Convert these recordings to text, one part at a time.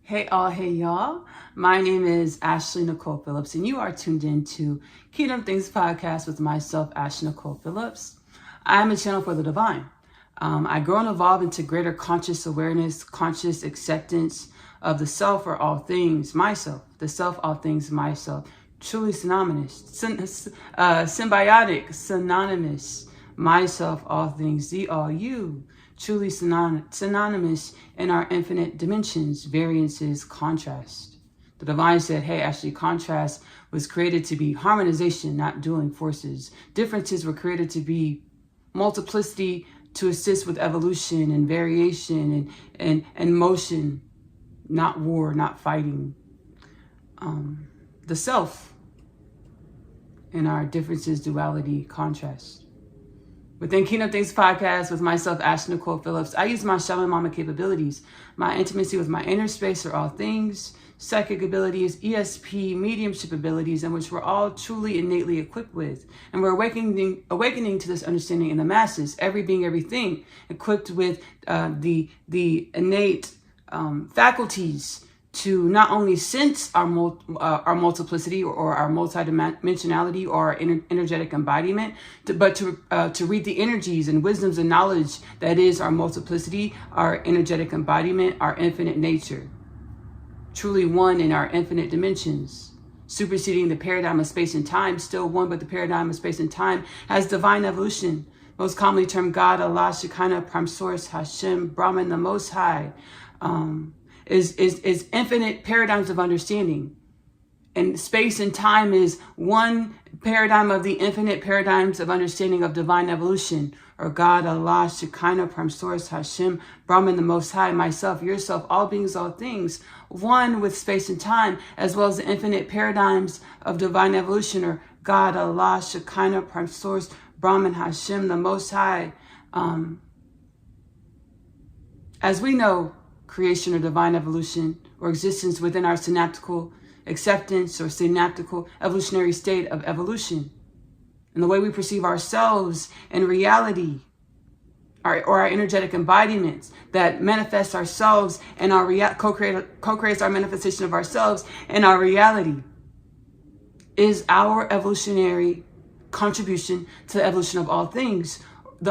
Hey all, hey y'all. My name is Ashley Nicole Phillips, and you are tuned in to Kingdom Things Podcast with myself, Ashley Nicole Phillips. I am a channel for the divine. I grow and evolve into greater conscious awareness, conscious acceptance of the self or all things myself, the self, all things myself, truly synonymous, symbiotic, synonymous, myself, all things, the all, you, truly synonymous in our infinite dimensions, variances, contrast. The divine said, hey, actually, contrast was created to be harmonization, not dueling forces. Differences were created to be multiplicity, to assist with evolution and variation and motion, not war, not fighting. The self in our differences, duality, contrast. Within Kingdom Things Podcast with myself, Ashley Nicole Phillips, I use my shaman mama capabilities, my intimacy with my inner space or all things, psychic abilities, ESP, mediumship abilities, in which we're all truly innately equipped with. And we're awakening to this understanding in the masses, every being, everything, equipped with the innate faculties to not only sense our multiplicity or our multidimensionality or our energetic embodiment, but to read the energies and wisdoms and knowledge that is our multiplicity, our energetic embodiment, our infinite nature. Truly one in our infinite dimensions, superseding the paradigm of space and time, still one, but the paradigm of space and time has divine evolution, most commonly termed God, Allah, Shekinah, Prime Source, Hashem, Brahman, the Most High, is infinite paradigms of understanding. And space and time is one paradigm of the infinite paradigms of understanding of divine evolution, or God, Allah, Shekinah, Prime Source, Hashem, Brahman, the Most High, myself, yourself, all beings, all things, one with space and time, as well as the infinite paradigms of divine evolution, or God, Allah, Shekinah, Prime Source, Brahman, Hashem, the Most High. As we know, creation or divine evolution or existence within our synaptical acceptance or synaptical evolutionary state of evolution. And the way we perceive ourselves in reality, or our energetic embodiments that manifest ourselves and our co-creates our manifestation of ourselves and our reality, is our evolutionary contribution to the evolution of all things,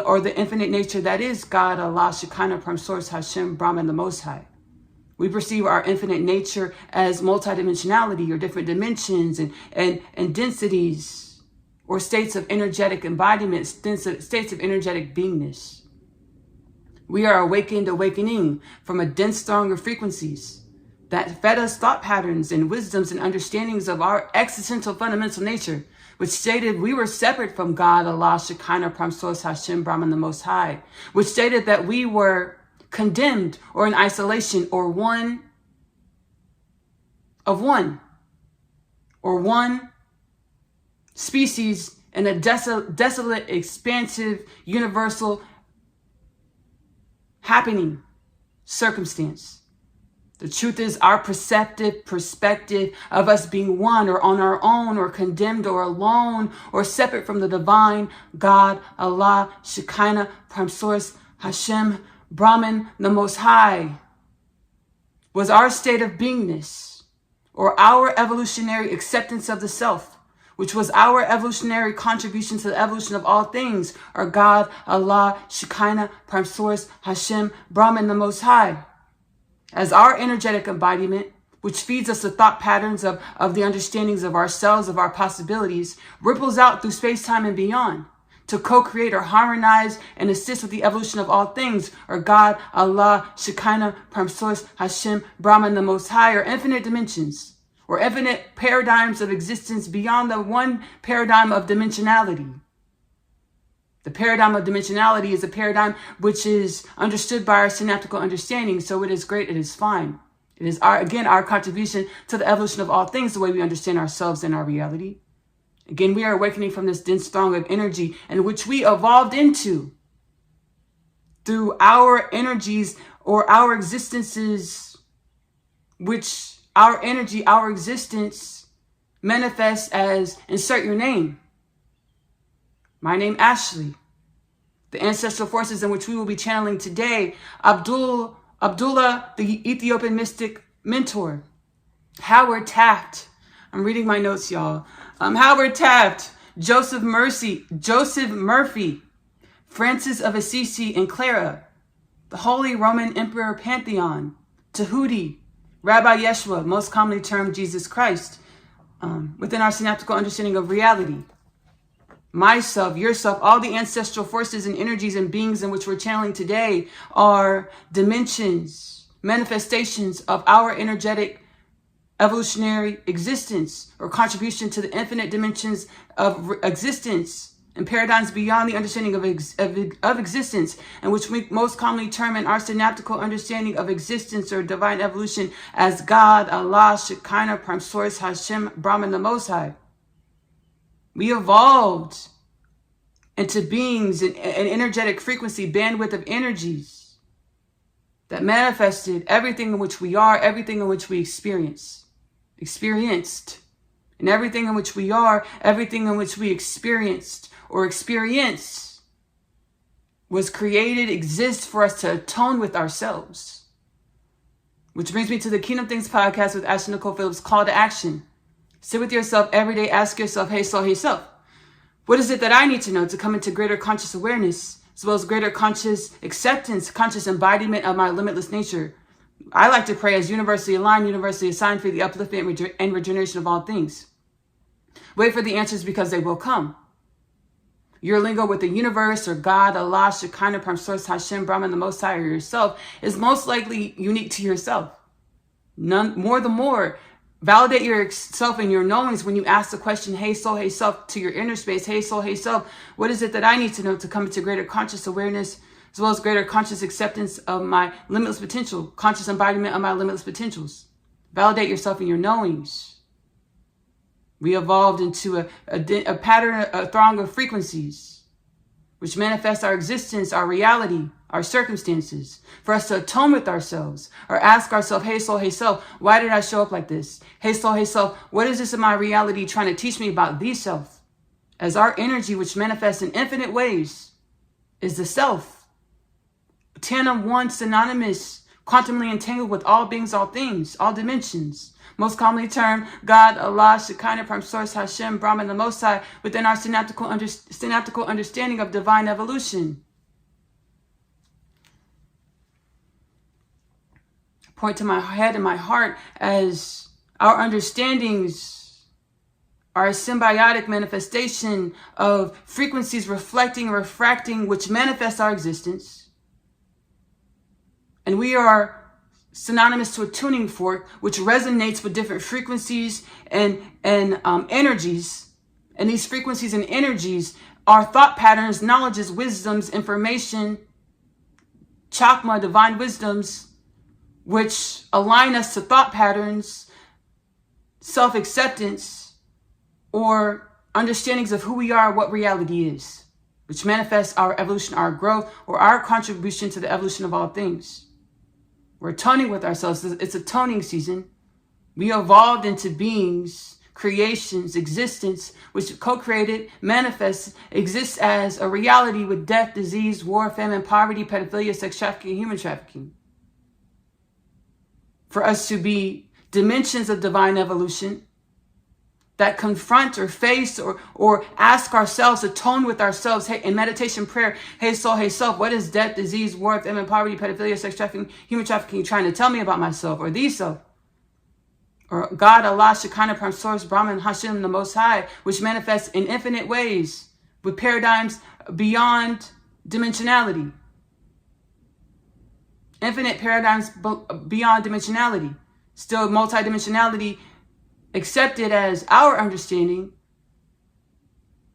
or the infinite nature that is God, Allah, Shekinah, Prime Source, Hashem, Brahman, the Most High. We perceive our infinite nature as multidimensionality, or different dimensions and densities, or states of energetic embodiment, states of energetic beingness. We are awakening from a dense throng of frequencies that fed us thought patterns and wisdoms and understandings of our existential fundamental nature, which stated we were separate from God, Allah, Shekinah, Prime Source, Hashem, Brahman, the Most High, which stated that we were condemned or in isolation or one species in a desolate, expansive, universal happening circumstance. The truth is our perceptive perspective of us being one or on our own or condemned or alone or separate from the divine, God, Allah, Shekinah, Prime Source, Hashem, Brahman, the Most High, was our state of beingness, or our evolutionary acceptance of the self, which was our evolutionary contribution to the evolution of all things, or God, Allah, Shekinah, Prime Source, Hashem, Brahman, the Most High. As our energetic embodiment, which feeds us the thought patterns of the understandings of ourselves, of our possibilities, ripples out through space-time and beyond to co-create or harmonize and assist with the evolution of all things, or God, Allah, Shekinah, Prime Source, Hashem, Brahman, the Most High, or infinite dimensions, or infinite paradigms of existence beyond the one paradigm of dimensionality. The paradigm of dimensionality is a paradigm which is understood by our synaptical understanding, so it is great, it is fine. It is, our contribution to the evolution of all things, the way we understand ourselves and our reality. Again, we are awakening from this dense throng of energy in which we evolved into through our energies or our existences, which our energy, our existence manifests as, insert your name. My name, Ashley. The ancestral forces in which we will be channeling today, Abdullah, the Ethiopian mystic mentor, Howard Taft. I'm reading my notes, y'all. Howard Taft, Joseph Murphy, Francis of Assisi and Clara, the Holy Roman Emperor Pantheon, Tahuti, Rabbi Yeshua, most commonly termed Jesus Christ, within our synaptical understanding of reality. Myself, yourself, all the ancestral forces and energies and beings in which we're channeling today are dimensions, manifestations of our energetic evolutionary existence or contribution to the infinite dimensions of existence and paradigms beyond the understanding of existence, and which we most commonly term in our synaptical understanding of existence or divine evolution as God, Allah, Shekinah, Prime Source, Hashem, Brahman, the Most High. We evolved into beings and energetic frequency, bandwidth of energies that manifested everything in which we are, everything in which we experienced, and everything in which we are, everything in which we experienced or experience was created, exists for us to atone with ourselves. Which brings me to the Kingdom Things podcast with Ashley Nicole Phillips, call to action. Sit with yourself every day, ask yourself, hey soul, hey self, what is it that I need to know to come into greater conscious awareness, as well as greater conscious acceptance, conscious embodiment of my limitless nature? I like to pray as universally aligned, universally assigned for the upliftment and regeneration of all things. Wait for the answers because they will come. Your lingo with the universe or God, Allah, Shekinah, Prime Source, Hashem, Brahman, the Most High, or yourself is most likely unique to yourself. None more the more. Validate yourself and your knowings when you ask the question, hey soul, hey self, to your inner space. Hey soul, hey self, what is it that I need to know to come into greater conscious awareness, as well as greater conscious acceptance of my limitless potential, conscious embodiment of my limitless potentials? Validate yourself and your knowings. We evolved into a pattern, a throng of frequencies, which manifest our existence, our reality, our circumstances, for us to atone with ourselves or ask ourselves, hey soul, hey self, why did I show up like this? Hey soul, hey self, what is this in my reality trying to teach me about the self? As our energy, which manifests in infinite ways, is the self. Tandem one, synonymous, quantumly entangled with all beings, all things, all dimensions. Most commonly termed God, Allah, Shekinah, Prime Source, Hashem, Brahman, the Most High, within our synaptical understanding of divine evolution. Point to my head and my heart as our understandings are a symbiotic manifestation of frequencies reflecting, refracting, which manifest our existence. And we are synonymous to a tuning fork, which resonates with different frequencies and energies. And these frequencies and energies are thought patterns, knowledges, wisdoms, information, chakma, divine wisdoms, which align us to thought patterns, self-acceptance, or understandings of who we are, what reality is, which manifests our evolution, our growth, or our contribution to the evolution of all things. We're atoning with ourselves. It's atoning season. We evolved into beings, creations, existence, which co-created, manifests, exists as a reality with death, disease, war, famine, poverty, pedophilia, sex trafficking, human trafficking. For us to be dimensions of divine evolution that confront or face or ask ourselves, atone with ourselves, hey, in meditation prayer, hey soul, hey self, what is death, disease, war, famine, poverty, pedophilia, sex trafficking, human trafficking trying to tell me about myself or thee self? Or God, Allah, Shekinah, Prime Source, Brahman, Hashem, the Most High, which manifests in infinite ways with paradigms beyond dimensionality. Infinite paradigms beyond dimensionality. Still multidimensionality accepted as our understanding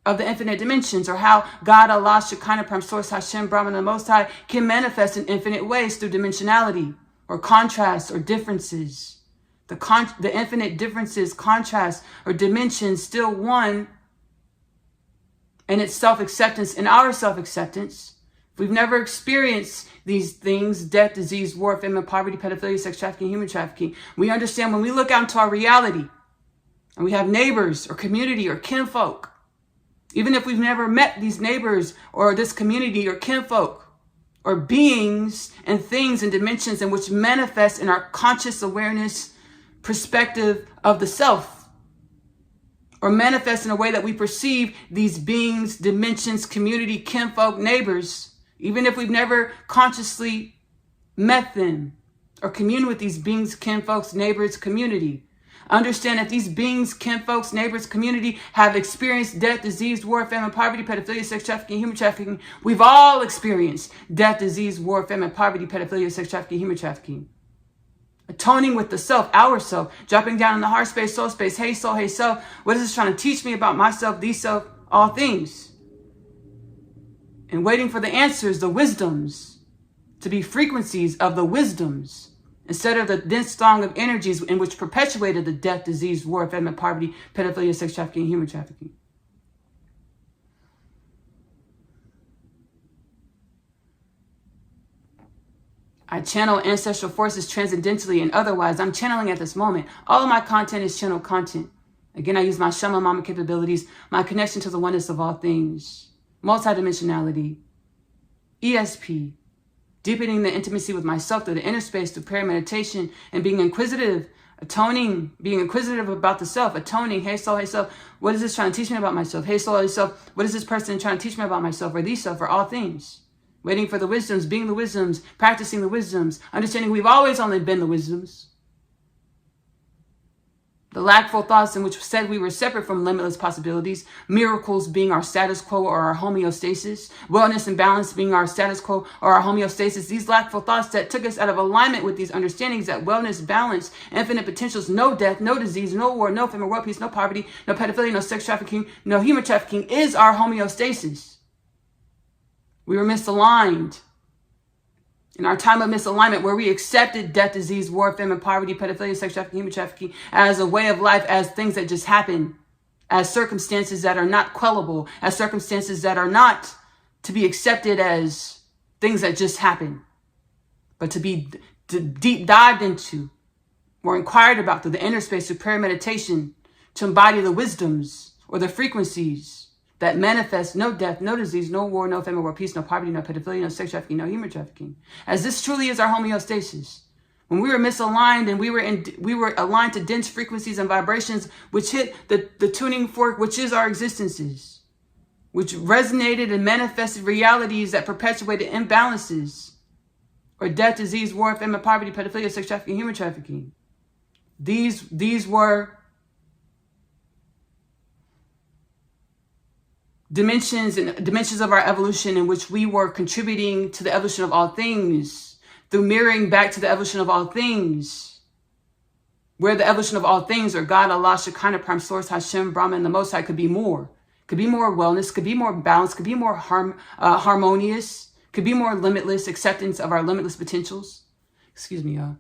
of the infinite dimensions, or how God, Allah, Shekinah, Prime Source, Hashem, Brahman, the Most High can manifest in infinite ways through dimensionality or contrasts or differences. The infinite differences, contrasts, or dimensions still one in its self-acceptance, in our self-acceptance. If we've never experienced these things, death, disease, war, famine, poverty, pedophilia, sex trafficking, human trafficking, we understand when we look out into our reality and we have neighbors or community or kinfolk, even if we've never met these neighbors or this community or kinfolk, or beings and things and dimensions in which manifest in our conscious awareness perspective of the self, or manifest in a way that we perceive these beings, dimensions, community, kinfolk, neighbors, even if we've never consciously met them or communed with these beings, kinfolks, neighbors, community. Understand that these beings, kinfolks, neighbors, community have experienced death, disease, war, famine, poverty, pedophilia, sex trafficking, human trafficking. We've all experienced death, disease, war, famine, poverty, pedophilia, sex trafficking, human trafficking. Atoning with the self, our self, dropping down in the heart space, soul space. Hey, soul, hey, self. What is this trying to teach me about myself, these self, all things? And waiting for the answers, the wisdoms, to be frequencies of the wisdoms, instead of the dense throng of energies in which perpetuated the death, disease, war, famine, poverty, pedophilia, sex trafficking, human trafficking. I channel ancestral forces transcendentally and otherwise. I'm channeling at this moment. All of my content is channel content. Again, I use my Shaman Mama capabilities, my connection to the oneness of all things, multidimensionality, ESP, deepening the intimacy with myself through the inner space, through prayer, meditation, and being inquisitive, atoning, being inquisitive about the self, atoning. Hey, soul, hey, self. What is this trying to teach me about myself? Hey, soul, hey, self. What is this person trying to teach me about myself or these self or all things? Waiting for the wisdoms, being the wisdoms, practicing the wisdoms, understanding we've always only been the wisdoms. The lackful thoughts in which said we were separate from limitless possibilities, miracles being our status quo or our homeostasis, wellness and balance being our status quo or our homeostasis. These lackful thoughts that took us out of alignment with these understandings that wellness, balance, infinite potentials, no death, no disease, no war, no famine, world peace, no poverty, no pedophilia, no sex trafficking, no human trafficking is our homeostasis. We were misaligned. In our time of misalignment, where we accepted death, disease, war, famine, poverty, pedophilia, sex trafficking, human trafficking as a way of life, as things that just happen, as circumstances that are not quellable, as circumstances that are not to be accepted as things that just happen, but to be deep dived into or inquired about through the inner space of prayer, meditation, to embody the wisdoms or the frequencies that manifest no death, no disease, no war, no famine, world peace, no poverty, no pedophilia, no sex trafficking, no human trafficking. As this truly is our homeostasis. When we were misaligned and we were aligned to dense frequencies and vibrations, which hit the tuning fork, which is our existences, which resonated and manifested realities that perpetuated imbalances, or death, disease, war, famine, poverty, pedophilia, sex trafficking, human trafficking. These were dimensions of our evolution in which we were contributing to the evolution of all things through mirroring back to the evolution of all things, where the evolution of all things, or God, Allah, Shekinah, Prime Source, Hashem, Brahman, the Most High, could be more wellness, could be more balance, could be more harmonious, could be more limitless acceptance of our limitless potentials. Excuse me, y'all.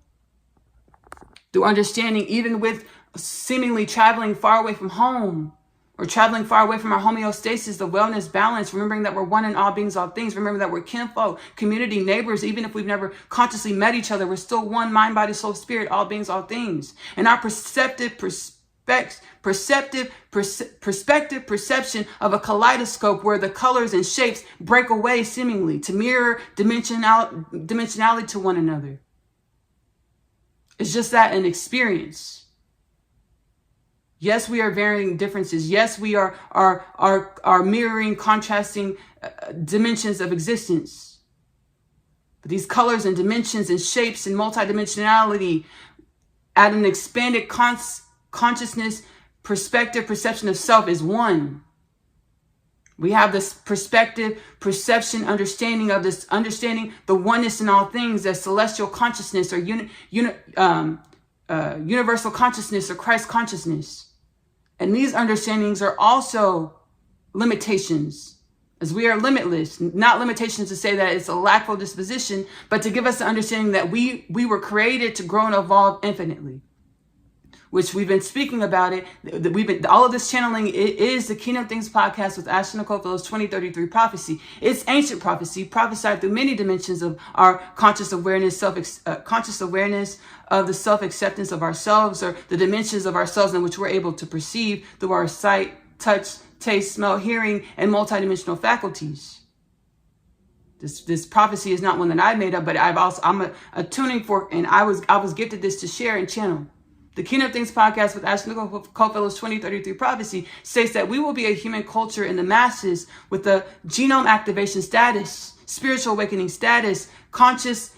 Through understanding, even with seemingly traveling far away from home, or traveling far away from our homeostasis, the wellness, balance, remembering that we're one in all beings, all things. Remember that we're kinfolk, community, neighbors. Even if we've never consciously met each other, we're still one mind, body, soul, spirit, all beings, all things. And our perception of a kaleidoscope where the colors and shapes break away seemingly to mirror dimensionality to one another. It's just that an experience. Yes, we are varying differences. Yes, we are mirroring, contrasting dimensions of existence. But these colors and dimensions and shapes and multidimensionality at an expanded consciousness, perspective, perception of self is one. We have this perspective, perception, understanding of this, understanding the oneness in all things, as celestial consciousness or universal consciousness or Christ consciousness. And these understandings are also limitations, as we are limitless, not limitations to say that it's a lackful disposition, but to give us the understanding that we were created to grow and evolve infinitely, which we've been speaking about it. All of this channeling, it is the Kingdom Things podcast with Ashley Nicole Phillips 2033 prophecy. It's ancient prophecy prophesied through many dimensions of our conscious awareness, conscious awareness of the self-acceptance of ourselves, or the dimensions of ourselves in which we're able to perceive through our sight, touch, taste, smell, hearing, and multidimensional faculties. This prophecy is not one that I made up, but I'm attuning for, and I was gifted this to share and channel. The Kingdom Things podcast with Annunaki Co-Fellows 2033 prophecy states that we will be a human culture in the masses with the genome activation status, spiritual awakening status, consciousness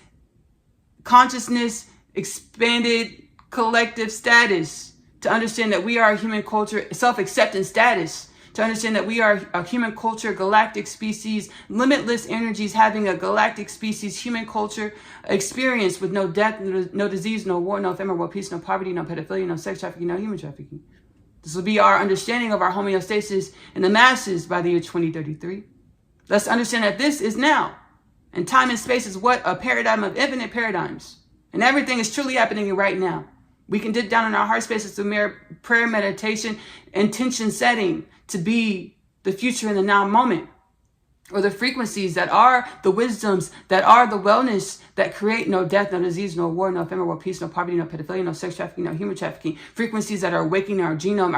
expanded collective status, to understand that we are a human culture, self-acceptance status, to understand that we are a human culture, galactic species, limitless energies, having a galactic species, human culture experience with no death, no disease, no war, no ephemeral world peace, no poverty, no pedophilia, no sex trafficking, no human trafficking. This will be our understanding of our homeostasis in the masses by the year 2033. Let's understand that this is now. And time and space is what? A paradigm of infinite paradigms. And everything is truly happening right now. We can dip down in our heart spaces through mere prayer, meditation, intention setting to be the future in the now moment, or the frequencies that are the wisdoms, that are the wellness, that create no death, no disease, no war, no ephemeral world peace, no poverty, no pedophilia, no sex trafficking, no human trafficking. Frequencies that are awakening our genome,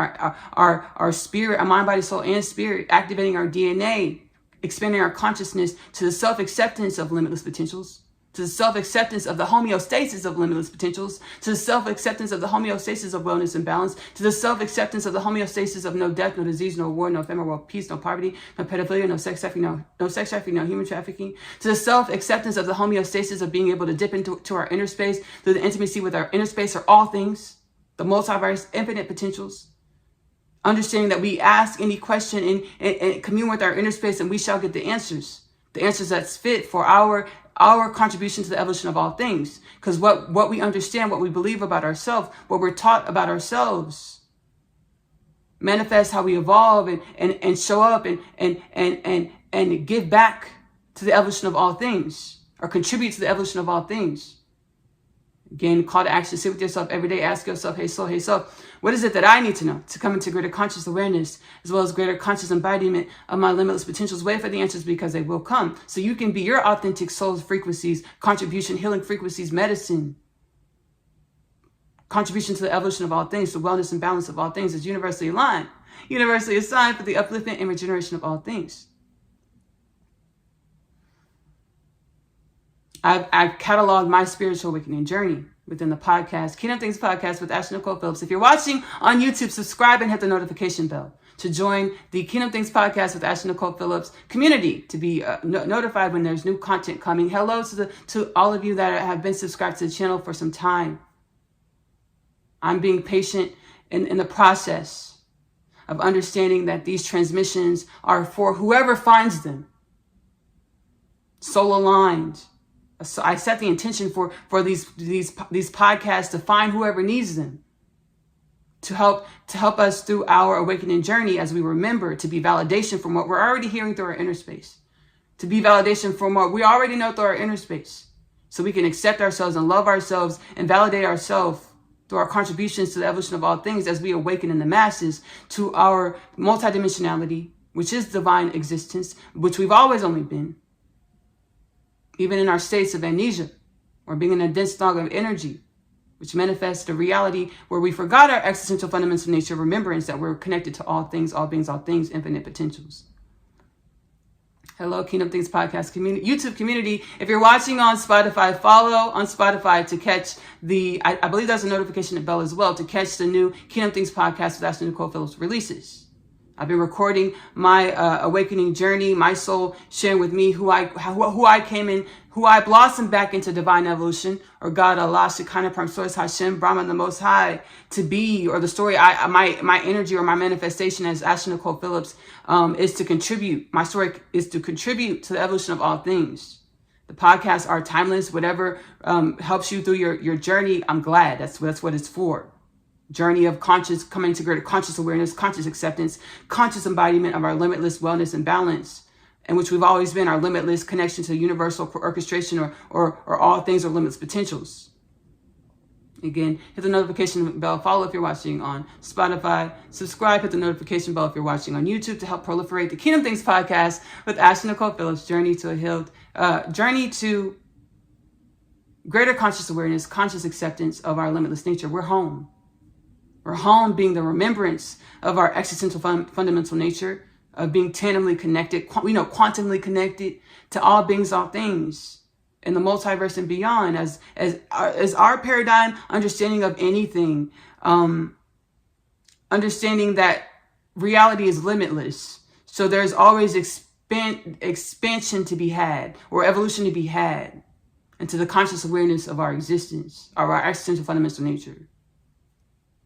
our spirit, our mind, body, soul, and spirit, activating our DNA, expanding our consciousness to the self-acceptance of limitless potentials, to the self-acceptance of the homeostasis of limitless potentials, to the self-acceptance of the homeostasis of wellness and balance, to the self-acceptance of the homeostasis of no death, no disease, no war, no ephemeral world peace, no poverty, no pedophilia, no sex trafficking, no human trafficking, to the self-acceptance of the homeostasis of being able to dip into our inner space, through the intimacy with our inner space or all things, the multiverse, infinite potentials. Understanding that we ask any question and commune with our inner space, and we shall get the answers that's fit for our contribution to the evolution of all things. Because what we understand, what we believe about ourselves, what we're taught about ourselves, manifests how we evolve and show up and give back to the evolution of all things, or contribute to the evolution of all things. Again, call to action, sit with yourself every day, ask yourself, hey self, what is it that I need to know to come into greater conscious awareness, as well as greater conscious embodiment of my limitless potentials? Wait for the answers, because they will come. So you can be your authentic soul's frequencies, contribution, healing frequencies, medicine, contribution to the evolution of all things, the wellness and balance of all things is universally aligned, universally assigned for the upliftment and regeneration of all things. I've cataloged my spiritual awakening journey within the podcast, Kingdom Things podcast with Annunaki Co-Fellows. If you're watching on YouTube, subscribe and hit the notification bell to join the Kingdom Things podcast with Annunaki Co-Fellows community to be notified when there's new content coming. Hello to all of you that have been subscribed to the channel for some time. I'm being patient in the process of understanding that these transmissions are for whoever finds them. Soul aligned. So I set the intention for these podcasts to find whoever needs them, to help us through our awakening journey, as we remember to be validation from what we're already hearing through our inner space, to be validation from what we already know through our inner space, so we can accept ourselves and love ourselves and validate ourselves through our contributions to the evolution of all things, as we awaken in the masses to our multidimensionality, which is divine existence, which we've always only been. Even in our states of amnesia, or being in a dense fog of energy, which manifests the reality where we forgot our existential fundamental nature, remembrance that we're connected to all things, all beings, all things, infinite potentials. Hello, Kingdom Things podcast community, YouTube community. If you're watching on Spotify, follow on Spotify to catch I believe there's a notification bell as well, to catch the new Kingdom Things podcast with Annunaki Co-Fellows releases. I've been recording my awakening journey, my soul sharing with me who I came in, who I blossomed back into divine evolution, or God, Allah, Shekinah, Prime Source, Hashem, Brahman, the Most High, to be, or the story, my energy or my manifestation as Annunaki Co-Fellows is to contribute. My story is to contribute to the evolution of all things. The podcasts are timeless. Whatever helps you through your journey, I'm glad. That's what it's for. Journey of coming to greater conscious awareness, conscious acceptance, conscious embodiment of our limitless wellness and balance, in which we've always been, our limitless connection to universal orchestration or all things or limitless potentials. Again, hit the notification bell, follow if you're watching on Spotify, subscribe, hit the notification bell if you're watching on YouTube, to help proliferate the Kingdom Things podcast with Annunaki Co-Fellows, journey to greater conscious awareness, conscious acceptance of our limitless nature. We're home. We're home, being the remembrance of our existential fundamental nature, of being tandemly connected, quantumly connected to all beings, all things, in the multiverse and beyond, as our paradigm understanding of anything, understanding that reality is limitless. So there's always expansion to be had, or evolution to be had, into the conscious awareness of our existence, of our existential fundamental nature.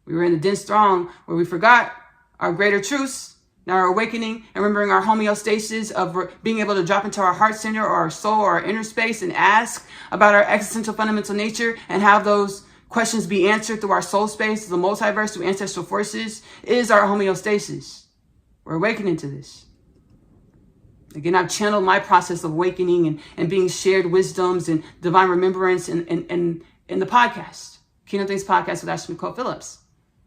We were in the dense throng where we forgot our greater truths, now our awakening, and remembering our homeostasis of being able to drop into our heart center or our soul or our inner space and ask about our existential fundamental nature and have those questions be answered through our soul space, the multiverse, through ancestral forces, is our homeostasis. We're awakening to this. Again, I've channeled my process of awakening and being shared wisdoms and divine remembrance in the podcast, Kingdom Things Podcast with Ashley Nicole Phillips.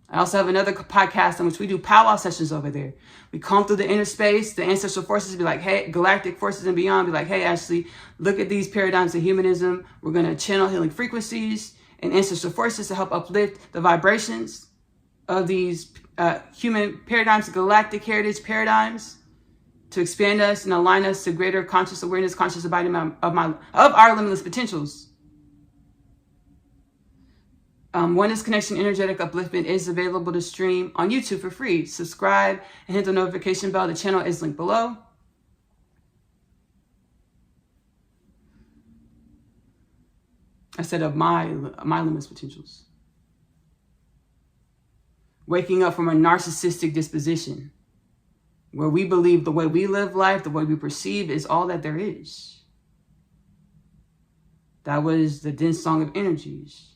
I also have another podcast in which we do powwow sessions over there. We come through the inner space, the ancestral forces, be like, hey, galactic forces and beyond, be like, hey, Ashley, look at these paradigms of humanism. We're going to channel healing frequencies and ancestral forces to help uplift the vibrations of these human paradigms, galactic heritage paradigms, to expand us and align us to greater conscious awareness, conscious embodiment of our limitless potentials. Oneness Connection Energetic Upliftment is available to stream on YouTube for free. Subscribe and hit the notification bell. The channel is linked below. I said of my limitless potentials. Waking up from a narcissistic disposition, where we believe the way we live life, the way we perceive, is all that there is. That was the dense song of energies.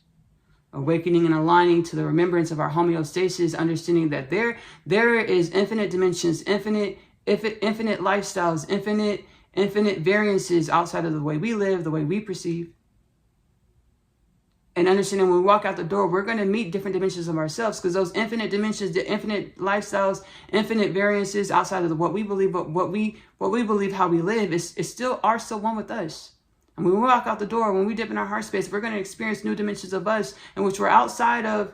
Awakening and aligning to the remembrance of our homeostasis, understanding that there is infinite dimensions, infinite lifestyles, infinite variances outside of the way we live, the way we perceive. And understanding when we walk out the door, we're going to meet different dimensions of ourselves, because those infinite dimensions, the infinite lifestyles, infinite variances outside of what we believe, but what we believe how we live is still one with us. And when we walk out the door, when we dip in our heart space, we're going to experience new dimensions of us in which we're outside of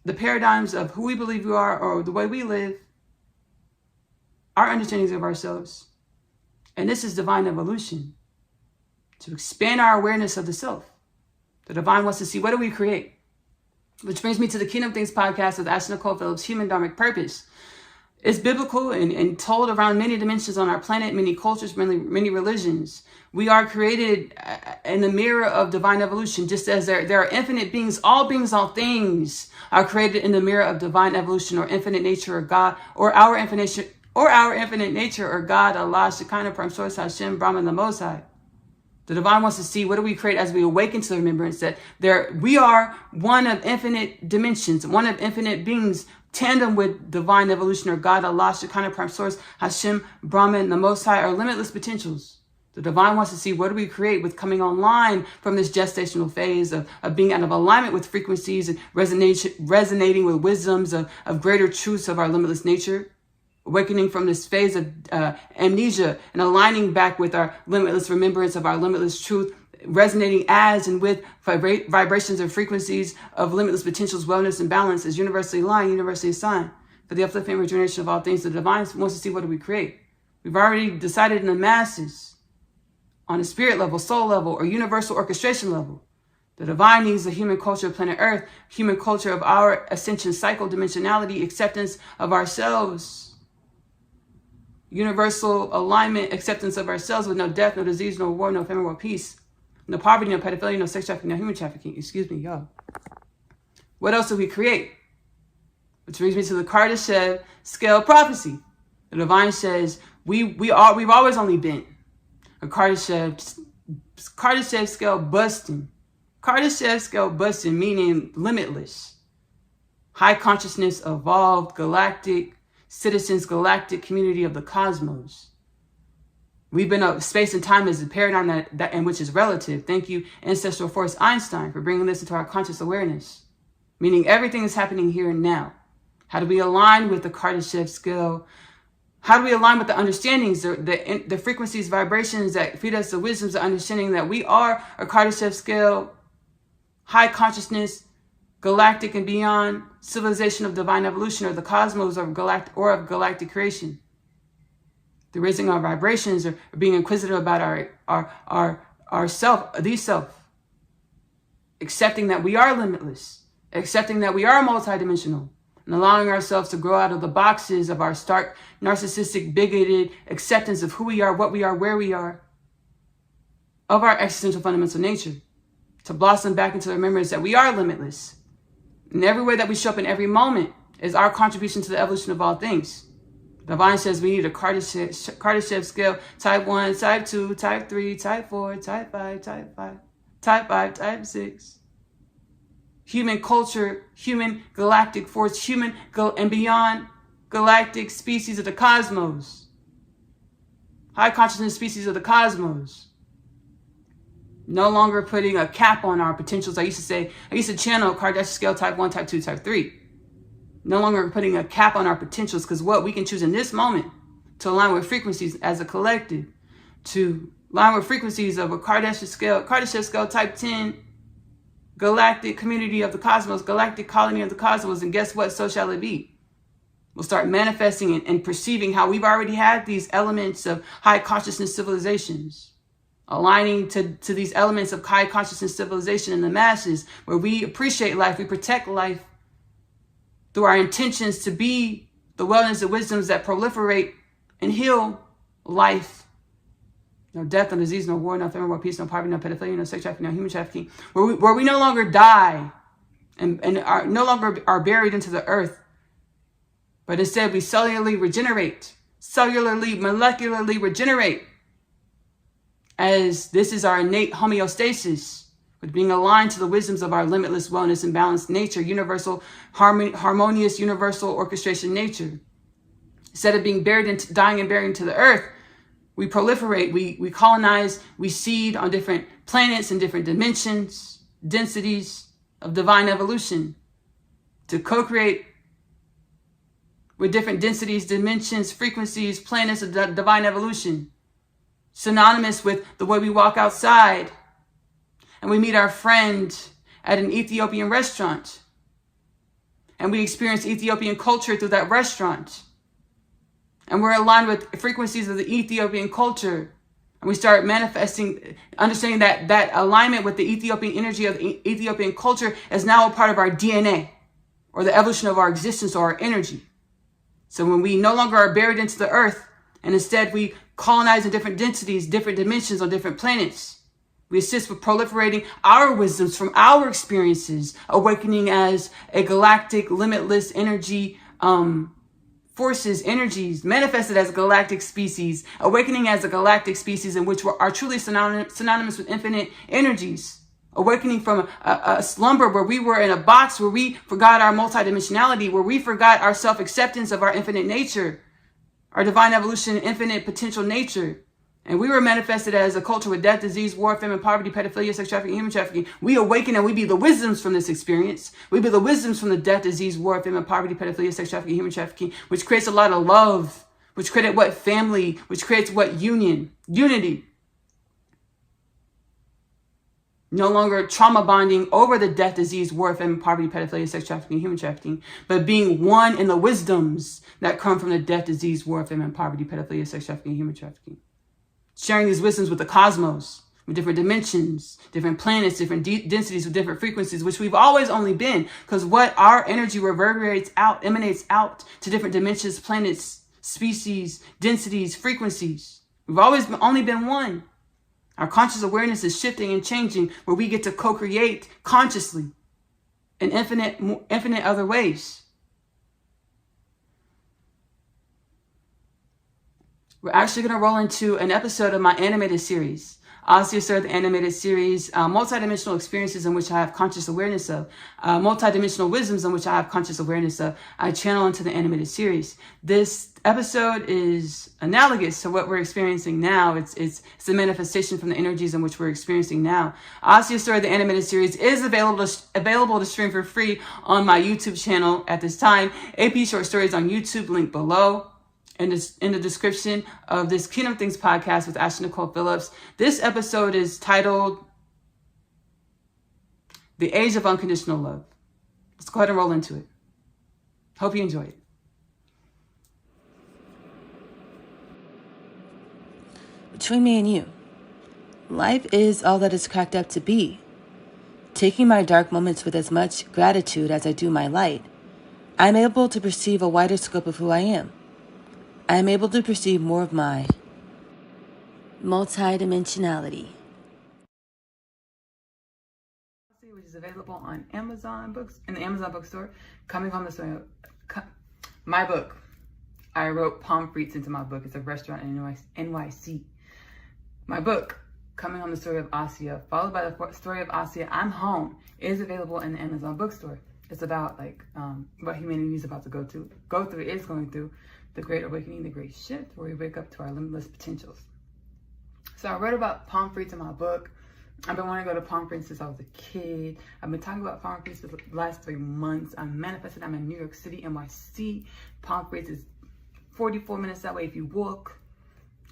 the paradigms of who we believe we are or the way we live, our understandings of ourselves. And this is divine evolution, to expand our awareness of the self. The divine wants to see, what do we create? Which brings me to the Kingdom Things Podcast with Ashley Nicole Phillips, Human Dharmic Purpose. It's biblical and told around many dimensions on our planet, many cultures, many religions. We are created in the mirror of divine evolution, just as there are infinite beings, all things are created in the mirror of divine evolution, or infinite nature, or God, or our infinite nature, or God, Allah, Shekinah, Prime Source, Hashem, Brahman, the Most High. The divine wants to see, what do we create as we awaken to the remembrance that we are one of infinite dimensions, one of infinite beings, tandem with divine evolution, or God, Allah, Shekinah, Prime Source, Hashem, Brahman, the Most High, our limitless potentials. The divine wants to see, what do we create with coming online from this gestational phase of being out of alignment with frequencies and resonating with wisdoms of greater truths of our limitless nature. Awakening from this phase of amnesia and aligning back with our limitless remembrance of our limitless truth, resonating as and with vibrations and frequencies of limitless potentials, wellness, and balance is universally aligned, universally assigned. For the uplifting and regeneration of all things, the divine wants to see, what do we create? We've already decided in the masses, on a spirit level, soul level, or universal orchestration level. The divine needs the human culture of planet Earth, human culture of our ascension cycle, dimensionality, acceptance of ourselves. Universal alignment, acceptance of ourselves with no death, no disease, no war, no famine, no peace, no poverty, no pedophilia, no sex trafficking, no human trafficking. Excuse me, y'all. What else do we create? Which brings me to the Kardashev scale prophecy. The divine says we've always only been a Kardashev scale busting. Kardashev scale busting meaning limitless, high consciousness, evolved, galactic citizens, galactic community of the cosmos. We've been up space and time as a paradigm that in which is relative. Thank you, Ancestral Force Einstein, for bringing this into our conscious awareness. Meaning everything is happening here and now. How do we align with the Kardashev scale? How do we align with the understandings, the frequencies, vibrations that feed us the wisdoms, the understanding that we are a Kardashev scale, high consciousness, galactic and beyond civilization of divine evolution, or the cosmos of galactic creation. through raising our vibrations or being inquisitive about our self, accepting that we are limitless, accepting that we are multidimensional, and allowing ourselves to grow out of the boxes of our stark, narcissistic, bigoted acceptance of who we are, what we are, where we are, of our existential fundamental nature, to blossom back into the remembrance that we are limitless. And every way that we show up in every moment is our contribution to the evolution of all things. Divine says we need a Kardashev scale, type 1, type 2, type 3, type 4, type 5, type 5, type 5, type 6. Human culture, human galactic force, human and beyond galactic species of the cosmos. High consciousness species of the cosmos. No longer putting a cap on our potentials. I used to channel Kardashev scale type 1, type 2, type 3. No longer putting a cap on our potentials, because what we can choose in this moment to align with frequencies as a collective, to align with frequencies of a Kardashev scale type 10, galactic community of the cosmos, galactic colony of the cosmos, and guess what? So shall it be. We'll start manifesting and perceiving how we've already had these elements of high consciousness civilizations, aligning to these elements of high consciousness civilization in the masses, where we appreciate life, we protect life through our intentions to be the wellness and wisdoms that proliferate and heal life. No death, no disease, no war, no famine, no peace, no poverty, no pedophilia, no sex trafficking, no human trafficking, where we no longer die and are no longer are buried into the earth, but instead we cellularly regenerate, molecularly regenerate, as this is our innate homeostasis, with being aligned to the wisdoms of our limitless wellness and balanced nature, universal, harmonious, universal orchestration nature. Instead of being dying and buried into the earth, we proliferate, we colonize, we seed on different planets and different dimensions, densities of divine evolution, to co-create with different densities, dimensions, frequencies, planets of divine evolution, synonymous with the way we walk outside and we meet our friend at an Ethiopian restaurant, and we experience Ethiopian culture through that restaurant, and we're aligned with frequencies of the Ethiopian culture, and we start manifesting, understanding that alignment with the Ethiopian energy of the Ethiopian culture is now a part of our DNA, or the evolution of our existence or our energy. So when we no longer are buried into the earth, and instead we colonize in different densities, different dimensions on different planets, we assist with proliferating our wisdoms from our experiences, awakening as a galactic, limitless energy, forces, energies, manifested as a galactic species, awakening as a galactic species in which we are truly synonymous with infinite energies, awakening from a slumber where we were in a box, where we forgot our multidimensionality, where we forgot our self-acceptance of our infinite nature, our divine evolution, infinite potential nature. And we were manifested as a culture with death, disease, war, famine, poverty, pedophilia, sex trafficking, human trafficking. We awaken and we be the wisdoms from this experience. We be the wisdoms from the death, disease, war, famine, poverty, pedophilia, sex trafficking, human trafficking, which creates a lot of love, which creates what? Family, which creates what? Unity. No longer trauma bonding over the death, disease, war, famine, poverty, pedophilia, sex trafficking, human trafficking, but being one in the wisdoms that come from the death, disease, war, famine, poverty, pedophilia, sex trafficking, human trafficking. Sharing these wisdoms with the cosmos, with different dimensions, different planets, different densities, with different frequencies, which we've always only been, because what our energy reverberates out, emanates out to different dimensions, planets, species, densities, frequencies. We've always only been one. Our conscious awareness is shifting and changing, where we get to co-create consciously in infinite other ways. We're actually going to roll into an episode of my animated series, Osteosaur, the animated series, multidimensional experiences in which I have conscious awareness of, multidimensional wisdoms in which I have conscious awareness of. I channel into the animated series. This episode is analogous to what we're experiencing now. It's a manifestation from the energies in which we're experiencing now. Osteosaur, the animated series, is available to stream for free on my YouTube channel at this time. AP Short Stories on YouTube, link below. In the description of this Kingdom Things podcast with Ashley Nicole Phillips. This episode is titled The Age of Unconditional Love. Let's go ahead and roll into it. Hope you enjoy it. Between me and you, life is all that it's cracked up to be. Taking my dark moments with as much gratitude as I do my light, I'm able to perceive a wider scope of who I am. I am able to perceive more of my multidimensionality. Which is available on Amazon books, in the Amazon bookstore. Coming home this way, my book. I wrote palm frites into my book. It's a restaurant in NYC. My book, Coming Home, the Story of Asya, followed by the story of Asya, I'm Home, is available in the Amazon bookstore. It's about what humanity is about to go through, is going through the Great Awakening, the Great Shift, where we wake up to our limitless potentials. So I wrote about palm frites in my book. I've been wanting to go to palm frites since I was a kid. I've been talking about palm frites for the last 3 months. I'm manifesting. I'm in New York City, NYC. Palm frites is 44 minutes that way if you walk,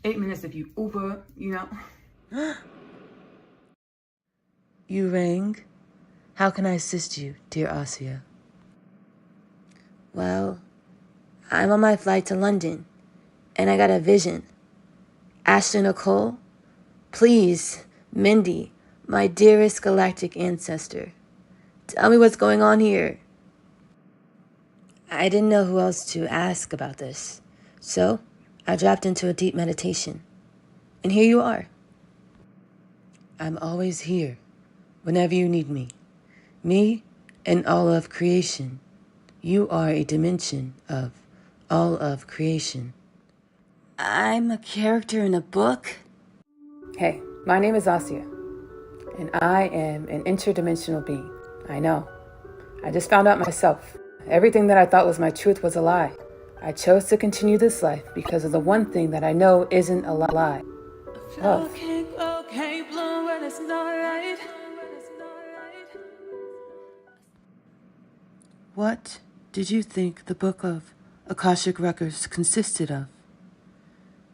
8 minutes if you Uber, You rang. How can I assist you, dear Asya? Well, I'm on my flight to London, and I got a vision. Ashley Nicole, please, Mindy, my dearest galactic ancestor, tell me what's going on here. I didn't know who else to ask about this, so I dropped into a deep meditation. And here you are. I'm always here, whenever you need me. Me and all of creation. You are a dimension of all of creation. I'm a character in a book? Hey, my name is Asya, and I am an interdimensional being. I know. I just found out myself. Everything that I thought was my truth was a lie. I chose to continue this life because of the one thing that I know isn't a lie. Love. What did you think the book of Akashic Records consisted of?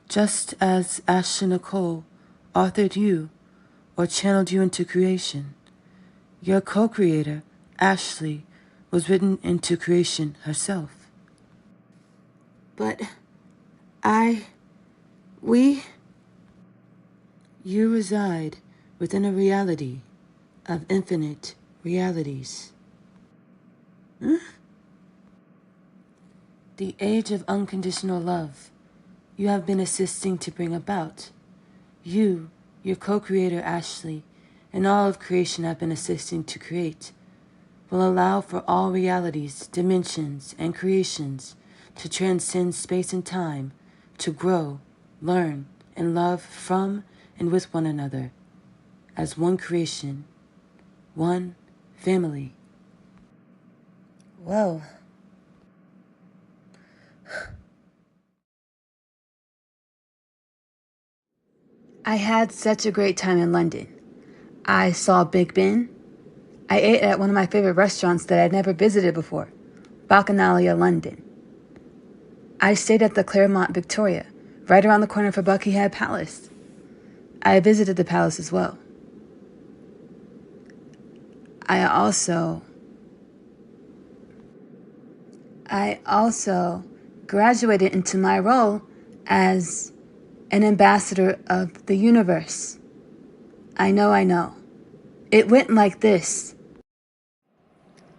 Just as Ashley Nicole authored you or channeled you into creation, your co-creator, Ashley, was written into creation herself. But you reside within a reality of infinite realities. The age of unconditional love you have been assisting to bring about. You, your co-creator Ashley, and all of creation have been assisting to create, will allow for all realities, dimensions, and creations to transcend space and time, to grow, learn, and love from and with one another, as one creation, one family. Whoa. I had such a great time in London. I saw Big Ben. I ate at one of my favorite restaurants that I'd never visited before, Bacchanalia, London. I stayed at the Claremont Victoria, right around the corner from Buckingham Palace. I visited the palace as well. I also graduated into my role as an ambassador of the universe. I know. It went like this.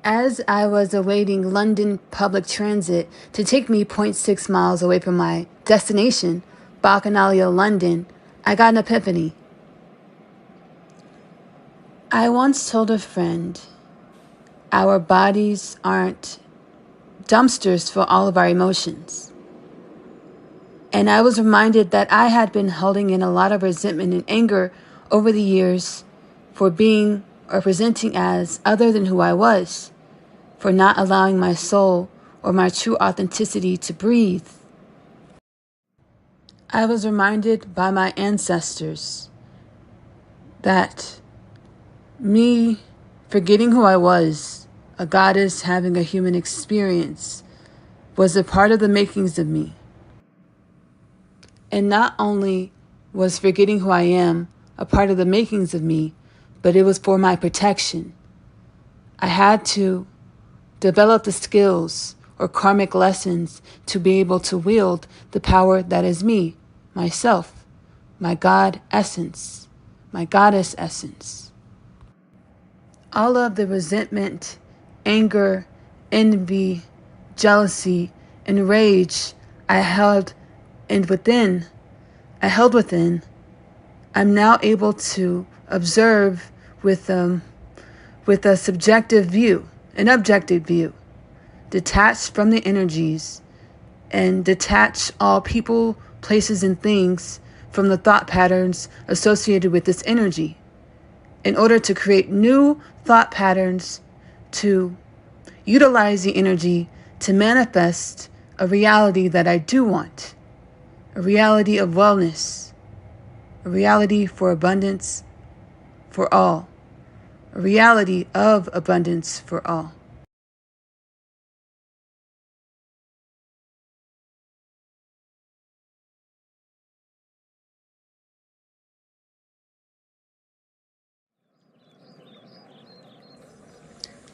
As I was awaiting London public transit to take me 0.6 miles away from my destination, Bacchanalia, London, I got an epiphany. I once told a friend, our bodies aren't dumpsters for all of our emotions. And I was reminded that I had been holding in a lot of resentment and anger over the years for being or presenting as other than who I was, for not allowing my soul or my true authenticity to breathe. I was reminded by my ancestors that me forgetting who I was, a goddess having a human experience, was a part of the makings of me. And not only was forgetting who I am a part of the makings of me, but it was for my protection. I had to develop the skills or karmic lessons to be able to wield the power that is me, myself, my God essence, my goddess essence. All of the resentment, anger, envy, jealousy, and rage I held within, I'm now able to observe with a subjective view, an objective view, detached from the energies, and detach all people, places, and things from the thought patterns associated with this energy, in order to create new thought patterns to utilize the energy to manifest a reality that I do want, a reality of wellness, a reality for abundance for all, a reality of abundance for all.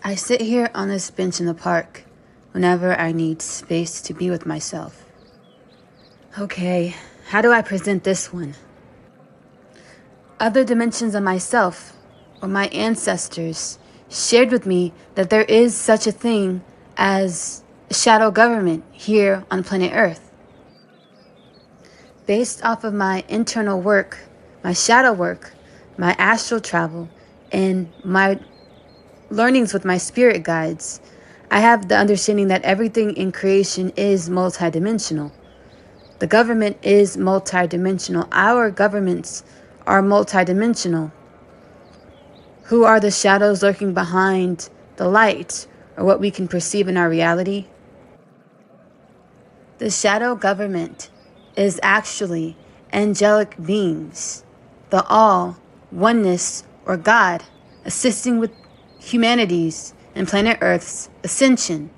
I sit here on this bench in the park whenever I need space to be with myself. Okay, how do I present this one? Other dimensions of myself, or my ancestors, shared with me that there is such a thing as shadow government here on planet Earth. Based off of my internal work, my shadow work, my astral travel, and my learnings with my spirit guides, I have the understanding that everything in creation is multidimensional. The government is multidimensional. Our governments are multidimensional. Who are the shadows lurking behind the light, or what we can perceive in our reality? The shadow government is actually angelic beings, the all, oneness, or God, assisting with humanity's and planet Earth's ascension.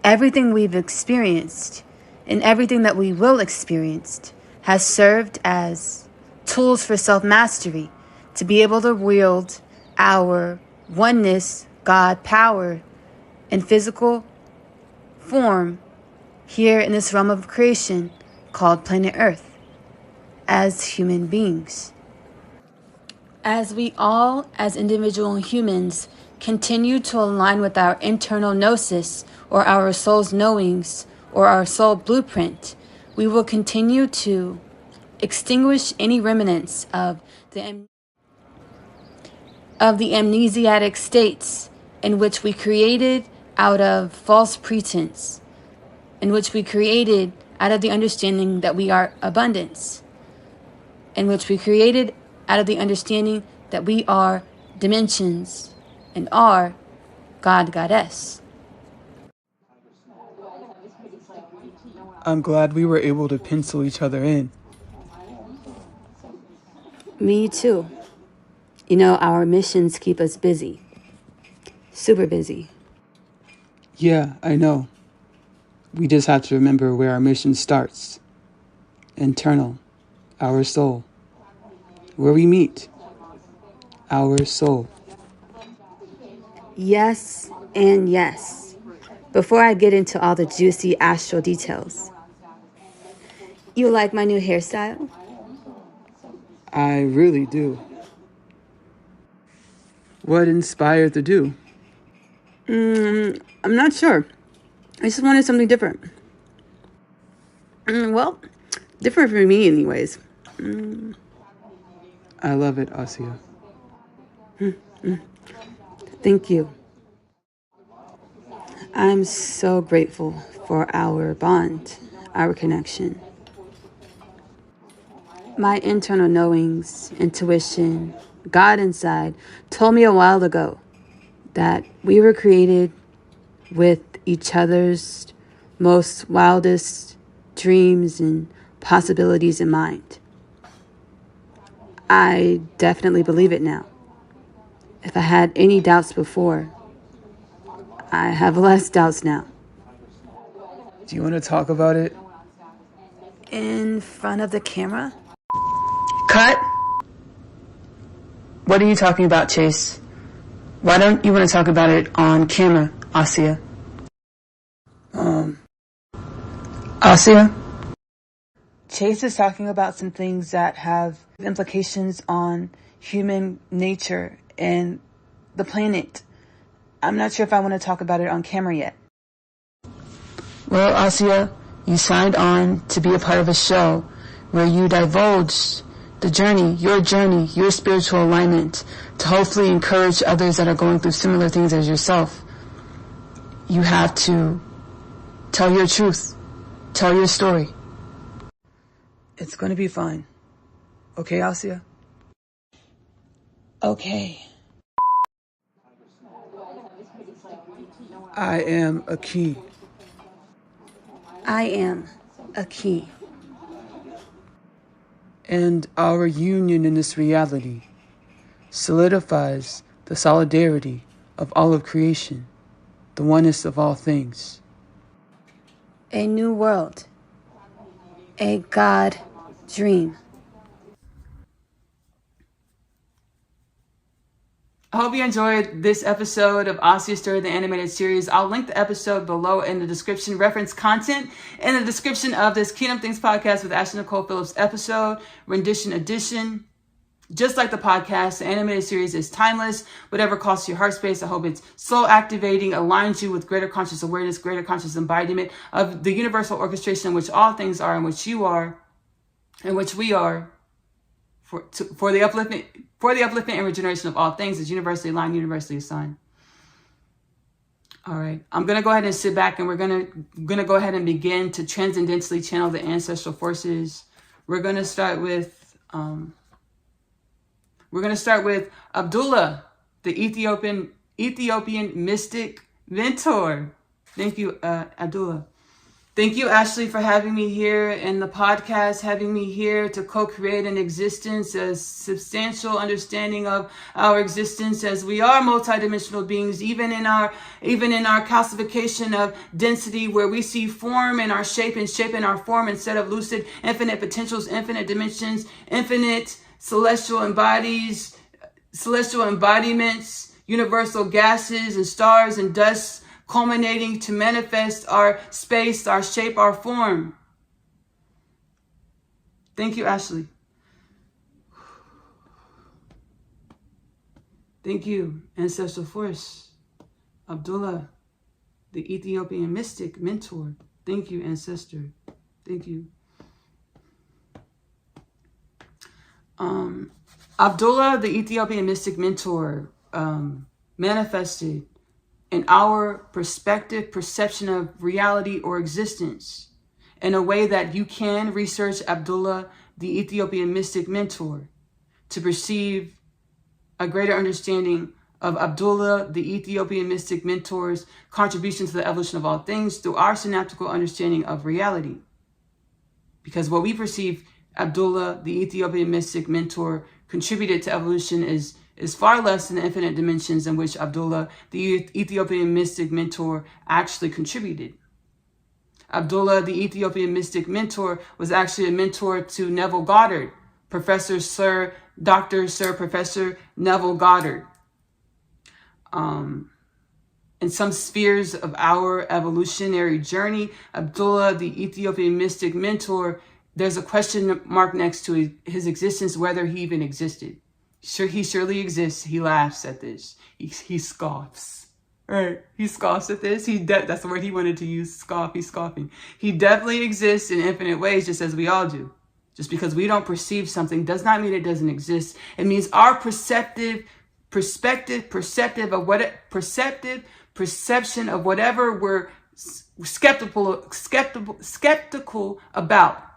Everything we've experienced and everything that we will experience has served as tools for self-mastery to be able to wield our oneness, God power in physical form here in this realm of creation called planet Earth as human beings. As we all, as individual humans, continue to align with our internal gnosis, or our soul's knowings, or our soul blueprint, we will continue to extinguish any remnants of the amnesiatic states in which we created out of false pretense, in which we created out of the understanding that we are abundance, in which we created out of the understanding that we are dimensions and are God, Goddess. I'm glad we were able to pencil each other in. Me too. You know, our missions keep us busy. Super busy. Yeah, I know. We just have to remember where our mission starts. Internal, our soul. Where we meet, our soul. Yes and yes. Before I get into all the juicy astral details. You like my new hairstyle? I really do. What inspired the do? I'm not sure. I just wanted something different. Well, different for me anyways. I love it, Asia. Thank you. I'm so grateful for our bond, our connection. My internal knowings, intuition, God inside told me a while ago that we were created with each other's most wildest dreams and possibilities in mind. I definitely believe it now. If I had any doubts before, I have less doubts now. Do you want to talk about it? In front of the camera? Cut. What are you talking about, Chase? Why don't you want to talk about it on camera, Asia? Asia? Chase is talking about some things that have implications on human nature and the planet. I'm not sure if I want to talk about it on camera yet. Well, Asia, you signed on to be a part of a show where you divulged the journey, your spiritual alignment, to hopefully encourage others that are going through similar things as yourself. You have to tell your truth, tell your story. It's going to be fine. Okay, Asia? Okay. I am a key. I am a key. And our union in this reality solidifies the solidarity of all of creation, the oneness of all things. A new world. A God dream. I hope you enjoyed this episode of Asia's Story, the animated series. I'll link the episode below in the description. Reference content in the description of this Kingdom Things podcast with Ashley Nicole Phillips episode, rendition edition. Just like the podcast, the animated series is timeless. Whatever costs your heart space, I hope it's soul activating, aligns you with greater conscious awareness, greater conscious embodiment of the universal orchestration in which all things are, in which you are, in which we are. For the upliftment and regeneration of all things is universally aligned, universally assigned. All right, I'm gonna go ahead and sit back, and we're gonna go ahead and begin to transcendentally channel the ancestral forces. We're gonna start with Abdullah, the Ethiopian mystic mentor. Thank you, Abdullah. Thank you, Ashley, for having me here in the podcast, having me here to co-create an existence, a substantial understanding of our existence, as we are multidimensional beings, even in our calcification of density, where we see form in our shape and shape in our form instead of lucid, infinite potentials, infinite dimensions, infinite celestial embodiments, universal gases and stars and dust, culminating to manifest our space, our shape, our form. Thank you, Ashley. Thank you, Ancestral Force. Abdullah, the Ethiopian mystic mentor. Thank you, Ancestor. Thank you. Abdullah, the Ethiopian mystic mentor, manifested in our perspective, perception of reality or existence in a way that you can research Abdullah, the Ethiopian mystic mentor, to perceive a greater understanding of Abdullah, the Ethiopian mystic mentor's contribution to the evolution of all things through our synaptical understanding of reality. Because what we perceive Abdullah, the Ethiopian mystic mentor, contributed to evolution is far less than the infinite dimensions in which Abdullah, the Ethiopian mystic mentor, actually contributed. Abdullah, the Ethiopian mystic mentor, was actually a mentor to Neville Goddard, Professor Neville Goddard. In some spheres of our evolutionary journey, Abdullah, the Ethiopian mystic mentor, there's a question mark next to his existence, whether he even existed. Sure, he surely exists. He laughs at this. He scoffs. Right? He scoffs at this. That's the word he wanted to use. Scoff. He's scoffing. He definitely exists in infinite ways, just as we all do. Just because we don't perceive something does not mean it doesn't exist. It means our perception of whatever we're skeptical about.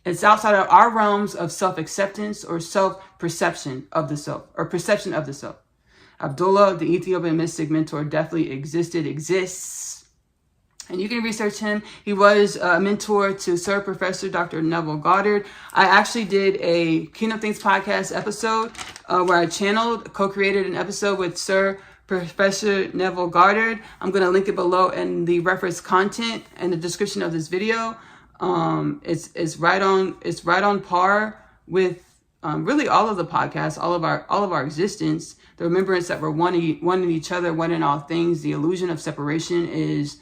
It's outside of our realms of self-acceptance or self-perception of the self, or perception of the self. Abdullah, the Ethiopian mystic mentor, definitely exists. And you can research him. He was a mentor to Sir Professor Dr. Neville Goddard. I actually did a Kingdom Things podcast episode where I co-created an episode with Sir Professor Neville Goddard. I'm going to link it below in the reference content and the description of this video. It's right on par with really all of the podcasts, all of our existence. The remembrance that we're one in each other, one in all things. The illusion of separation is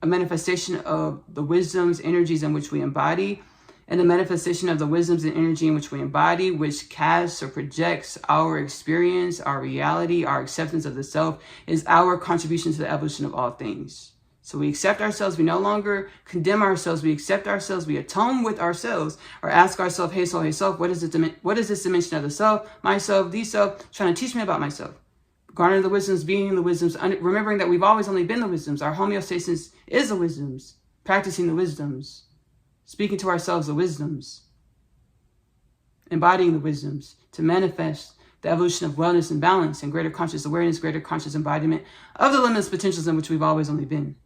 a manifestation of the wisdoms, energies in which we embody, and the manifestation of the wisdoms and energy in which we embody, which casts or projects our experience, our reality, our acceptance of the self, is our contribution to the evolution of all things. So we accept ourselves. We no longer condemn ourselves. We accept ourselves. We atone with ourselves, or ask ourselves, hey self, what is this dimension of the self, myself, the self, trying to teach me about myself? Garnering the wisdoms, being the wisdoms, remembering that we've always only been the wisdoms. Our homeostasis is the wisdoms, practicing the wisdoms, speaking to ourselves the wisdoms, embodying the wisdoms to manifest the evolution of wellness and balance and greater conscious awareness, greater conscious embodiment of the limitless potentials in which we've always only been.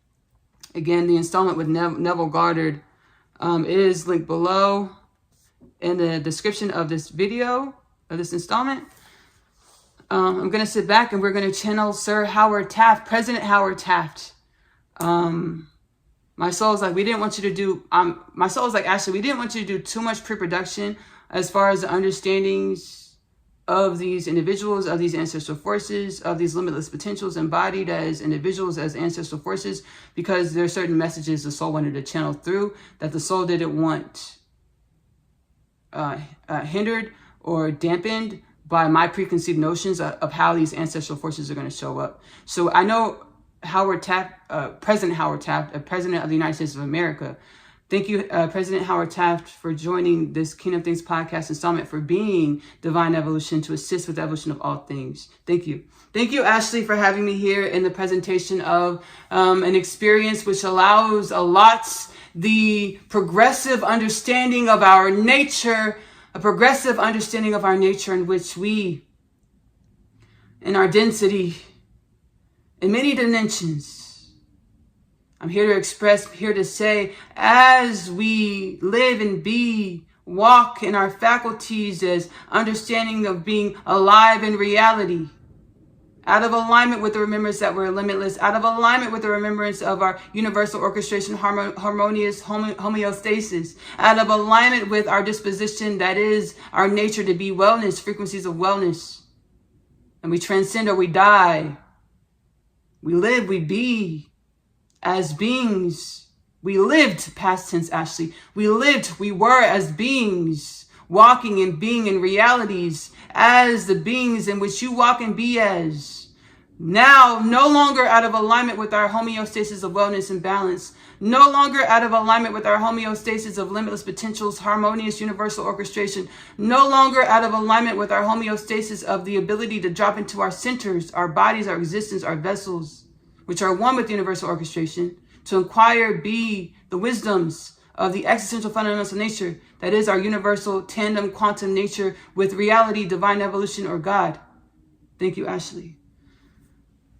Again, the installment with Neville Goddard is linked below in the description of this video, of this installment. I'm going to sit back and we're going to channel Sir Howard Taft, President Howard Taft. My soul is like, we didn't want you to do, my soul is like, Ashley, we didn't want you to do too much pre-production as far as the understandings of these individuals, of these ancestral forces, of these limitless potentials embodied as individuals, as ancestral forces, because there are certain messages the soul wanted to channel through that the soul didn't want hindered or dampened by my preconceived notions of how these ancestral forces are going to show up. So I know Howard Taft, President Howard Taft, President of the United States of America. Thank you, President Howard Taft, for joining this Kingdom Things podcast installment, for being divine evolution to assist with the evolution of all things. Thank you. Thank you, Ashley, for having me here in the presentation of an experience which allows a lot the progressive understanding of our nature, a progressive understanding of our nature in which we, in our density, in many dimensions, I'm here to express, here to say, as we live and be, walk in our faculties as understanding of being alive in reality, out of alignment with the remembrance that we're limitless, out of alignment with the remembrance of our universal orchestration, harmonious homeostasis, out of alignment with our disposition that is our nature to be wellness, frequencies of wellness. And we transcend or we die. We live, we be. As beings, we lived, past tense, Ashley. We lived, we were as beings, walking and being in realities as the beings in which you walk and be as. Now, no longer out of alignment with our homeostasis of wellness and balance, no longer out of alignment with our homeostasis of limitless potentials, harmonious universal orchestration, no longer out of alignment with our homeostasis of the ability to drop into our centers, our bodies, our existence, our vessels, which are one with universal orchestration, to inquire, be the wisdoms of the existential fundamentals of nature, that is our universal tandem quantum nature with reality, divine evolution, or God. Thank you, Ashley.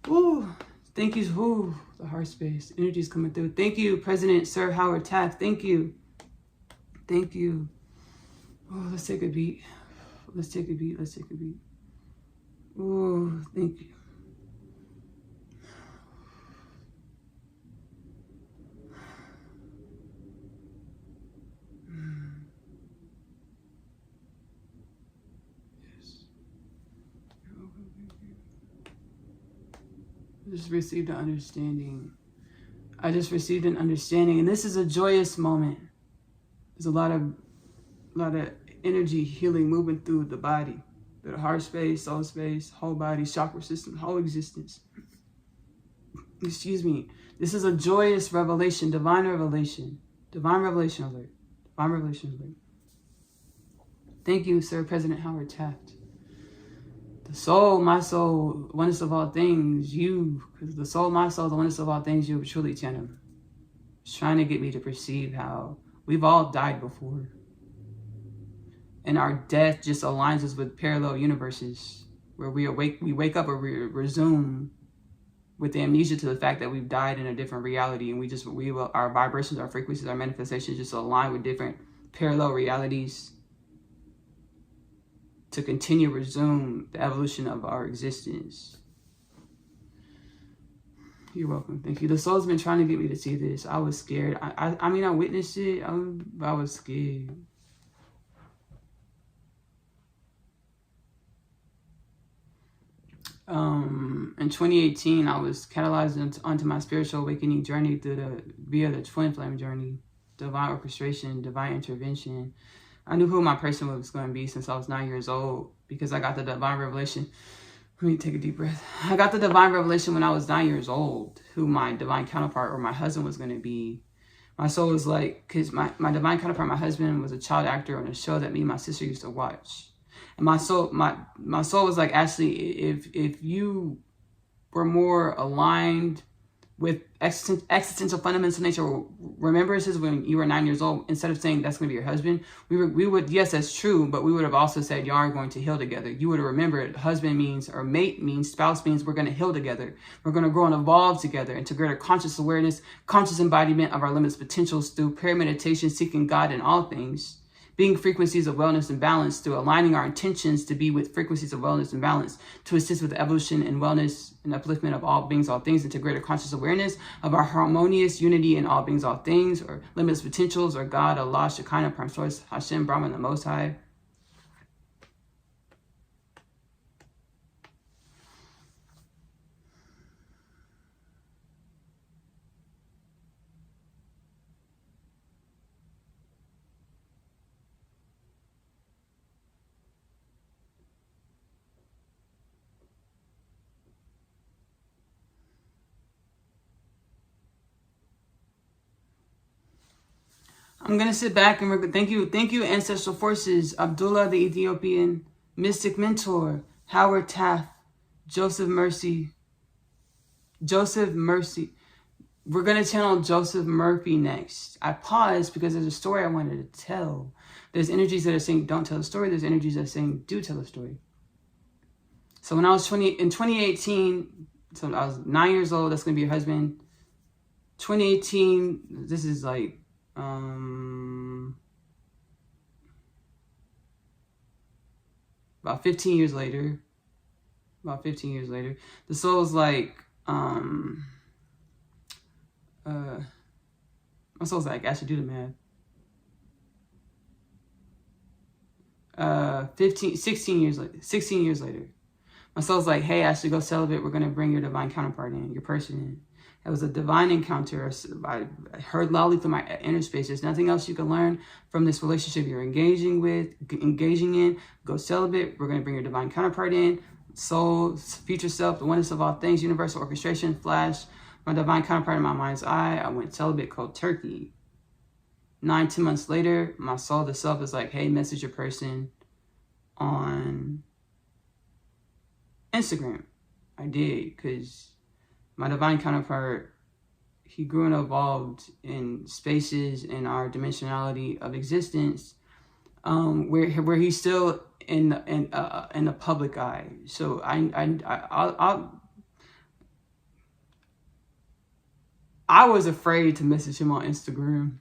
Ooh, thank you. Ooh, the heart space, energy is coming through. Thank you, President Sir Howard Taft. Thank you. Thank you. Oh, let's take a beat. Let's take a beat. Let's take a beat. Ooh, thank you. I just received an understanding. I just received an understanding, and this is a joyous moment. There's a lot of energy healing moving through the body, the heart space, soul space, whole body, chakra system, whole existence. Excuse me. This is a joyous revelation, divine revelation alert, divine revelation alert. Thank you, Sir President Howard Taft. The soul, my soul, oneness of all things, you, because the soul, my soul, the oneness of all things, you, truly, Channel. It's trying to get me to perceive how we've all died before. And our death just aligns us with parallel universes where we wake up or we resume with the amnesia to the fact that we've died in a different reality, and our vibrations, our frequencies, our manifestations just align with different parallel realities to continue resume the evolution of our existence. You're welcome. Thank you. The soul's been trying to get me to see this. I was scared. I mean, I witnessed it, but I was scared. In 2018, I was catalyzed onto my spiritual awakening journey via the twin flame journey, divine orchestration, divine intervention. I knew who my person was going to be since I was 9 years old, because I got the divine revelation. Let me take a deep breath. I got the divine revelation when I was 9 years old, who my divine counterpart or my husband was going to be. My soul was like, because my divine counterpart, my husband, was a child actor on a show that me and my sister used to watch. And my soul was like, Ashley, if you were more aligned with existential fundamental nature remembrances when you were 9 years old, instead of saying that's going to be your husband, we would, yes, that's true, but we would have also said y'all are going to heal together. You would have remembered husband means, or mate means, spouse means we're going to heal together. We're going to grow and evolve together into greater conscious awareness, conscious embodiment of our limitless potentials through prayer, meditation, seeking God in all things, being frequencies of wellness and balance, through aligning our intentions to be with frequencies of wellness and balance, to assist with the evolution and wellness and upliftment of all beings, all things, into greater conscious awareness of our harmonious unity in all beings, all things, or limitless potentials, or God, Allah, Shekinah, Prime Source, Hashem, Brahman, the Most High. I'm going to sit back and thank you, Ancestral Forces, Abdullah, the Ethiopian mystic mentor, Howard Taft, Joseph Mercy. We're going to channel Joseph Murphy next. I paused because there's a story I wanted to tell. There's energies that are saying, don't tell the story. There's energies that are saying, do tell the story. So when I was in 2018, so I was 9 years old, that's going to be your husband. 2018, this is like, about 15 years later, the soul's like, my soul's like, I should do the math. 16 years later, my soul's like, hey, Ashley, go celibate. We're going to bring your divine counterpart in, your person in. It was a divine encounter. I heard loudly through my inner space. There's nothing else you can learn from this relationship you're engaging in. Go celibate. We're going to bring your divine counterpart in. Soul, future self, the oneness of all things, universal orchestration, flash. My divine counterpart in my mind's eye. I went celibate, cold turkey. 9-10 months later, my soul, the self, is like, hey, message your person on Instagram. I did, because my divine counterpart, he grew and evolved in spaces in our dimensionality of existence, where he's still in the public eye. So I was afraid to message him on Instagram.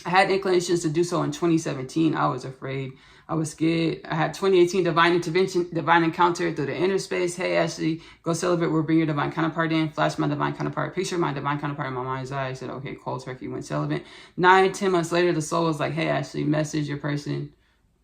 I had inclinations to do so in 2017. I was afraid. I was scared. I had 2018 divine intervention, divine encounter through the inner space. Hey, Ashley, go celebrate. We'll bring your divine counterpart in. Flash my divine counterpart. Picture my divine counterpart in my mind's eye. I said, okay, cold turkey, went celibate. 9-10 months later, the soul was like, hey, Ashley, message your person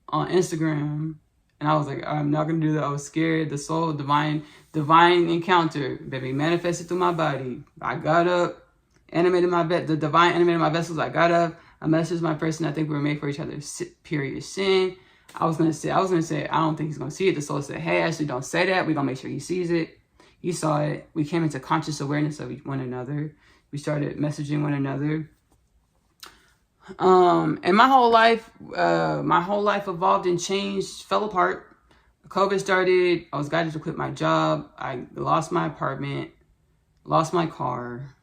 on Instagram. And I was like, I'm not going to do that. I was scared. The soul, divine encounter, baby, manifested through my body. I got up, animated my the divine animated my vessels. I got up. I messaged my person. I think we were made for each other. Period. Sin. I was gonna say, I don't think he's gonna see it. The soul said, hey, Ashley, don't say that. We're gonna make sure he sees it. He saw it. We came into conscious awareness of one another. We started messaging one another. And my whole life evolved and changed, fell apart. COVID started. I was guided to quit my job. I lost my apartment, lost my car.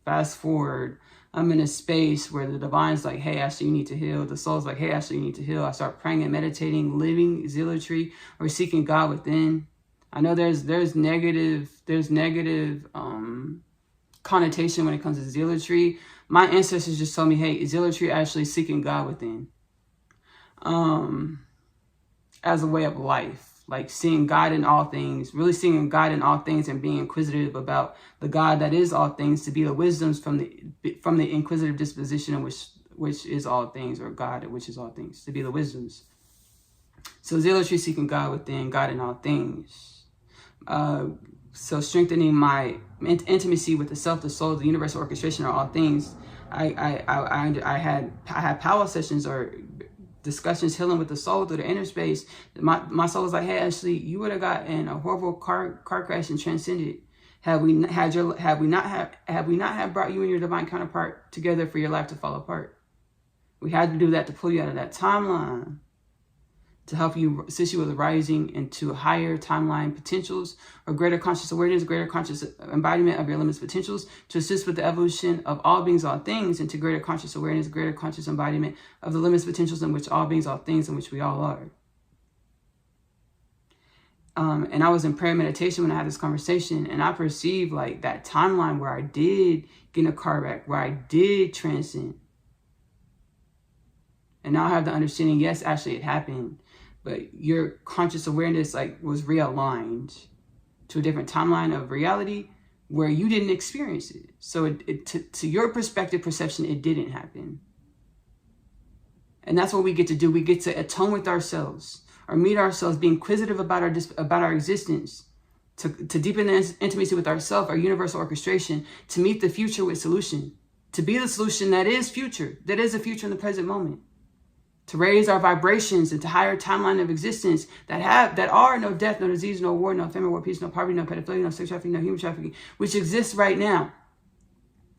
Fast forward, I'm in a space where the divine's like, hey, Ashley, you need to heal. The soul's like, hey, Ashley, you need to heal. I start praying and meditating, living zealotry, or seeking God within. I know there's negative connotation when it comes to zealotry. My ancestors just told me, hey, zealotry actually seeking God within. As a way of life. Like seeing God in all things, really seeing God in all things and being inquisitive about the God that is all things, to be the wisdoms from the inquisitive disposition in which is all things, or God which is all things, to be the wisdoms. So zealotry seeking God within, God in all things. So strengthening my intimacy with the self, the soul, the universal orchestration of all things. I had power sessions or discussions healing with the soul through the inner space. My soul was like, hey, Ashley, you would have got in a horrible car crash and transcended had we not have brought you and your divine counterpart together for your life to fall apart. We had to do that to pull you out of that timeline, to help you assist you with rising into higher timeline potentials or greater conscious awareness, greater conscious embodiment of your limitless potentials, to assist with the evolution of all beings, all things, into greater conscious awareness, greater conscious embodiment of the limitless potentials in which all beings, all things, in which we all are. And I was in prayer meditation when I had this conversation, and I perceived like that timeline where I did get in a car wreck, where I did transcend. And now I have the understanding, yes, actually it happened, but your conscious awareness like was realigned to a different timeline of reality where you didn't experience it. So to your perspective, perception, it didn't happen. And that's what we get to do. We get to atone with ourselves, or meet ourselves, be inquisitive about our existence, to deepen the intimacy with ourself, our universal orchestration, to meet the future with solution, to be the solution that is future, that is a future in the present moment, to raise our vibrations into higher timeline of existence that are no death, no disease, no war, no ephemeral war, peace, no poverty, no pedophilia, no sex trafficking, no human trafficking, which exists right now.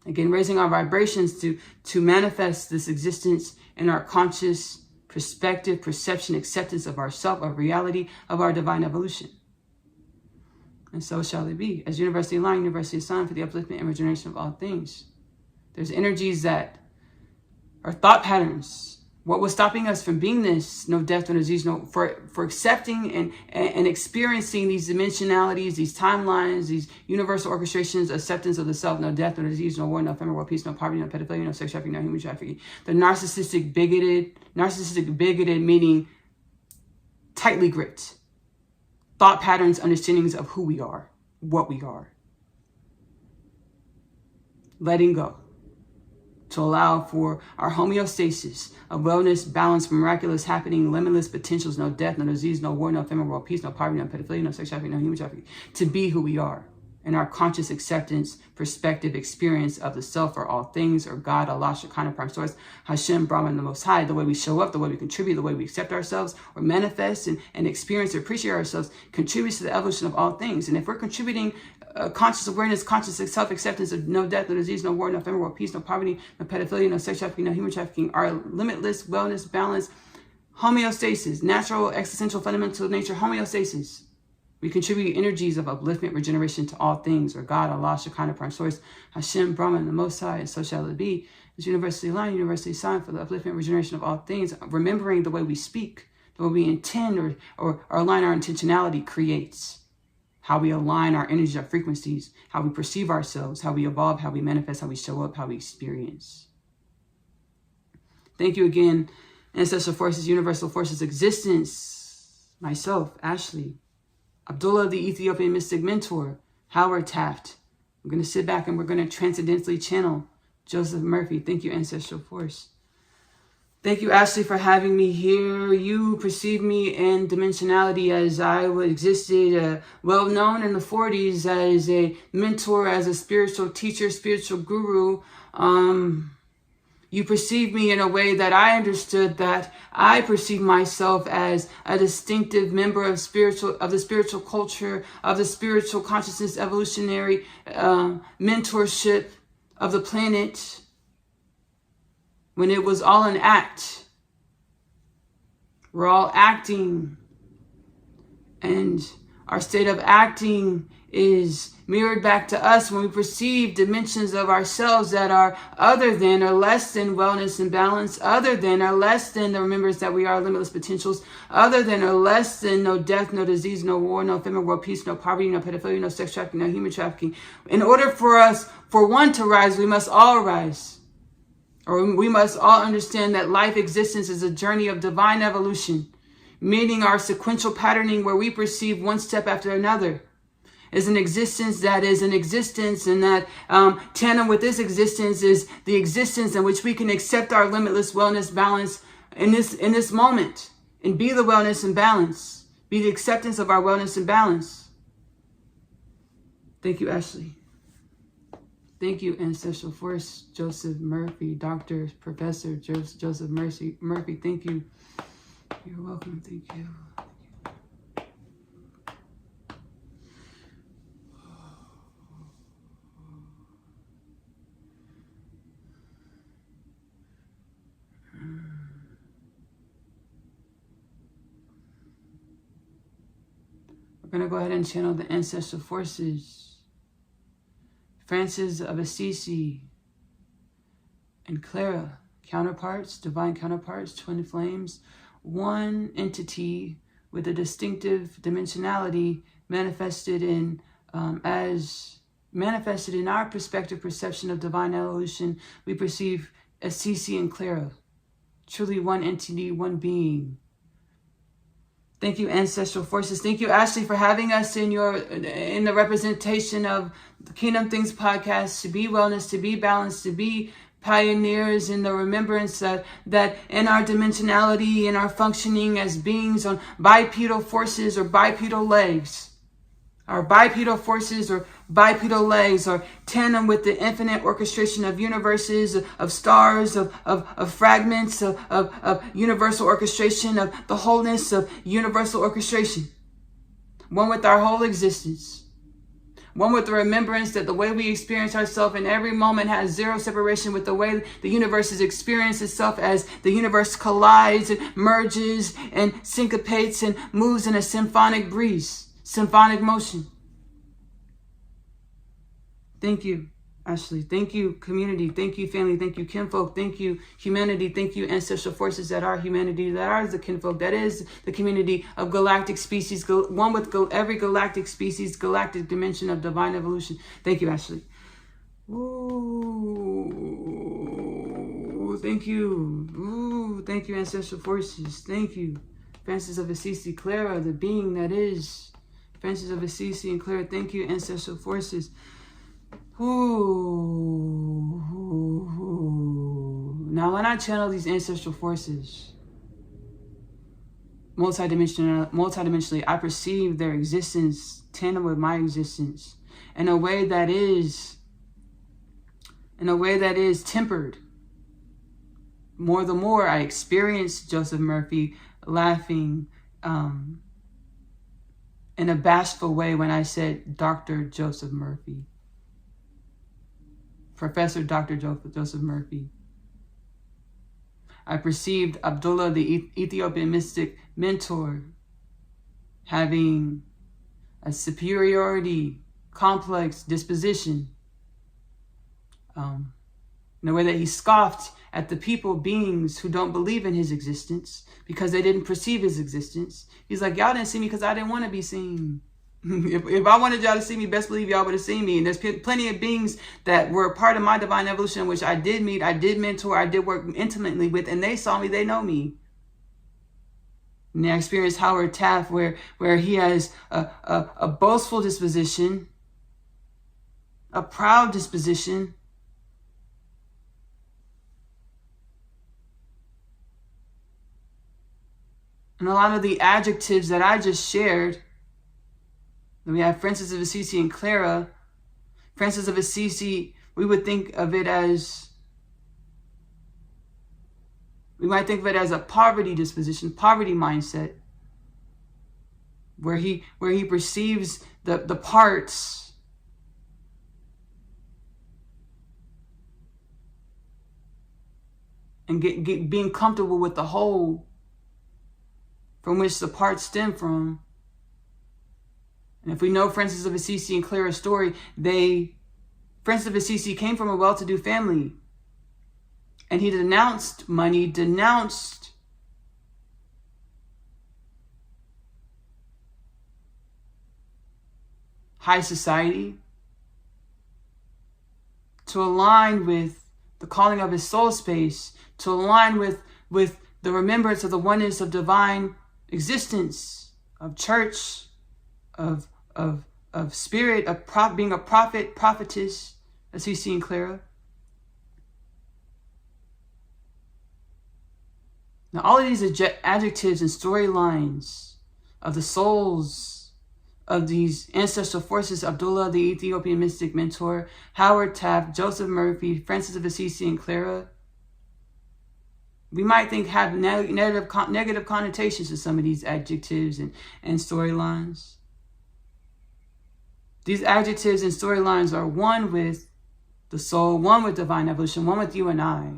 Again, raising our vibrations to manifest this existence in our conscious perspective, perception, acceptance of ourself, of reality, of our divine evolution. And so shall it be. As universally aligned, universally assigned for the upliftment and regeneration of all things. There's energies that are thought patterns. What was stopping us from being this, no death, no disease, for accepting and experiencing these dimensionalities, these timelines, these universal orchestrations, acceptance of the self, no death, no disease, no war, no ephemeral war, peace, no poverty, no pedophilia, no sex trafficking, no human trafficking. The narcissistic bigoted meaning tightly gripped. Thought patterns, understandings of who we are, what we are. Letting go. To allow for our homeostasis of wellness, balance, miraculous happening, limitless potentials, no death, no disease, no war, no ephemeral world, peace, no poverty, no pedophilia, no sex trafficking, no human trafficking, to be who we are in our conscious acceptance, perspective, experience of the self or all things, or God, Allah, Shekinah, Prime Source, Hashem, Brahman, the Most High, the way we show up, the way we contribute, the way we accept ourselves or manifest and experience or appreciate ourselves contributes to the evolution of all things. And if we're contributing conscious awareness, conscious self-acceptance of no death, no disease, no war, no ephemeral world, peace, no poverty, no pedophilia, no sex trafficking, no human trafficking, our limitless wellness, balance, homeostasis, natural, existential, fundamental nature, homeostasis. We contribute energies of upliftment, regeneration to all things, or God, Allah, Shekinah, Prime Source, Hashem, Brahman, the Most High, and so shall it be. It's universally aligned, universally assigned for the upliftment, regeneration of all things. Remembering the way we speak, the way we intend or align our intentionality creates how we align our energies, our frequencies, how we perceive ourselves, how we evolve, how we manifest, how we show up, how we experience. Thank you again, ancestral forces, universal forces, existence, myself, Ashley, Abdullah, the Ethiopian mystic mentor, Howard Taft. I'm going to sit back and we're going to transcendentally channel Joseph Murphy. Thank you, ancestral force. Thank you, Ashley, for having me here. You perceive me in dimensionality as I existed, well known in the 40s as a mentor, as a spiritual teacher, spiritual guru. You perceive me in a way that I understood that I perceive myself as a distinctive member of the spiritual culture, of the spiritual consciousness, evolutionary mentorship of the planet, when it was all an act. We're all acting, and our state of acting is mirrored back to us when we perceive dimensions of ourselves that are other than or less than wellness and balance, other than or less than the remembrance that we are limitless potentials, other than or less than no death, no disease, no war, no ephemeral world, peace, no poverty, no pedophilia, no sex trafficking, no human trafficking. In order for one to rise, we must all rise. Or we must all understand that life existence is a journey of divine evolution, meaning our sequential patterning where we perceive one step after another is an existence that is an existence, and that tandem with this existence is the existence in which we can accept our limitless wellness, balance in this moment, and be the wellness and balance, be the acceptance of our wellness and balance. Thank you, Ashley. Thank you, Ancestral Force, Joseph Murphy, Dr. Professor Joseph Murphy. Thank you. You're welcome. Thank you. We're going to go ahead and channel the Ancestral Forces. Francis of Assisi and Clara, counterparts, divine counterparts, twin flames, one entity with a distinctive dimensionality manifested in our perspective perception of divine evolution. We perceive Assisi and Clara, truly one entity, one being. Thank you, Ancestral Forces. Thank you, Ashley, for having us in the representation of the Kingdom Things podcast, to be wellness, to be balanced, to be pioneers in the remembrance that in our dimensionality, in our functioning as beings on bipedal forces or bipedal legs, our bipedal forces or bipedal legs are tandem with the infinite orchestration of universes, of stars, of fragments, of universal orchestration, of the wholeness of universal orchestration. One with our whole existence. One with the remembrance that the way we experience ourselves in every moment has zero separation with the way the universe has experienced itself, as the universe collides and merges and syncopates and moves in a symphonic breeze. Symphonic motion. Thank you, Ashley. Thank you, community. Thank you, family. Thank you, kinfolk. Thank you, humanity. Thank you, ancestral forces that are humanity, that are the kinfolk, that is the community of galactic species, one with every galactic species, galactic dimension of divine evolution. Thank you, Ashley. Ooh, thank you. Ooh, thank you, ancestral forces. Thank you. Francis of Assisi, Clara, the being that is. Francis of Assisi and Clara, thank you, Ancestral Forces. Ooh. Now, when I channel these Ancestral Forces, multidimensionally, I perceive their existence tandem with my existence in a way that is tempered. More the more I experience Joseph Murphy laughing, in a bashful way when I said Dr. Joseph Murphy. Professor Dr. Joseph Murphy. I perceived Abdullah, the Ethiopian mystic mentor, having a superiority complex disposition, in a way that he scoffed at the people, beings who don't believe in his existence because they didn't perceive his existence. He's like, y'all didn't see me because I didn't want to be seen. If I wanted y'all to see me, best believe y'all would have seen me. And there's plenty of beings that were a part of my divine evolution, which I did meet, I did mentor, I did work intimately with, and they saw me, they know me. And I experienced Howard Taft, where he has a boastful disposition, a proud disposition, and a lot of the adjectives that I just shared. Then we have Francis of Assisi and Clara. Francis of Assisi, we might think of it as a poverty disposition, poverty mindset, where he perceives the parts and being comfortable with the whole from which the parts stem from. And if we know Francis of Assisi and Clara's story, Francis of Assisi came from a well-to-do family. And he denounced money, denounced high society to align with the calling of his soul space, to align with the remembrance of the oneness of divine existence, of church, of spirit, of being a prophet, prophetess, as we see in Clara. Now, all of these adjectives and storylines of the souls of these ancestral forces: Abdullah, the Ethiopian mystic mentor, Howard Taft, Joseph Murphy, Francis of Assisi, and Clara, we might think have negative connotations to some of these adjectives and storylines. These adjectives and storylines are one with the soul, one with divine evolution, one with you and I.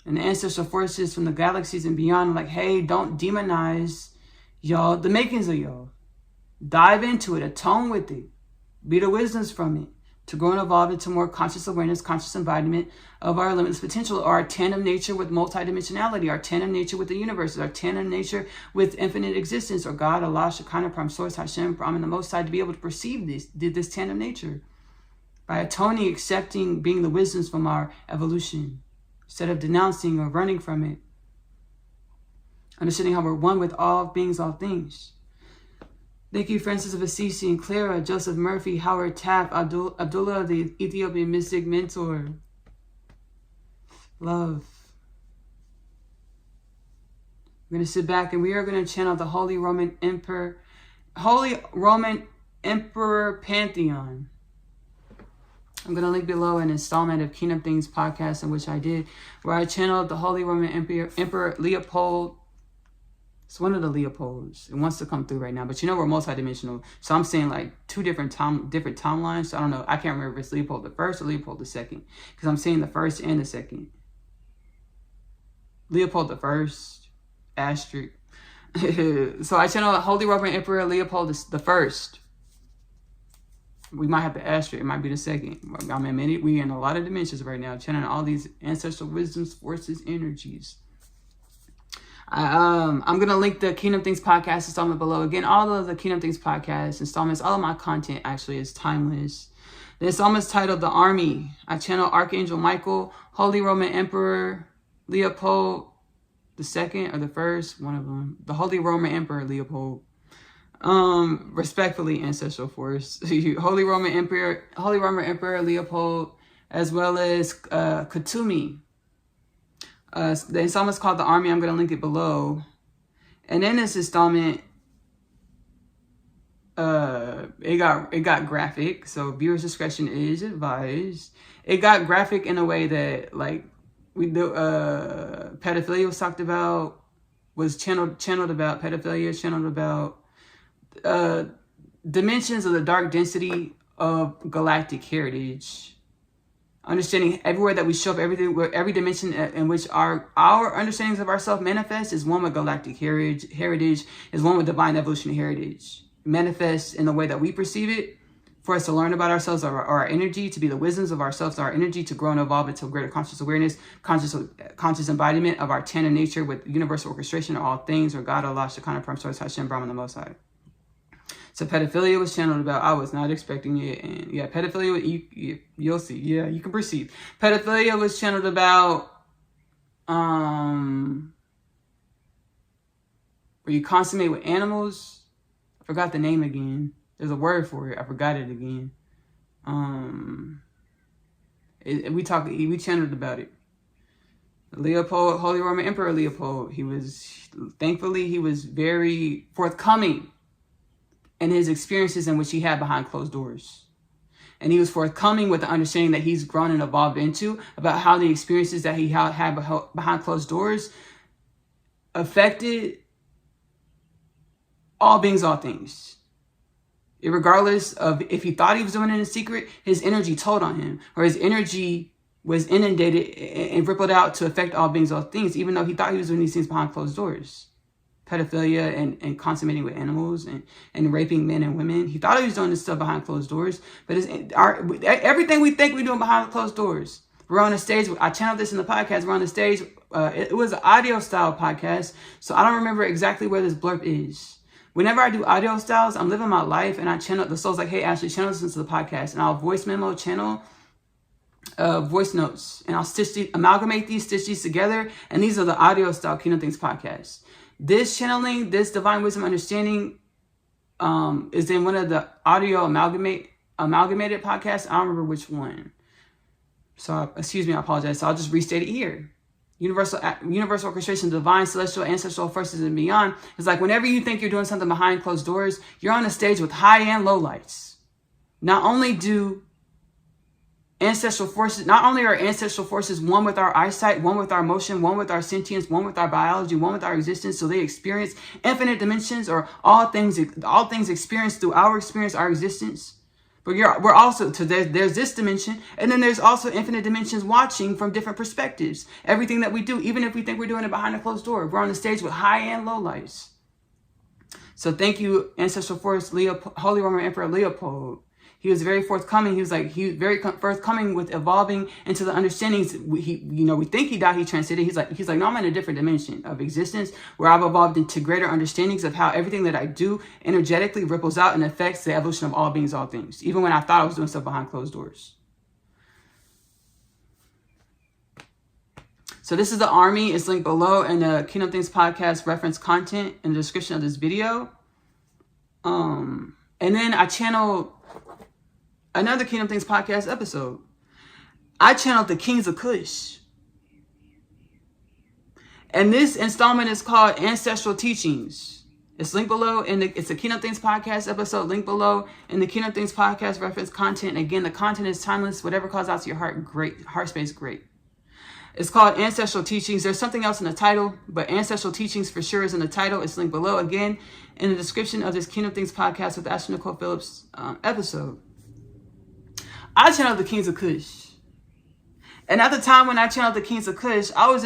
And the ancestral forces from the galaxies and beyond are like, hey, don't demonize y'all, the makings of y'all. Dive into it, atone with it, be the wisdoms from it, to grow and evolve into more conscious awareness, conscious embodiment of our limitless potential, our tandem nature with multidimensionality, our tandem nature with the universe, our tandem nature with infinite existence, or God, Allah, Shekinah, Prime Source, Hashem, Brahman, the Most High, to be able to perceive this tandem nature. By atoning, accepting, being the wisdoms from our evolution, instead of denouncing or running from it. Understanding how we're one with all beings, all things. Thank you, Francis of Assisi and Clara, Joseph Murphy, Howard Taft, Abdullah, the Ethiopian mystic mentor. Love. We're going to sit back and we are going to channel the Holy Roman Emperor Pantheon. I'm going to link below an installment of Kingdom Things podcast in which I did, where I channeled the Holy Roman Emperor Leopold. It's one of the Leopolds. It wants to come through right now, but you know we're multidimensional. So I'm saying like two different timelines. So I don't know. I can't remember if it's Leopold the first or Leopold the second, because I'm saying the first and the second. Leopold the first, asterisk. So I channeled the Holy Roman Emperor Leopold the first. We might have to asterisk. It might be the second. I mean, we in a lot of dimensions right now, channeling all these ancestral wisdoms, forces, energies. I'm going to link the Kingdom Things podcast installment below. Again, all of the Kingdom Things podcast installments, all of my content actually is timeless. The installment's titled The Army. I channel Archangel Michael, Holy Roman Emperor Leopold the second or the first, one of them. The Holy Roman Emperor Leopold. Respectfully, ancestral force. Holy Roman Emperor Leopold, as well as Katumi. The installment's called The Army. I'm going to link it below. And in this installment, it got graphic, so viewers' discretion is advised. It got graphic in a way that, like, pedophilia was talked about, was channeled about pedophilia, channeled about dimensions of the dark density of galactic heritage. Understanding everywhere that we show up, every dimension in which our understandings of ourselves manifest is one with galactic heritage, is one with divine evolutionary heritage. Manifests in the way that we perceive it, for us to learn about ourselves, our energy, to be the wisdoms of ourselves, our energy to grow and evolve into greater conscious awareness, conscious embodiment of our tandem nature with universal orchestration of all things, or God, Allah, Shekinah, Prime Source, Hashem, Brahman, the Most High. So pedophilia was channeled about. I was not expecting it. And yeah, pedophilia, you'll see. Yeah, you can perceive. Pedophilia was channeled about where you consummate with animals. I forgot the name again. There's a word for it. I forgot it again. We channeled about it. Leopold, Holy Roman Emperor Leopold, he was very forthcoming in his experiences in which he had behind closed doors. And he was forthcoming with the understanding that he's grown and evolved into, about how the experiences that he had behind closed doors affected all beings, all things. Regardless of if he thought he was doing it in secret, his energy told on him, or his energy was inundated and rippled out to affect all beings, all things, even though he thought he was doing these things behind closed doors. Pedophilia and consummating with animals and raping men and women. He thought he was doing this stuff behind closed doors, but everything we think we're doing behind closed doors. We're on the stage. I channeled this in the podcast. We're on the stage. It was an audio style podcast, so I don't remember exactly where this blurb is. Whenever I do audio styles, I'm living my life, and I channel, the soul's like, hey, Ashley, channel this into the podcast, and I'll voice memo channel voice notes, and I'll stitch these together, and these are the audio style Kingdom Things podcasts. This channeling, this divine wisdom understanding, is in one of the audio amalgamated podcasts. I don't remember which one. So, excuse me, I apologize. So I'll just restate it here. universal orchestration, divine, celestial, ancestral forces, and beyond. It's like whenever you think you're doing something behind closed doors, you're on a stage with high and low lights. Not only are ancestral forces one with our eyesight, one with our motion, one with our sentience, one with our biology, one with our existence, so they experience infinite dimensions, or all things experienced through our experience, our existence. But we're also, there's this dimension, and then there's also infinite dimensions watching from different perspectives. Everything that we do, even if we think we're doing it behind a closed door, we're on the stage with high and low lights. So thank you, Ancestral Force, Holy Roman Emperor Leopold. He was very forthcoming. He was very forthcoming with evolving into the understandings. We think he died, he transcended. He's like, no, I'm in a different dimension of existence where I've evolved into greater understandings of how everything that I do energetically ripples out and affects the evolution of all beings, all things. Even when I thought I was doing stuff behind closed doors. So this is the Army. It's linked below in the Kingdom Things podcast reference content in the description of this video. And then I channeled another Kingdom Things podcast episode. I channeled the Kings of Kush. And this installment is called Ancestral Teachings. It's linked below it's a Kingdom Things podcast episode linked below in the Kingdom Things podcast reference content. Again, the content is timeless. Whatever calls out to your heart, great. Heart space, great. It's called Ancestral Teachings. There's something else in the title, but Ancestral Teachings for sure is in the title. It's linked below, again, in the description of this Kingdom Things podcast with Ashley Nicole Phillips episode. I channeled the Kings of Kush. And at the time when I channeled the Kings of Kush, I had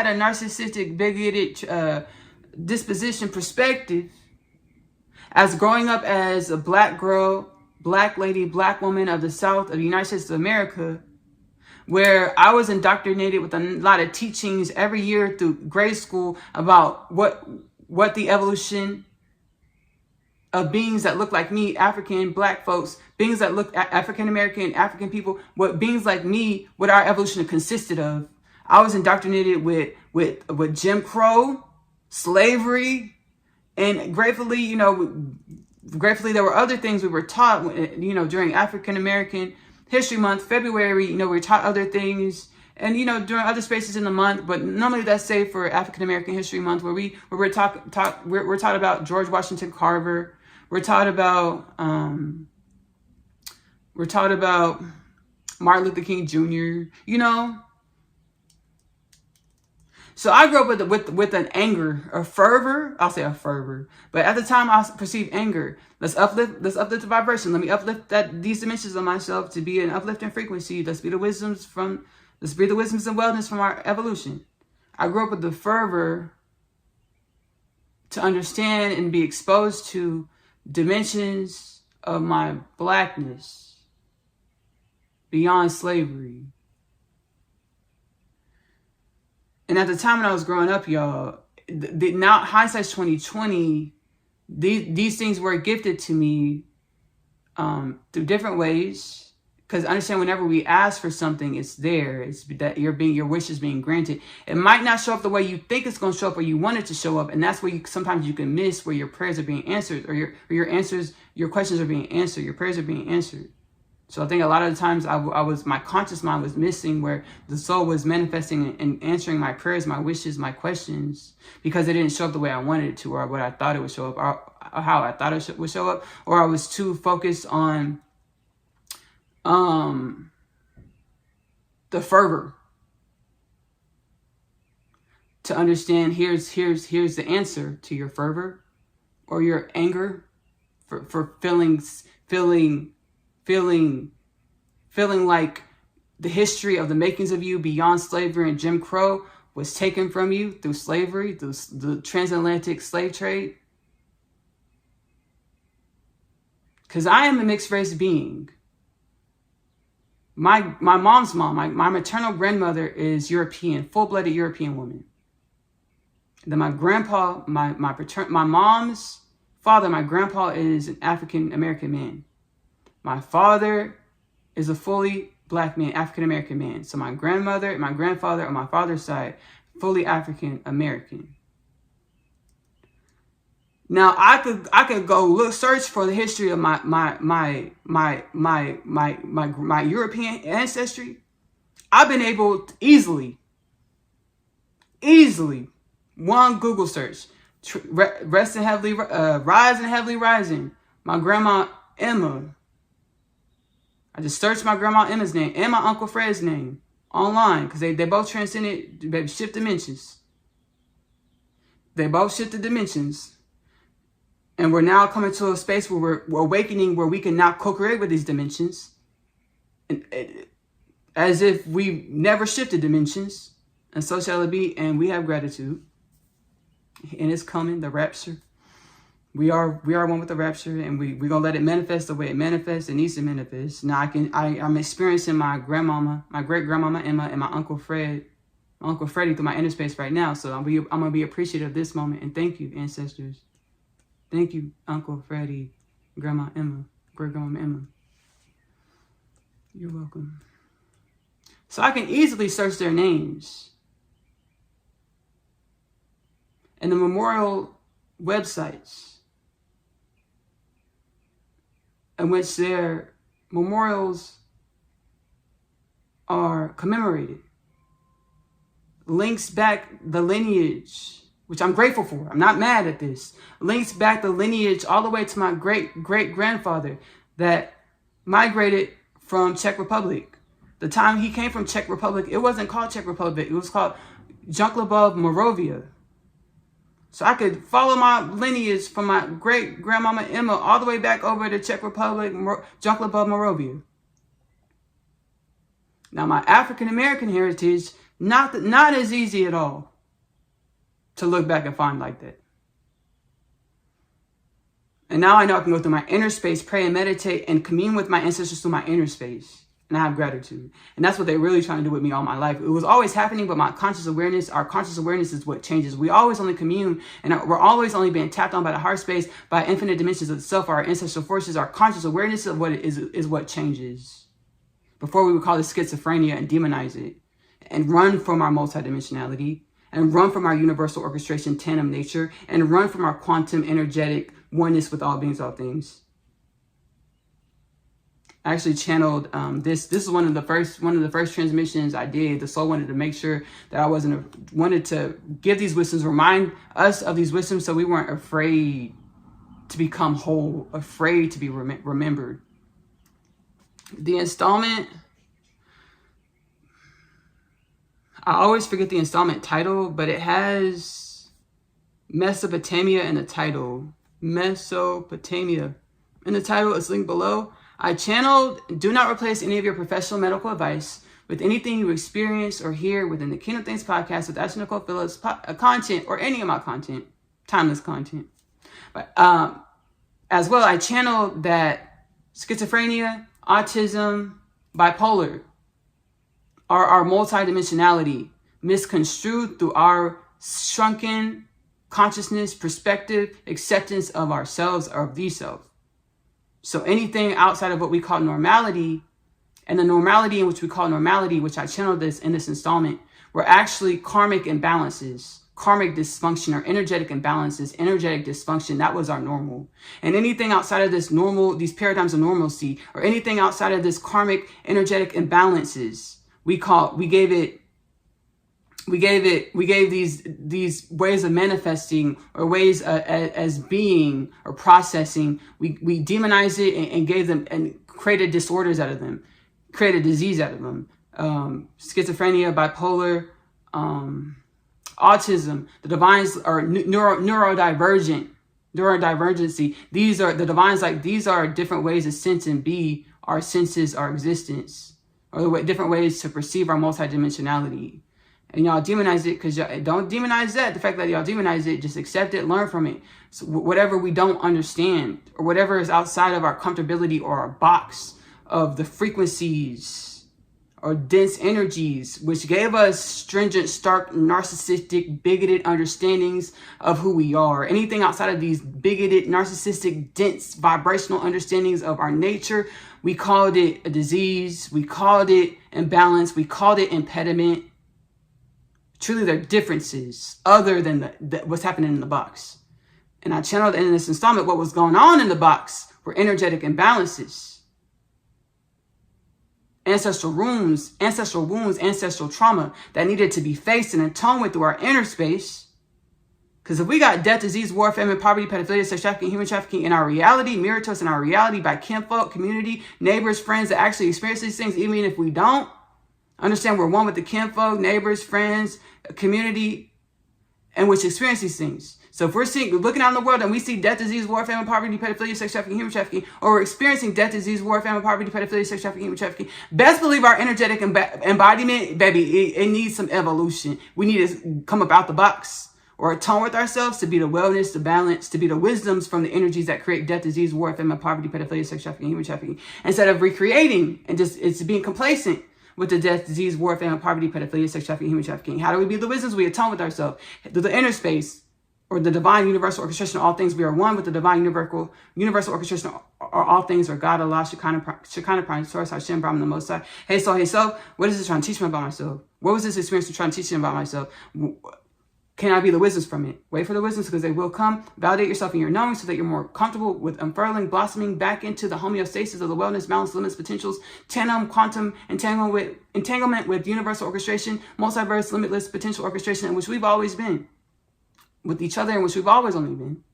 a narcissistic, bigoted disposition perspective as growing up as a black girl, black lady, black woman of the South of the United States of America, where I was indoctrinated with a lot of teachings every year through grade school about what the evolution of beings that look like me, African, black folks, beings that look African American, African people, what beings like me, what our evolution consisted of. I was indoctrinated with Jim Crow, slavery, and gratefully there were other things we were taught, during African American History Month, February, we were taught other things, and during other spaces in the month, but normally that's saved for African American History Month, where we're taught about George Washington Carver. We're taught about Martin Luther King Jr. So I grew up with an anger, a fervor. I'll say a fervor, but at the time I perceived anger. Let's uplift the vibration. Let me uplift these dimensions of myself to be an uplifting frequency. Let's breathe the wisdoms and wellness from our evolution. I grew up with the fervor to understand and be exposed to dimensions of my blackness beyond slavery. And at the time when I was growing up, y'all, now hindsight's 2020, these things were gifted to me through different ways. Because understand, whenever we ask for something, it's there. It's that your wish is being granted. It might not show up the way you think it's going to show up or you want it to show up, and that's where sometimes you can miss where your prayers are being answered, or your questions are being answered, your prayers are being answered. So I think a lot of the times my conscious mind was missing where the soul was manifesting and answering my prayers, my wishes, my questions, because it didn't show up the way I wanted it to, or what I thought it would show up, or how I thought it would show up, or I was too focused on the fervor to understand here's the answer to your fervor or your anger for feeling like the history of the makings of you beyond slavery and Jim Crow was taken from you through slavery, through the transatlantic slave trade. Because I am a mixed race being. My mom's mom, my maternal grandmother is European, full-blooded European woman. Then my grandpa, my mom's father, my grandpa is an African American man. My father is a fully black man, African American man. So my grandmother and my grandfather on my father's side, fully African American. Now I could go search for the history of my European ancestry. I've been able to easily easily, one Google search, rise and heavily rising, my grandma Emma. I just searched my grandma Emma's name and my Uncle Fred's name online because they both transcended, they shift dimensions. They both shifted dimensions. And we're now coming to a space where we're awakening, where we can now co-create with these dimensions. As if we never shifted dimensions. And so shall it be. And we have gratitude. And it's coming, the rapture. We are one with the rapture, and we're gonna let it manifest the way it manifests. It needs to manifest. Now I'm experiencing my grandmama, my great grandmama Emma, and my Uncle Freddie through my inner space right now. So I'm gonna be appreciative of this moment, and thank you, ancestors. Thank you, Uncle Freddie, Grandma Emma, great grandmama Emma. You're welcome. So I can easily search their names and the memorial websites in which their memorials are commemorated. Links back the lineage, which I'm grateful for. I'm not mad at this. Links back the lineage all the way to my great-great-grandfather that migrated from Czech Republic. The time he came from Czech Republic, it wasn't called Czech Republic. It was called Junklabov Moravia. So I could follow my lineage from my great-grandmama Emma all the way back over to Czech Republic, Junklabov Moravia. Now my African-American heritage, not as easy at all to look back and find like that. And now I know I can go through my inner space, pray and meditate, and commune with my ancestors through my inner space. And I have gratitude. And that's what they're really trying to do with me all my life. It was always happening, but our conscious awareness is what changes. We always only commune, and we're always only being tapped on by the heart space, by infinite dimensions of the self, our ancestral forces. Our conscious awareness of what it is what changes. Before we would call it schizophrenia and demonize it, and run from our multidimensionality, and run from our universal orchestration tandem nature, and run from our quantum energetic oneness with all beings, all things. I actually channeled this. This is one of the first transmissions I did. The soul wanted to make sure that I wanted to give these wisdoms, remind us of these wisdoms, so we weren't afraid to become whole, afraid to be remembered. The installment, I always forget the installment title, but it has Mesopotamia in the title. Mesopotamia in the title. It's linked below. I channeled, do not replace any of your professional medical advice with anything you experience or hear within the Kingdom Things podcast with Ashley Nicole Phillips content, or any of my content, timeless content. But as well, I channeled that schizophrenia, autism, bipolar are our multidimensionality misconstrued through our shrunken consciousness, perspective, acceptance of ourselves or of the self. So anything outside of what we call normality, and the normality in which we call normality, which I channeled this in this installment, were actually karmic imbalances, karmic dysfunction, or energetic imbalances, energetic dysfunction. That was our normal. And anything outside of this normal, these paradigms of normalcy, or anything outside of this karmic energetic imbalances, we gave these ways of manifesting, or ways as being or processing. We demonized it and gave them, and created disorders out of them, created disease out of them. Schizophrenia, bipolar, autism, the divines are neurodivergency. These are the divines, like these are different ways to sense and be our senses, our existence, or different ways to perceive our multidimensionality. And y'all demonize it, because y'all don't demonize that. The fact that y'all demonize it, just accept it, learn from it. So whatever we don't understand, or whatever is outside of our comfortability or our box of the frequencies or dense energies, which gave us stringent, stark, narcissistic, bigoted understandings of who we are. Anything outside of these bigoted, narcissistic, dense, vibrational understandings of our nature, we called it a disease. We called it imbalance. We called it impediment. Truly, there are differences other than what's happening in the box. And I channeled in this installment what was going on in the box were energetic imbalances. ancestral wounds, ancestral trauma that needed to be faced and atoned with through our inner space. Because if we got death, disease, war, famine, poverty, pedophilia, sex trafficking, human trafficking in our reality, mirrored to us in our reality by kinfolk, community, neighbors, friends that actually experience these things, even if we don't, understand we're one with the kinfolk, neighbors, friends, community, and which experience these things. So if we're looking out in the world and we see death, disease, war, famine, poverty, pedophilia, sex trafficking, human trafficking, or we're experiencing death, disease, war, famine, poverty, pedophilia, sex trafficking, human trafficking, best believe our energetic embodiment, baby, it needs some evolution. We need to come up out the box or atone with ourselves to be the wellness, the balance, to be the wisdoms from the energies that create death, disease, war, famine, poverty, pedophilia, sex trafficking, human trafficking, instead of recreating and just it's being complacent with the death, disease, war, famine, poverty, pedophilia, sex trafficking, human trafficking. How do we be the wisdoms? We atone with ourselves. Through the inner space, or the divine universal orchestration of all things, we are one with the divine universal orchestration of all things, or God, Allah, Shekinah, Prime, Source, Hashem, Brahman, the Most High. Hey, so, what is this trying to teach me about myself? What was this experience trying to teach me about myself? Can I be the wisdoms from it? Wait for the wisdoms because they will come. Validate yourself in your knowing so that you're more comfortable with unfurling, blossoming back into the homeostasis of the wellness, balance, limits, potentials, tandem, quantum, entanglement with universal orchestration, multiverse, limitless potential orchestration in which we've always been. With each other in which we've always only been.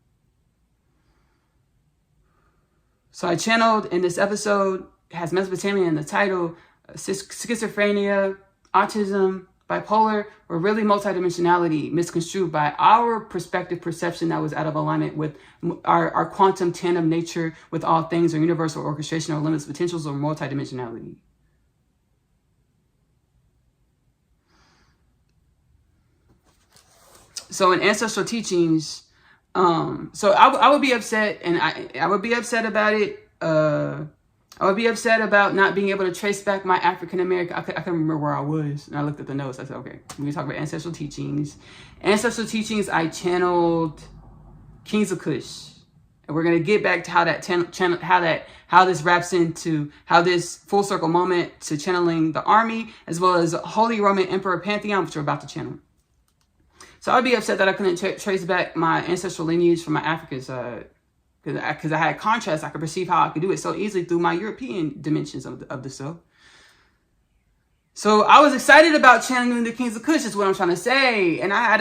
So I channeled in this episode, it has Mesopotamia in the title, schizophrenia, autism, bipolar, or really multidimensionality misconstrued by our perspective perception that was out of alignment with our quantum tandem nature with all things, or universal orchestration, or limitless potentials, or multidimensionality. So in Ancestral Teachings, so I would be upset, and I would be upset about it. I would be upset about not being able to trace back my African American. I couldn't remember where I was, and I looked at the notes. I said, okay, we talk about Ancestral Teachings. Ancestral Teachings, I channeled Kings of Kush, and we're gonna get back to how that how this wraps into how this full circle moment to channeling the Army, as well as Holy Roman Emperor Pantheon, which we're about to channel. So I'd be upset that I couldn't trace back my ancestral lineage from my African side. Because I had contrast, I could perceive how I could do it so easily through my European dimensions of the self. So I was excited about channeling the Kings of Kush, is what I'm trying to say. And I had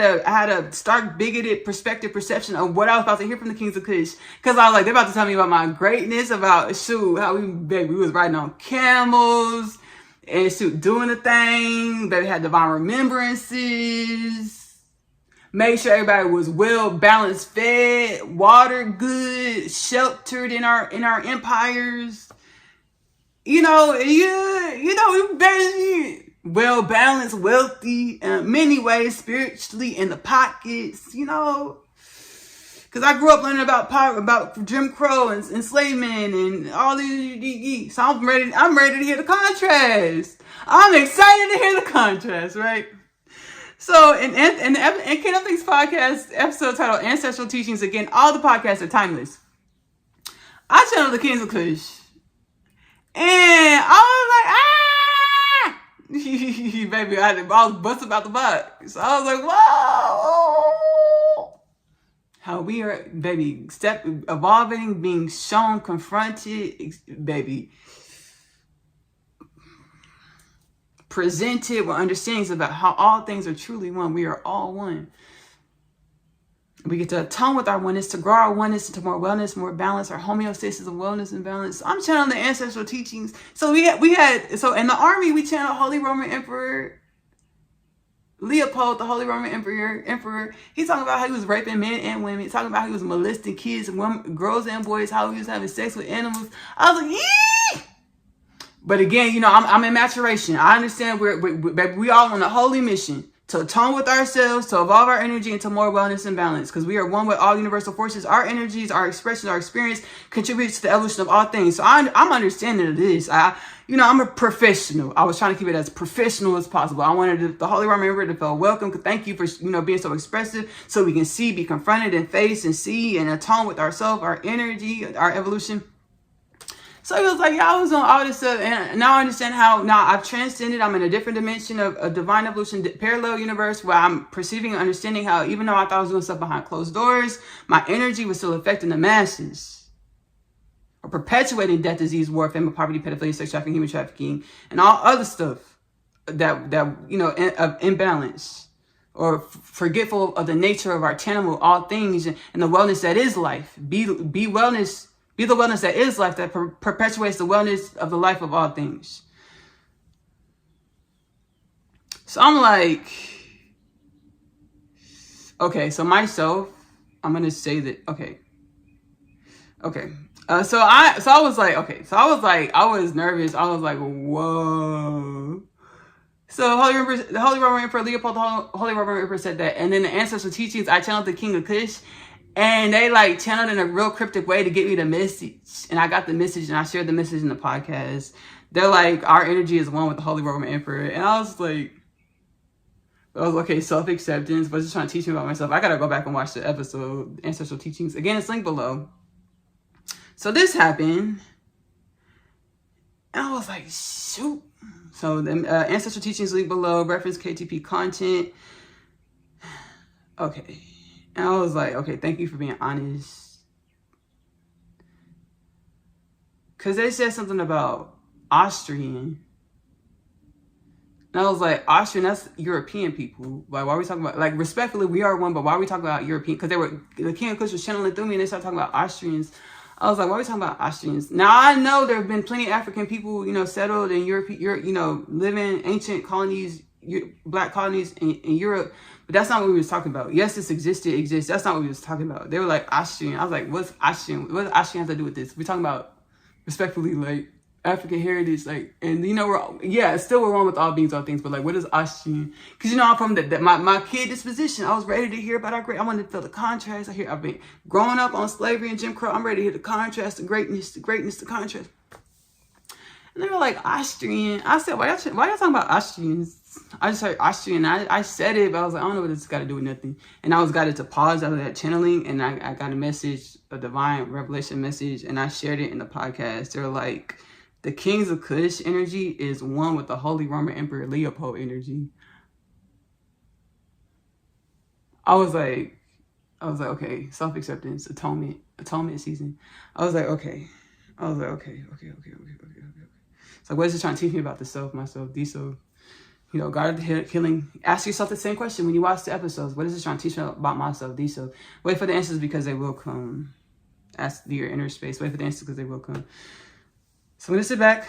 a stark, bigoted perception of what I was about to hear from the Kings of Kush. Because I was like, they're about to tell me about my greatness, about, how we was riding on camels, and doing the thing. Baby had divine remembrances. Made sure everybody was well balanced, fed, watered good, sheltered in our empires. Well balanced, wealthy, in many ways, spiritually in the pockets. Because I grew up learning about power, about Jim Crow and enslavement and all these. So I'm ready to hear the contrast. I'm excited to hear the contrast, right? So in KTP's podcast episode titled Ancestral Teachings, again, all the podcasts are timeless. I channeled the Kings of Kush. And I was like, baby, I was busted about the box. So I was like, whoa. How we are, baby, evolving, being shown, confronted, baby. Presented with understandings about how all things are truly one. We are all one. We get to atone with our oneness, to grow our oneness into more wellness, more balance, our homeostasis of wellness and balance. So I'm channeling the ancestral teachings. So so in the Army, we channel Holy Roman Emperor Leopold, the Holy Roman Emperor. He's talking about how he was raping men and women. He's talking about how he was molesting kids, girls and boys, how he was having sex with animals. I was like, eee! But again, I'm in maturation. I understand we all on a holy mission to atone with ourselves, to evolve our energy into more wellness and balance. Because we are one with all universal forces. Our energies, our expressions, our experience contributes to the evolution of all things. So I'm understanding of this. I'm a professional. I was trying to keep it as professional as possible. I wanted the Holy Roman Emperor to feel welcome. Thank you for being so expressive, so we can see, be confronted, and face and see and atone with ourselves, our energy, our evolution. So he was like, I was on all this stuff, and now I understand how now I've transcended. I'm in a different dimension of divine evolution, parallel universe, where I'm perceiving and understanding how even though I thought I was doing stuff behind closed doors, my energy was still affecting the masses. or perpetuating death, disease, war, famine, poverty, pedophilia, sex trafficking, human trafficking, and all other stuff that of imbalance, or forgetful of the nature of our tenable all things and the wellness that is life. Be the wellness that is life, that perpetuates the wellness of the life of all things. So I'm like, okay, so myself, I'm gonna say that, okay. So I was like, okay, so I was nervous. I was like, whoa. So the Holy Roman Emperor Leopold, the Holy Roman Emperor said that, and then the Ancestral Teachings, I channeled the King of Kush, and they like channeled in a real cryptic way to get me the message, and I got the message, and I shared the message in the podcast. They're like, our energy is one with the Holy Roman Emperor, and I was like, okay, self-acceptance, but just trying to teach me about myself. I gotta go back and watch the episode, Ancestral Teachings. Again, it's linked below. So this happened, and I was like, shoot. So the Ancestral Teachings link below, reference KTP content. Okay. And I was like, okay, thank you for being honest. Because they said something about Austrian. And I was like, Austrian, that's European people. Like, why are we talking about, like, respectfully, we are one, but why are we talking about European? Because the King of Kush was channeling through me, and they started talking about Austrians. I was like, why are we talking about Austrians? Now, I know there have been plenty of African people, settled in Europe, living ancient colonies, black colonies in Europe, but that's not what we was talking about. Yes, this exists. That's not what we was talking about. They were like, Austrian. I was like, what's Austrian? What does Austrian have to do with this? We're talking about, respectfully, like, African heritage, like, and we're one with all beings, all things, but like, what is Austrian? Because I'm from my kid disposition. I was ready to hear about I wanted to feel the contrast. I've been growing up on slavery and Jim Crow. I'm ready to hear the contrast, the greatness, the contrast. And they were like, Austrian. I said, why y'all talking about Austrians? I just heard Austrian. I said it, but I was like, I don't know what this got to do with nothing. And I was guided to pause out of that channeling, and I got a message, a divine revelation message, and I shared it in the podcast. They're like, the Kings of Kush energy is one with the Holy Roman Emperor Leopold energy. I was like, okay, self-acceptance, atonement season. I was like, okay. So what is it trying to teach me about the self, myself, the-self? Goddard healing. Ask yourself the same question when you watch the episodes. What is it trying to teach me about myself, the-self? Wait for the answers because they will come. Ask your inner space. Wait for the answers because they will come. So I'm going to sit back,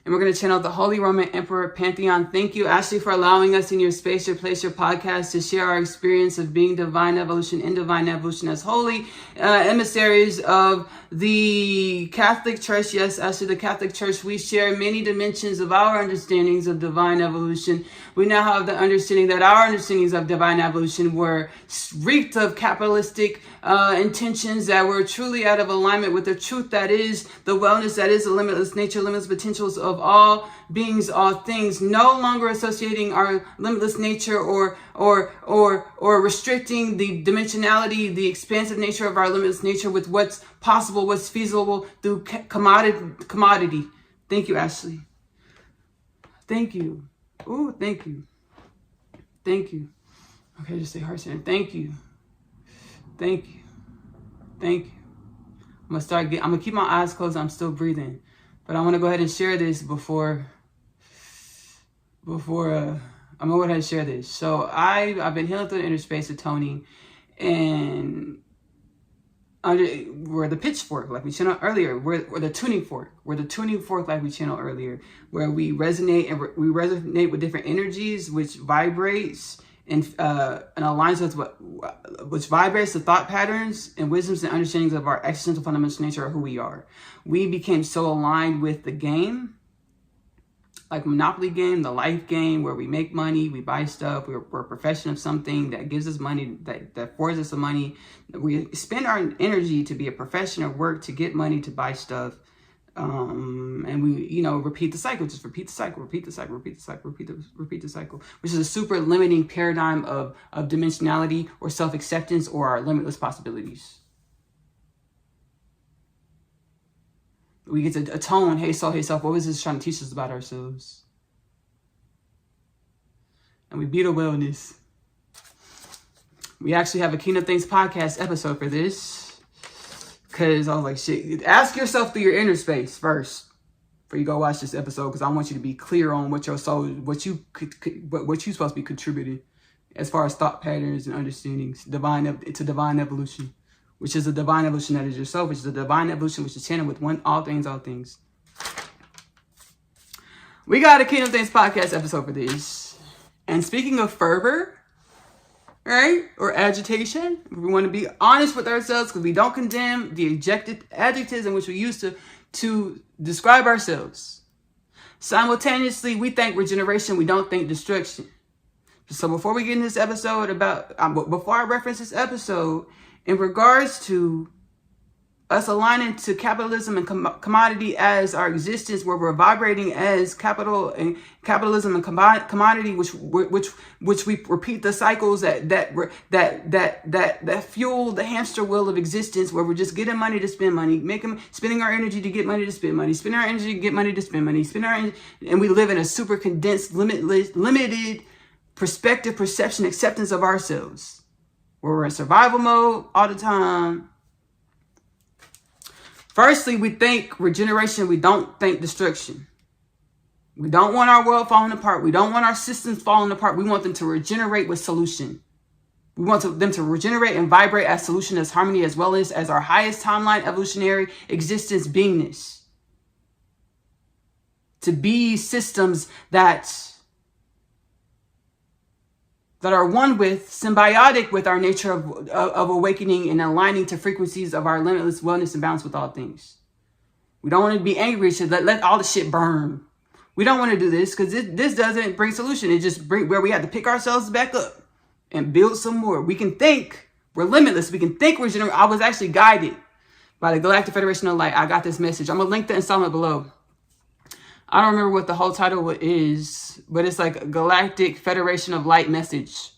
and we're going to channel the Holy Roman Emperor Pantheon. Thank you, Ashley, for allowing us in your space, your place, your podcast to share our experience of being divine evolution and divine evolution as holy emissaries of the Catholic Church. Yes, Ashley, the Catholic Church. We share many dimensions of our understandings of divine evolution. We now have the understanding that our understandings of divine evolution were reeked of capitalistic intentions that were truly out of alignment with the truth that is the wellness, that is the limitless nature, limitless potentials of all beings, all things, no longer associating our limitless nature or restricting the dimensionality, the expansive nature of our limitless nature with what's possible, what's feasible through commodity. Thank you, Ashley. Thank you. Ooh, thank you. Thank you. Okay, just say heart center. Thank you. Thank you. Thank you. I'm gonna keep my eyes closed. I'm still breathing. But I want to go ahead and share this before I'm gonna go ahead and share this. So I've been healing through the inner space of Atoning, and we're the pitchfork, like we channeled earlier. We're the tuning fork. We're the tuning fork, like we channeled earlier, where we resonate we resonate with different energies, which vibrates and aligns with which vibrates the thought patterns and wisdoms and understandings of our existential fundamental nature of who we are. We became so aligned with the game, like Monopoly game, the life game, where we make money, we buy stuff, we're a profession of something that gives us money, that affords us the money. We spend our energy to be a profession or work to get money to buy stuff. And we, repeat the cycle, just repeat the cycle, repeat the cycle, which is a super limiting paradigm of dimensionality or self-acceptance or our limitless possibilities. We get to atone, hey self, what was this trying to teach us about ourselves? And we beat a wellness. We actually have a Kingdom Things podcast episode for this. Because I was like, shit, ask yourself through your inner space first before you go watch this episode, because I want you to be clear on what your soul, what you're supposed to be contributing as far as thought patterns and understandings. It's a divine evolution, which is a divine evolution that is yourself, which is a divine evolution which is channeled with all things. We got a Kingdom Things podcast episode for this. And speaking of fervor, right, or agitation, we want to be honest with ourselves, because we don't condemn the adjectives in which we use to describe ourselves. Simultaneously, we think regeneration, we don't think destruction. So before we get in this episode before I reference this episode, in regards to us aligning to capitalism and commodity as our existence, where we're vibrating as capitalism and commodity, which we repeat the cycles that fuel the hamster wheel of existence, where we're just getting money to spend money, spending our energy to get money to spend money, spending our energy to get money to spend money, and we live in a super condensed, limited perspective, perception, acceptance of ourselves, where we're in survival mode all the time. Firstly, we think regeneration, we don't think destruction. We don't want our world falling apart. We don't want our systems falling apart. We want them to regenerate with solution. We want them to regenerate and vibrate as solution, as harmony, as well as our highest timeline evolutionary existence beingness. To be systems that are one with, symbiotic with our nature of awakening and aligning to frequencies of our limitless wellness and balance with all things. We don't want to be angry, so let all the shit burn. We don't want to do this, because this doesn't bring solution. It just brings where we have to pick ourselves back up and build some more. We can think we're limitless. We can think we're general. I was actually guided by the Galactic Federation of Light. I got this message. I'm going to link the installment below. I don't remember what the whole title is, but it's like a Galactic Federation of Light message.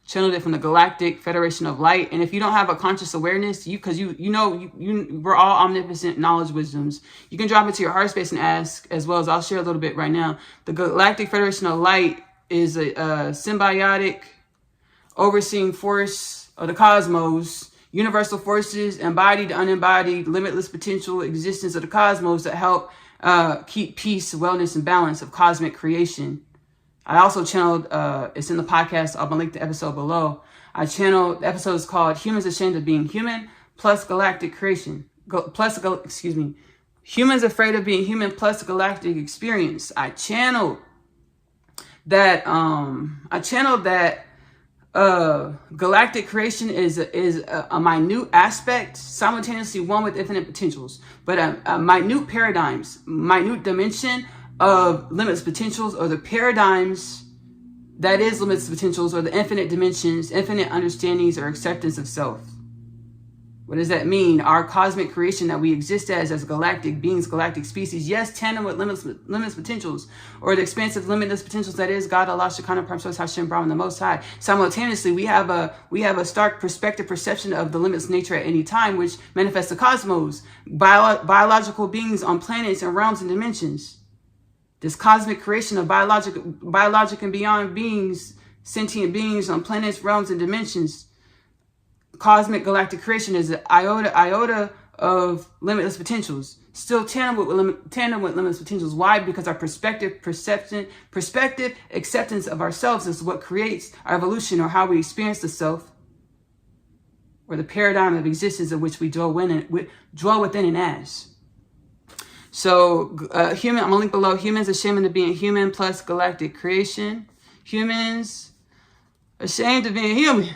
Channeled it from the Galactic Federation of Light. And if you don't have a conscious awareness, we're all omnipotent knowledge wisdoms. You can drop into your heart space and ask, as well as I'll share a little bit right now. The Galactic Federation of Light is a symbiotic overseeing force of the cosmos, universal forces, embodied, unembodied, limitless potential existence of the cosmos that help keep peace, wellness, and balance of cosmic creation. I also channeled, it's in the podcast, I'll link the episode below. I channeled, the episode is called Humans Ashamed of Being Human plus Galactic Creation. Humans Afraid of Being Human plus Galactic Experience. I channeled that galactic creation is a minute aspect, simultaneously one with infinite potentials, but a minute paradigms, minute dimension of limitless potentials, or the paradigms that is limitless potentials, or the infinite dimensions, infinite understandings, or acceptance of self. What does that mean? Our cosmic creation that we exist as galactic beings, galactic species, yes, tandem with limitless potentials, or the expansive limitless potentials that is God, Allah, Shekinah, Prime Source, Hashem, Brahman, the Most High. Simultaneously, we have a stark perception of the limitless nature at any time, which manifests the cosmos, biological beings on planets and realms and dimensions. This cosmic creation of biologic and beyond beings, sentient beings on planets, realms, and dimensions. Cosmic galactic creation is an iota of limitless potentials. Still tandem with limitless potentials. Why? Because our perspective, acceptance of ourselves is what creates our evolution, or how we experience the self, or the paradigm of existence of which we dwell within and as. So, I'm gonna link below. Humans Ashamed of Being Human plus Galactic Creation. Humans Ashamed of Being Human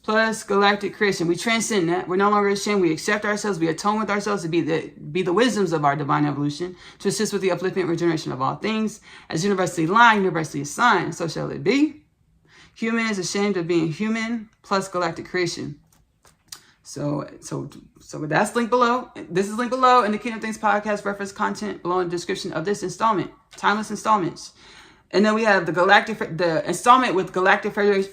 plus Galactic Creation. We transcend that. We're no longer ashamed. We accept ourselves. We atone with ourselves to be the wisdoms of our divine evolution, to assist with the upliftment and regeneration of all things. As universally aligned, universally assigned, so shall it be. Humans Ashamed of Being Human plus Galactic Creation. So that's linked below. This is linked below in the Kingdom Things podcast reference content below in the description of this installment, timeless installments. And then we have the installment with Galactic Federation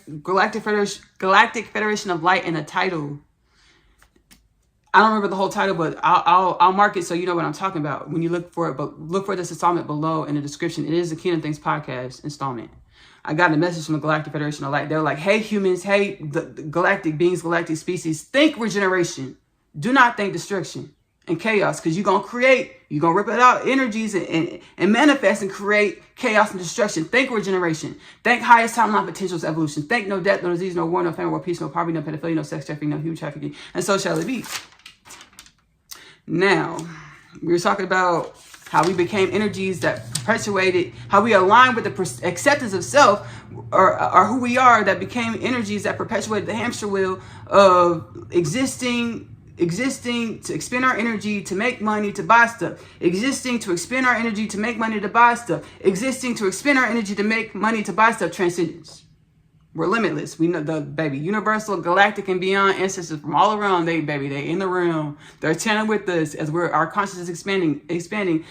of Light in the title. I don't remember the whole title, but I'll mark it so you know what I'm talking about when you look for it. But look for this installment below in the description. It is the Kingdom Things podcast installment. I got a message from the Galactic Federation of Light. They were like, hey, humans, hey, the galactic beings, galactic species, think regeneration. Do not think destruction and chaos, because you're going to rip it out energies and manifest and create chaos and destruction. Think regeneration. Think highest timeline potentials evolution. Think no death, no disease, no war, no famine, no peace, no poverty, no pedophilia, no sex trafficking, no human trafficking, and so shall it be. Now, we were talking about how we became energies that perpetuated, how we aligned with the acceptance of self, or who we are, that became energies that perpetuated the hamster wheel of existing to expend our energy to make money to buy stuff, existing to expend our energy to make money to buy stuff, existing to expend our energy to make money to buy stuff. Transcendence. We're limitless. We know the universal, galactic, and beyond ancestors from all around. They in the realm. They're channeling with us as our consciousness is expanding.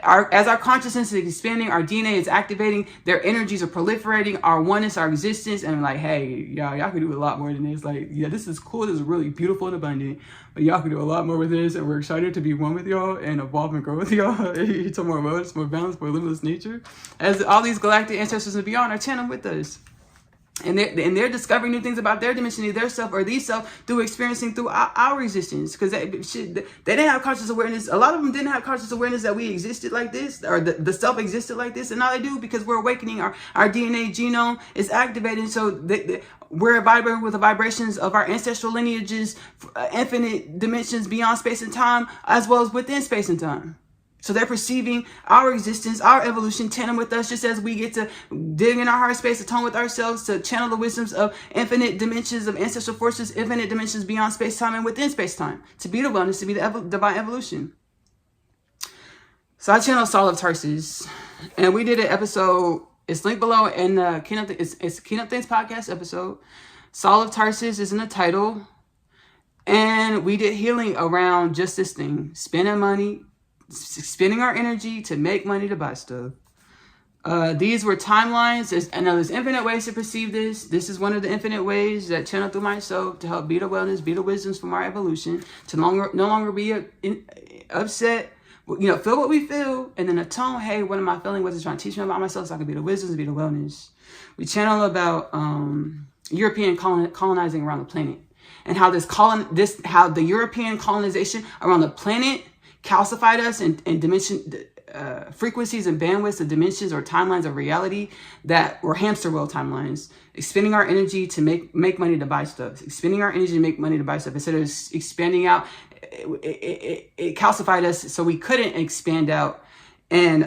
As our consciousness is expanding, our DNA is activating. Their energies are proliferating. Our oneness, our existence, and like, hey, y'all can do a lot more than this. Like, yeah, this is cool. This is really beautiful and abundant. But y'all can do a lot more with this, and we're excited to be one with y'all and evolve and grow with y'all to more wellness, more balance, more limitless nature. As all these galactic ancestors and beyond are channeling with us. And they're discovering new things about their dimension, their self, or these self, through experiencing through our existence. Because they didn't have conscious awareness. A lot of them didn't have conscious awareness that we existed like this, or the self existed like this. And now they do, because we're awakening. Our DNA genome is activating. So we're vibrating with the vibrations of our ancestral lineages, infinite dimensions beyond space and time, as well as within space and time. So they're perceiving our existence, our evolution, tandem with us, just as we get to dig in our heart space, atone with ourselves, to channel the wisdoms of infinite dimensions of ancestral forces, infinite dimensions beyond space-time and within space-time, to be the wellness, to be the divine evolution. So I channel Saul of Tarsus, and we did an episode, it's linked below in the it's Kingdom Things podcast episode. Saul of Tarsus is in the title, and we did healing around just this thing, spending money, spending our energy to make money to buy stuff. These were timelines. I know there's infinite ways to perceive this. This is one of the infinite ways that channel through myself to help be the wellness, be the wisdoms from our evolution, to no longer be upset, feel what we feel, and then atone, hey, what am I feeling? What's it trying to teach me about myself, so I can be the wisdoms, be the wellness. We channel about European colonizing around the planet, and how how the European colonization around the planet calcified us in dimension frequencies and bandwidths of dimensions or timelines of reality that were hamster wheel timelines, expending our energy to make money to buy stuff, expending our energy to make money to buy stuff. Instead of expanding out, it calcified us so we couldn't expand out and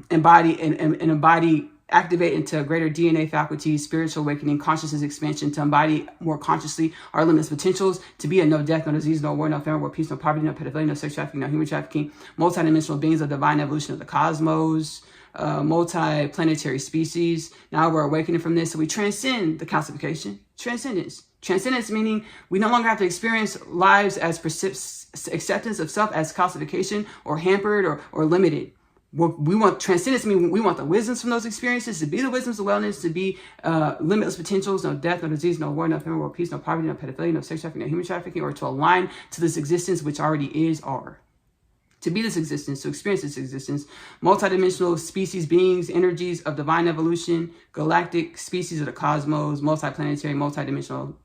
embody, activate into greater DNA faculties, spiritual awakening, consciousness expansion, to embody more consciously our limitless potentials, to be a no death, no disease, no war, no famine, no peace, no poverty, no pedophilia, no sex trafficking, no human trafficking, multidimensional beings of divine evolution of the cosmos, multi-planetary species. Now we're awakening from this, so we transcend the calcification. Transcendence meaning we no longer have to experience lives as acceptance of self as calcification or hampered or limited. We want transcendence, meaning we want the wisdoms from those experiences to be the wisdoms of wellness, to be limitless potentials, no death, no disease, no war, no famine, no peace, no poverty, no pedophilia, no sex trafficking, no human trafficking, or to align to this existence which already is our. To be this existence, to experience this existence, multidimensional species, beings, energies of divine evolution, galactic species of the cosmos, multiplanetary, multidimensional,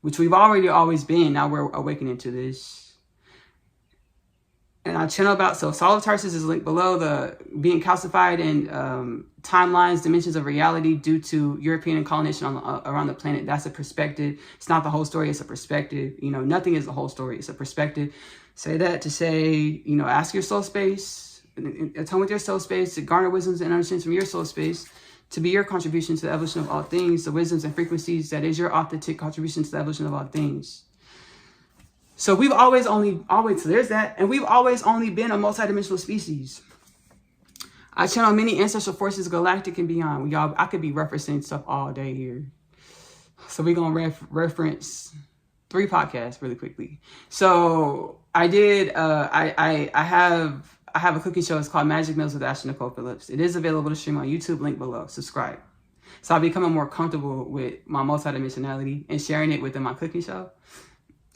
which we've already always been. Now we're awakening to this. And I channel about, so Saul of Tarsus is linked below, the being calcified in timelines, dimensions of reality due to European colonization around the planet. That's a perspective. It's not the whole story. It's a perspective. Nothing is the whole story. It's a perspective. Say that to say, ask your soul space, atone with your soul space, to garner wisdoms and understandings from your soul space, to be your contribution to the evolution of all things, the wisdoms and frequencies that is your authentic contribution to the evolution of all things. So we've so there's that. And we've always only been a multidimensional species. I channel many ancestral forces, galactic and beyond. I could be referencing stuff all day here. So we're going to reference 3 podcasts really quickly. So I did, I have a cooking show. It's called Magic Meals with Ashley Nicole Phillips. It is available to stream on YouTube, link below. Subscribe. So I'm becoming more comfortable with my multidimensionality and sharing it within my cooking show.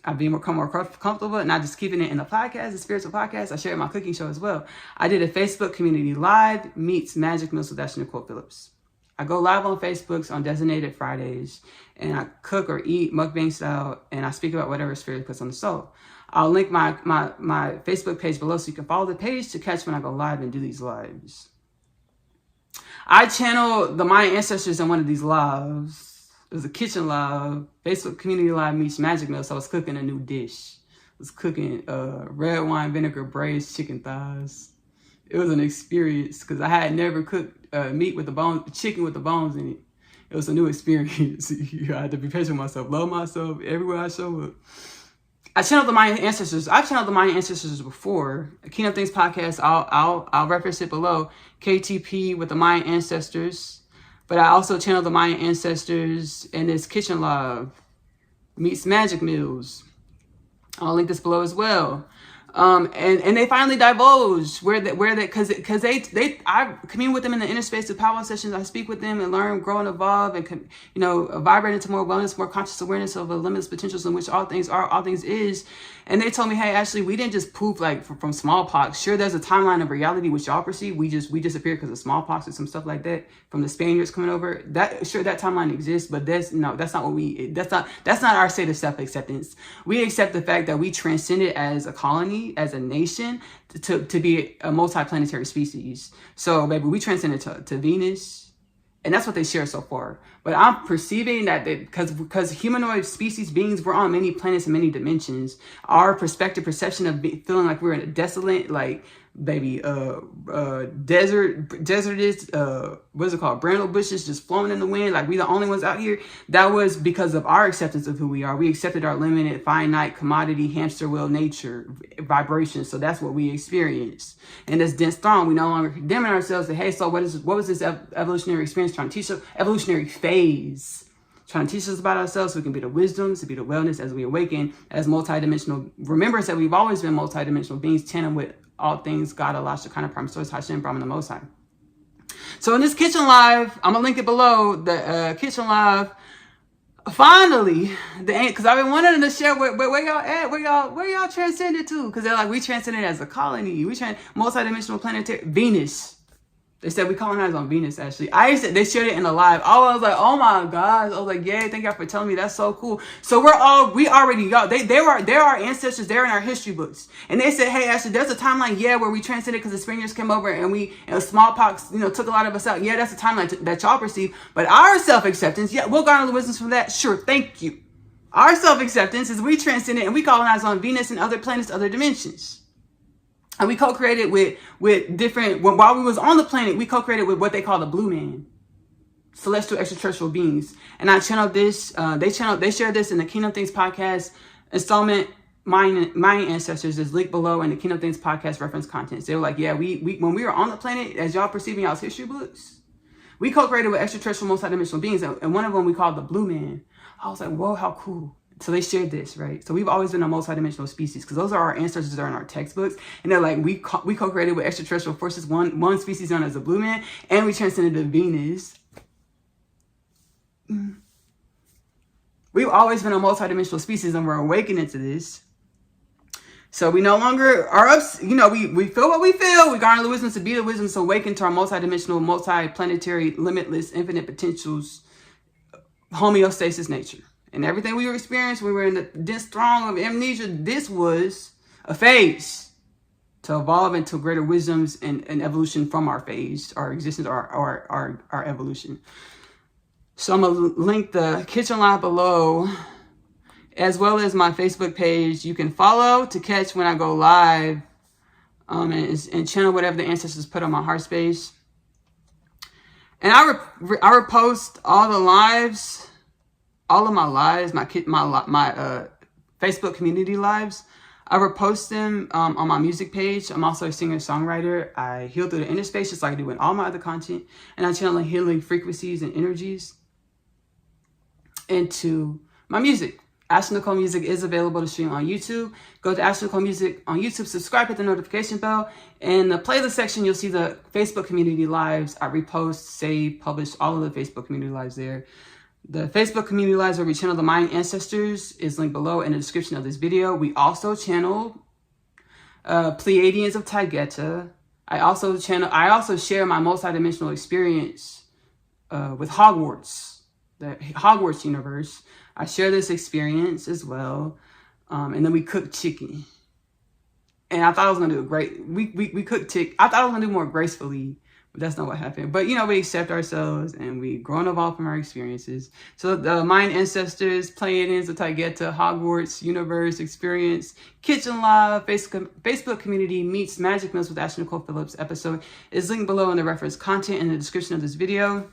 I've become more comfortable, and not just keeping it in the podcast, the spiritual podcast. I share it in my cooking show as well. I did a Facebook community live meets Magic Meals with Ashley Nicole Phillips. I go live on Facebook on designated Fridays, and I cook or eat mukbang style, and I speak about whatever spirit puts on the soul. I'll link my Facebook page below so you can follow the page to catch when I go live and do these lives. I channel the Mayan ancestors in one of these lives. It was a kitchen live, Facebook community live meets magic meal. So I was cooking a new dish. I was cooking red wine vinegar braised chicken thighs. It was an experience because I had never cooked meat with the bones, chicken with the bones in it. It was a new experience. I had to be patient with myself, love myself everywhere I show up. I channeled the Mayan ancestors. I've channeled the Mayan ancestors before. Kingdom Things podcast. I'll reference it below. KTP with the Mayan ancestors. But I also channeled the Mayan ancestors in this kitchen live meets magic meals. I'll link this below as well. And they finally divulged because I commune with them in the inner space of power sessions. I speak with them and learn, grow, and evolve, and vibrate into more wellness, more conscious awareness of the limitless potentials in which all things are, all things is. And they told me, hey, Ashley, we didn't just poof like from smallpox. Sure, there's a timeline of reality which y'all perceive. We disappeared because of smallpox or some stuff like that from the Spaniards coming over. That timeline exists, but that's not our state of self-acceptance. We accept the fact that we transcended as a colony, as a nation, to be a multi-planetary species. So, baby, we transcended to Venus, and that's what they share so far. But I'm perceiving that because humanoid species beings, we're on many planets and many dimensions. Our perception of feeling like we're in a desolate, like, baby, desertous, what's it called? Bramble bushes just flowing in the wind. Like we the only ones out here. That was because of our acceptance of who we are. We accepted our limited, finite, commodity, hamster wheel nature vibration. So that's what we experienced. And this dense throng, we no longer condemning ourselves to, hey, so what was this evolutionary experience trying to teach us? Evolutionary phase. Trying to teach us about ourselves so we can be the wisdoms, to be the wellness as we awaken as multidimensional. Remembrance that we've always been multidimensional beings, tandem with all things God, Allah, Shekinah, Prime Source, Hashem, Brahman, the Most High. So in this kitchen live, I'm gonna link it below. The kitchen live, finally, because I've been wanting to share where y'all at, where y'all transcended to, because they're like, we transcended as a colony, we multidimensional planetary Venus. They said we colonized on Venus, actually. They shared it in the live. I was like, oh my gosh. I was like, yay, thank y'all for telling me. That's so cool. So we already got, they're our ancestors. They're in our history books. And they said, hey, actually, there's a timeline, where we transcended because the Spaniards came over and smallpox, took a lot of us out. Yeah, that's a timeline that y'all perceive. But our self-acceptance, we'll garner the wisdoms from that. Sure, thank you. Our self-acceptance is we transcended and we colonized on Venus and other planets, other dimensions. And we co-created with different, while we was on the planet, we co-created with what they call the blue man, celestial extraterrestrial beings. And I channeled this, they shared this in the Kingdom Things podcast installment, my ancestors is linked below in the Kingdom Things podcast reference contents. They were like, yeah, we when we were on the planet, as y'all perceiving y'all's history books, we co-created with extraterrestrial multidimensional beings. And one of them we called the blue man. I was like, whoa, how cool. So they shared this, right? So we've always been a multidimensional species because those are our ancestors that are in our textbooks. And they're like, we co-created with extraterrestrial forces, one species known as the blue man, and we transcended to Venus. We've always been a multidimensional species and we're awakening to this. So we no longer are we feel what we feel. We garner the wisdom to be the wisdom to awaken to our multidimensional, multi-planetary, limitless, infinite potentials, homeostasis nature. And everything we experienced, we were in the dense throng of amnesia. This was a phase to evolve into greater wisdoms and evolution from our phase, our existence, our evolution. So I'm going to link the kitchen live below, as well as my Facebook page. You can follow to catch when I go live and channel whatever the ancestors put on my heart space. And I repost all the lives. All of my lives, my Facebook community lives, I repost them on my music page. I'm also a singer-songwriter. I heal through the inner space just like I do in all my other content. And I channel healing frequencies and energies into my music. Ashley Nicole Music is available to stream on YouTube. Go to Ashley Nicole Music on YouTube, subscribe, hit the notification bell. In the playlist section, you'll see the Facebook community lives. I repost, save, publish all of the Facebook community lives there. The Facebook community lives where we channel the Mayan ancestors is linked below in the description of this video. We also channel Pleiadians of Taygeta. I also share my multidimensional experience with Hogwarts, the Hogwarts universe. I share this experience as well. And then we cooked chicken. And I thought I was going to do it great. We cooked chicken. I thought I was going to do more gracefully, but that's not what happened. But, we accept ourselves and we grow and evolve from our experiences. So the Mayan ancestors, play-ins, the Taigeta, Hogwarts universe experience, Kitchen Live, Facebook community meets Magic Meals with Ashley Nicole Phillips episode is linked below in the reference content in the description of this video.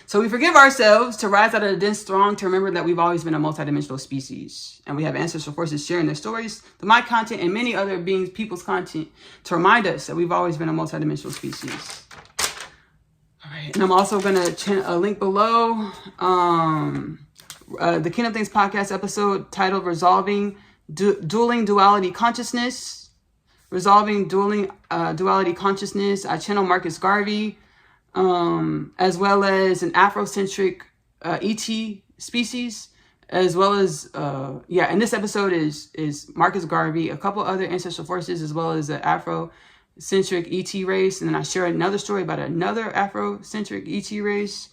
So we forgive ourselves to rise out of the dense throng, to remember that we've always been a multidimensional species. And we have ancestral forces sharing their stories, my content, and many other beings, people's content, to remind us that we've always been a multidimensional species. All right. And I'm also going to link below the Kingdom Things podcast episode titled Resolving Dueling Duality Consciousness. Resolving Dueling Duality Consciousness. I channel Marcus Garvey. As well as an Afrocentric ET species, as well as and this episode is Marcus Garvey, a couple other ancestral forces, as well as an Afrocentric ET race, and then I share another story about another Afrocentric ET race.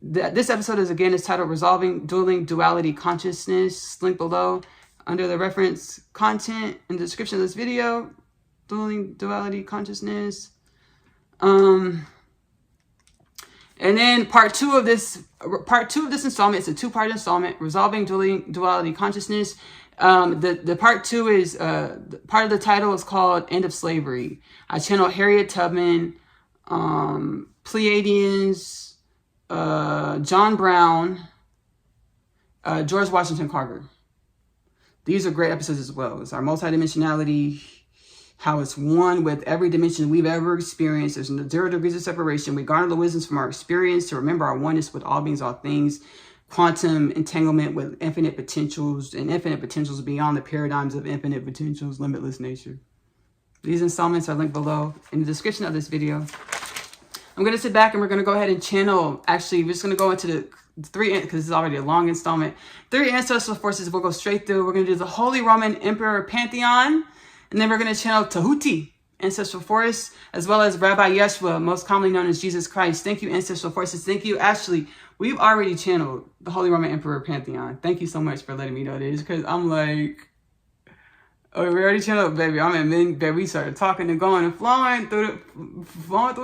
This episode is titled Resolving Dueling Duality Consciousness. Link below under the reference content in the description of this video. Dueling Duality Consciousness. And then part two of this installment, it's a two-part installment, Resolving Duality Consciousness. The part two is, part of the title is called End of Slavery. I channel Harriet Tubman, Pleiadians, John Brown, George Washington Carver. These are great episodes as well. It's our multidimensionality, how it's one with every dimension we've ever experienced. There's 0 degrees of separation. We garner the wisdoms from our experience to remember our oneness with all beings, all things. Quantum entanglement with infinite potentials, and infinite potentials beyond the paradigms of infinite potentials, limitless nature. These installments are linked below in the description of this video. I'm going to sit back and we're going to go ahead and channel. Actually, we're just going to go into the three, because this is already a long installment. 3 ancestral forces we'll go straight through. We're going to do the Holy Roman Emperor Pantheon. And then we're going to channel Tahuti, ancestral force, as well as Rabbi Yeshua, most commonly known as Jesus Christ. Thank you, ancestral forces. Thank you, Ashley. We've already channeled the Holy Roman Emperor Pantheon. Thank you so much for letting me know this, because I'm like, oh, we already channeled, baby. We started talking and going and flowing through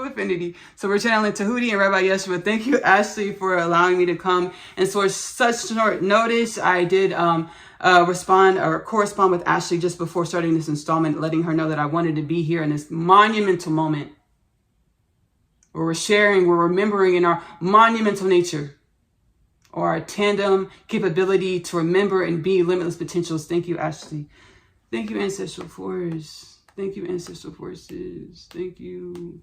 infinity. So we're channeling Tahuti and Rabbi Yeshua. Thank you, Ashley, for allowing me to come. And for such short notice, I did correspond with Ashley just before starting this installment, letting her know that I wanted to be here in this monumental moment where we're remembering in our monumental nature, or our tandem capability to remember and be limitless potentials. Thank you, Ashley. Thank you, ancestral force. Thank you, ancestral forces. Thank you.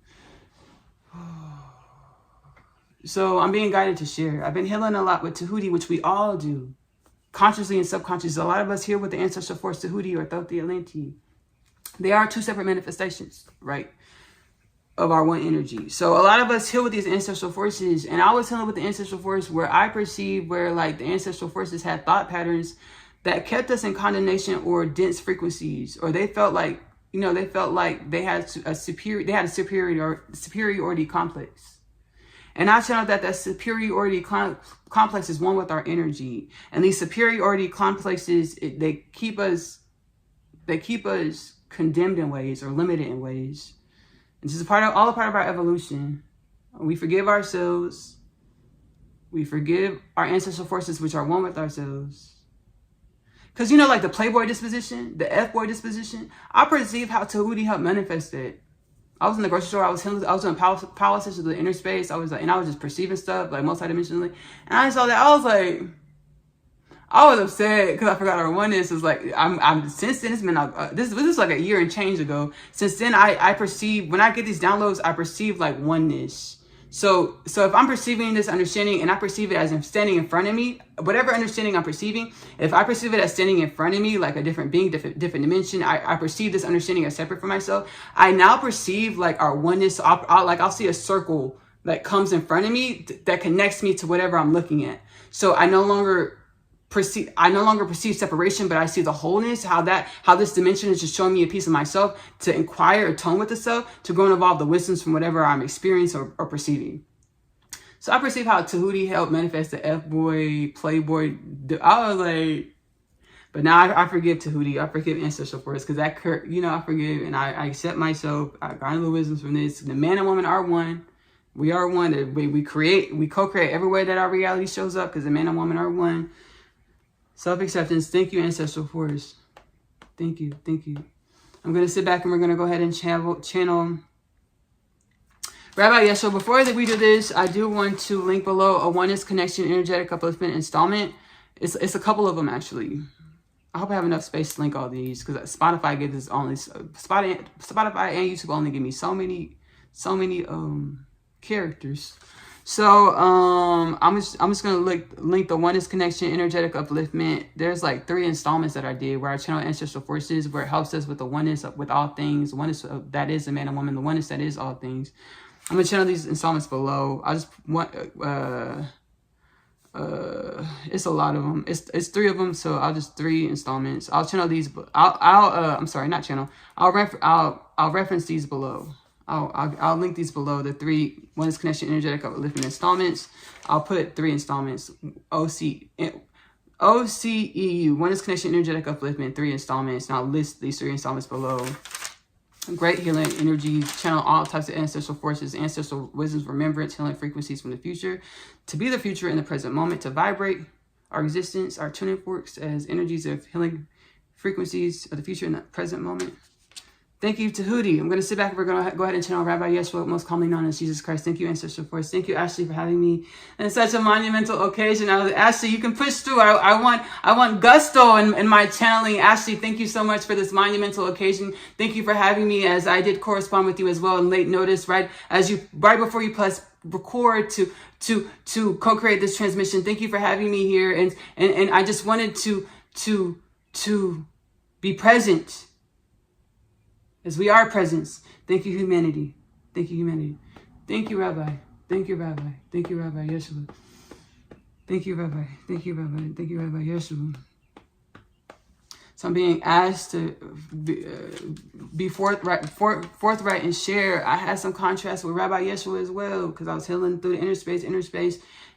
So I'm being guided to share. I've been healing a lot with Tahuti, which we all do, consciously and subconsciously. A lot of us here with the ancestral force Tahuti or Thothi Alanti. They are 2 separate manifestations, right, of our one energy. So a lot of us heal with these ancestral forces. And I was healing with the ancestral force where I perceived where like the ancestral forces had thought patterns that kept us in condemnation or dense frequencies, or they felt like, they had a superiority complex. And I channeled that superiority complex is one with our energy. And these superiority complexes, they keep us condemned in ways or limited in ways. And this is all a part of our evolution. We forgive ourselves. We forgive our ancestral forces, which are one with ourselves. Because, like the playboy disposition, the F-boy disposition, I perceive how Tahuti helped manifest it. I was in the grocery store. I was doing power sessions with the inner space. I was just perceiving stuff like multidimensionally. And I saw that. I was upset because I forgot our oneness. It's like I'm since then it's been this was like a year and change ago. Since then I perceive, when I get these downloads, I perceive like oneness. So if I'm perceiving this understanding and I perceive it as I'm standing in front of me, whatever understanding I'm perceiving, if I perceive it as standing in front of me, like a different being, different dimension, I perceive this understanding as separate from myself. I now perceive like our oneness. I'll see a circle that comes in front of me that connects me to whatever I'm looking at. So I no longer perceive separation, but I see the wholeness, how this dimension is just showing me a piece of myself to inquire, atone with the self, to grow and evolve the wisdoms from whatever I'm experiencing or perceiving. So I perceive how Tahuti helped manifest the F-boy, playboy. I was like, but now I forgive Tahuti. I forgive Ancestral Force because that, I forgive and I accept myself. I garner the wisdoms from this. The man and woman are one. We are one. We co-create everywhere that our reality shows up because the man and woman are one. Self-acceptance. Thank you, Ancestral Force. Thank you. Thank you. I'm going to sit back and we're going to go ahead and channel Rabbi Yeshua. Before we do this, I do want to link below a Oneness Connection Energetic Upliftment installment. It's a couple of them, actually. I hope I have enough space to link all these because Spotify gives us only Spotify and YouTube only give me so many characters. So I'm just gonna link the Oneness Connection Energetic Upliftment. There's like 3 installments that I did where I channel ancestral forces, where it helps us with the oneness with all things, oneness that is a man and woman, the oneness that is all things. I'm gonna channel these installments below. I just want it's a lot of them. It's 3 of them, so I'll just 3 installments. I'll channel these. I'm sorry, not channel. I'll reference these below. I'll link these below, the 3 Oneness Connection Energetic Upliftment installments. I'll put 3 installments. OCEU, Oneness Connection Energetic Upliftment, 3 installments. And I'll list these 3 installments below. Great healing energy, channel all types of ancestral forces, ancestral wisdoms, remembrance, healing frequencies from the future, to be the future in the present moment, to vibrate our existence, our tuning forks as energies of healing frequencies of the future in the present moment. Thank you, Tahuti. I'm going to sit back and we're going to go ahead and channel Rabbi Yeshua, most commonly known as Jesus Christ. Thank you, Ancestral Force. Thank you, Ashley, for having me in such a monumental occasion. Ashley, you can push through. I want gusto in my channeling. Ashley, thank you so much for this monumental occasion. Thank you for having me, as I did correspond with you as well in late notice, right before you press record to co-create this transmission. Thank you for having me here, and I just wanted to be present. As we are presence. Thank you, humanity. Thank you, humanity. Thank you, Rabbi. Thank you, Rabbi. Thank you, Rabbi Yeshua. Thank you, Rabbi. Thank you, Rabbi. Thank you, Rabbi Yeshua. So I'm being asked to be forthright and share. I had some contrast with Rabbi Yeshua as well, because I was healing through the inner space. And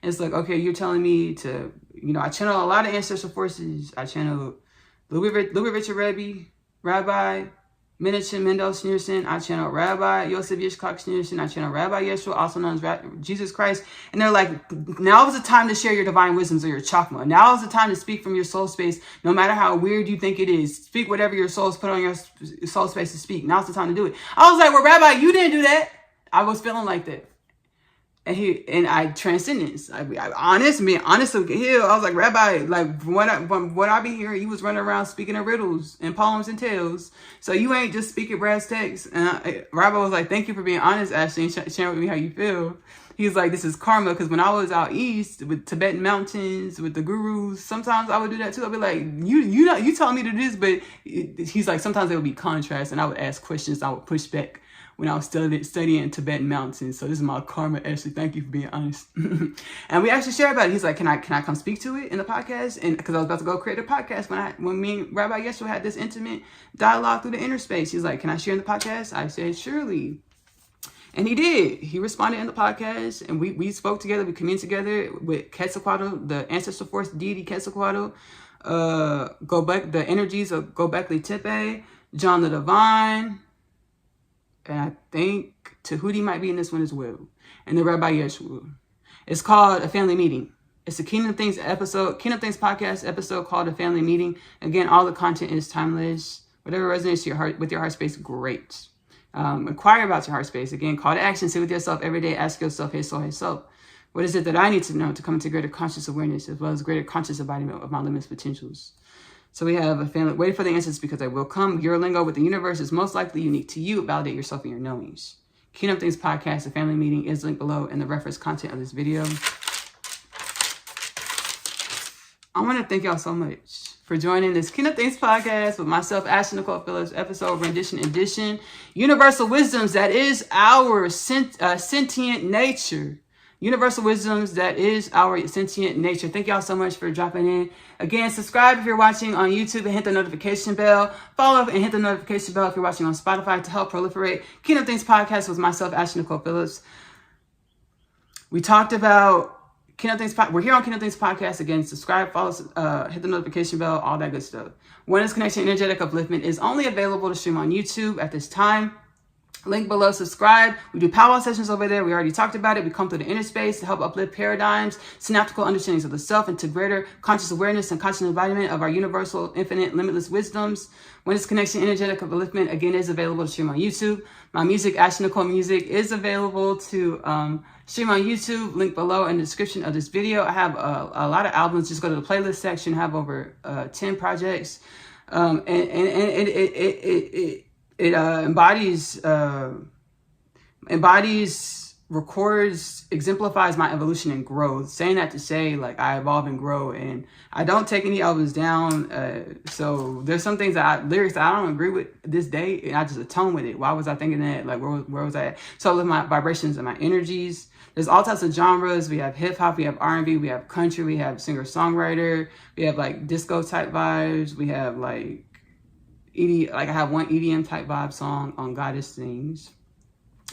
it's like, okay, you're telling me to, I channel a lot of ancestral forces. I channel Louis Richard Rebbe, Rabbi Menachem Mendel Schneerson. I channel Rabbi Yosef Yishkak Schneerson. I channel Rabbi Yeshua, also known as Jesus Christ. And they're like, now is the time to share your divine wisdoms or your chakma. Now is the time to speak from your soul space, no matter how weird you think it is. Speak whatever your soul's put on your soul space to speak. Now's the time to do it. I was like, well, Rabbi, you didn't do that. I was feeling like that. And I transcendence. Honest with Hill. I was like, Rabbi, like when I be here, you was running around speaking in riddles and poems and tales. So you ain't just speaking brass tacks. And Rabbi was like, thank you for being honest, Ashley, and sharing with me how you feel. He's like, this is karma, because when I was out east with Tibetan mountains with the gurus, sometimes I would do that too. I'd be like, you told me to do this, but he's like, sometimes there would be contrast, and I would ask questions. I would push back when I was studying Tibetan mountains. So this is my karma, Ashley. Thank you for being honest. And we actually shared about it. He's like, can I come speak to it in the podcast? And because I was about to go create a podcast when me and Rabbi Yeshua had this intimate dialogue through the inner space. He's like, can I share in the podcast? I said, surely. And he did. He responded in the podcast, and we spoke together. We communed together with Quetzalcoatl, the ancestral force deity Quetzalcoatl, the energies of Gobekli Tepe, John the Divine, and I think Tahuti might be in this one as well, and the Rabbi Yeshua. It's called A Family Meeting. It's a Kingdom Things podcast episode called A Family Meeting. Again, all the content is timeless. Whatever resonates with your heart space, great. Inquire about your heart space. Again, call to action. Sit with yourself every day. Ask yourself, hey soul, what is it that I need to know to come into greater conscious awareness, as well as greater conscious embodiment of my limitless potentials? So we have a family. Wait for the answers, because they will come. Your lingo with the universe is most likely unique to you. Validate yourself in your knowings. Kingdom Things podcast, A Family Meeting, is linked below in the reference content of this video. I want to thank y'all so much for joining this Kingdom Things podcast with myself, Ashley Nicole Phillips, episode rendition edition. Universal wisdoms, that is our sentient nature. Universal wisdoms, that is our sentient nature. Thank y'all so much for dropping in. Again, subscribe if you're watching on YouTube and hit the notification bell. Follow and hit the notification bell if you're watching on Spotify to help proliferate Kingdom Things podcast with myself, Ashley Nicole Phillips. We talked about Kingdom Things. We're here on Kingdom Things Podcast. Again, subscribe, follow, hit the notification bell, all that good stuff. Oneness Connection Energetic Upliftment is only available to stream on YouTube at this time. Link below, subscribe. We do powwow sessions over there. We already talked about it. We come through the inner space to help uplift paradigms, synaptical understandings of the self into greater conscious awareness and conscious embodiment of our universal, infinite, limitless wisdoms. When this connection, energetic upliftment, again, is available to stream on YouTube. My music, Ashley Nicole Music, is available to stream on YouTube. Link below in the description of this video. I have a lot of albums. Just go to the playlist section. I have over 10 projects. It embodies, records, exemplifies my evolution and growth. Saying that to say, like, I evolve and grow, and I don't take any albums down. So there's some things lyrics that I don't agree with this day, and I just atone with it. Why was I thinking that? Like, where was I at? So with my vibrations and my energies. There's all types of genres. We have hip hop, we have R&B, we have country, we have singer-songwriter, we have like disco type vibes, we have like I have one EDM type vibe song on Goddard Sings.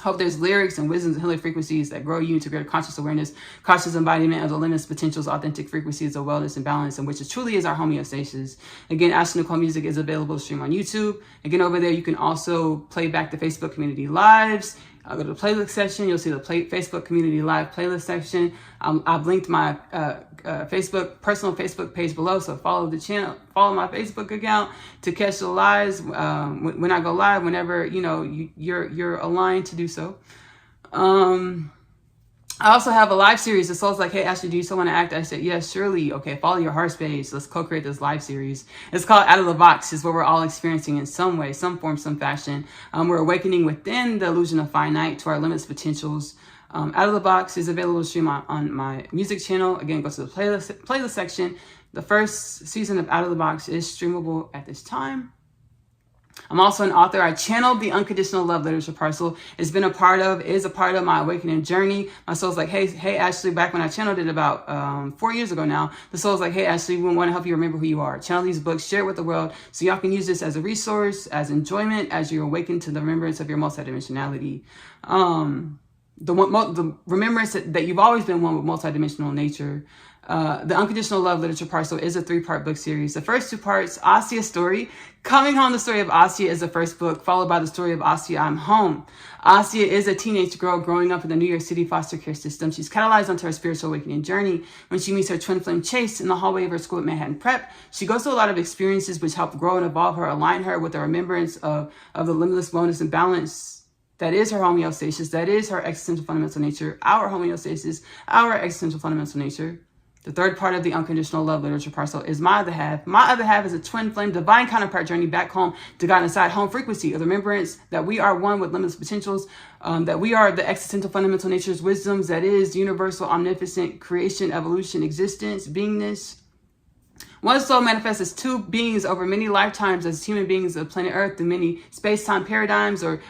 Hope there's lyrics and wisdoms and healing frequencies that grow you into greater conscious awareness, conscious embodiment of the limitless potentials, authentic frequencies of wellness and balance, and which truly is our homeostasis. Again, Ashley Nicole Music is available to stream on YouTube. Again, over there, you can also play back the Facebook community lives. I'll go to the playlist section. You'll see the Facebook community live playlist section. I've linked my personal Facebook page below, so follow the channel, follow my Facebook account to catch the lives when I go live. Whenever you're aligned to do so. I also have a live series. The soul's like, hey, Ashley, do you still want to act? I said, yes, surely. Okay, follow your heart space. Let's co-create this live series. It's called Out of the Box. It's what we're all experiencing in some way, some form, some fashion. We're awakening within the illusion of finite to our limitless potentials. Out of the Box is available to stream on my music channel. Again, go to the playlist section. The first season of Out of the Box is streamable at this time. I'm also an author. I channeled the Unconditional Love Literature Parcel. Is a part of my awakening journey. My soul's like, hey, Ashley, back when I channeled it about 4 years ago now, the soul's like, hey, Ashley, we want to help you remember who you are. Channel these books, share it with the world, so y'all can use this as a resource, as enjoyment, as you awaken to the remembrance of your multidimensionality. The remembrance that you've always been one with multidimensional nature. The Unconditional Love Literature Parcel is a 3-part book series. The first 2 parts, Asia's story. Coming Home, the story of Asia is the first book, followed by the story of Asia, I'm Home. Asia is a teenage girl growing up in the New York City foster care system. She's catalyzed onto her spiritual awakening journey when she meets her twin flame Chase in the hallway of her school at Manhattan Prep. She goes through a lot of experiences which help grow and evolve her, align her with the remembrance of the limitless wellness and balance that is her homeostasis, that is her existential fundamental nature, our homeostasis, our existential fundamental nature. The third part of the Unconditional Love Literature Parcel is my other half. My other half is a twin flame divine counterpart journey back home to God inside, home frequency of the remembrance that we are one with limitless potentials, that we are the existential fundamental natures, wisdoms, that is universal, omnipotent creation, evolution, existence, beingness. One soul manifests as 2 beings over many lifetimes as human beings of planet Earth through many space-time paradigms or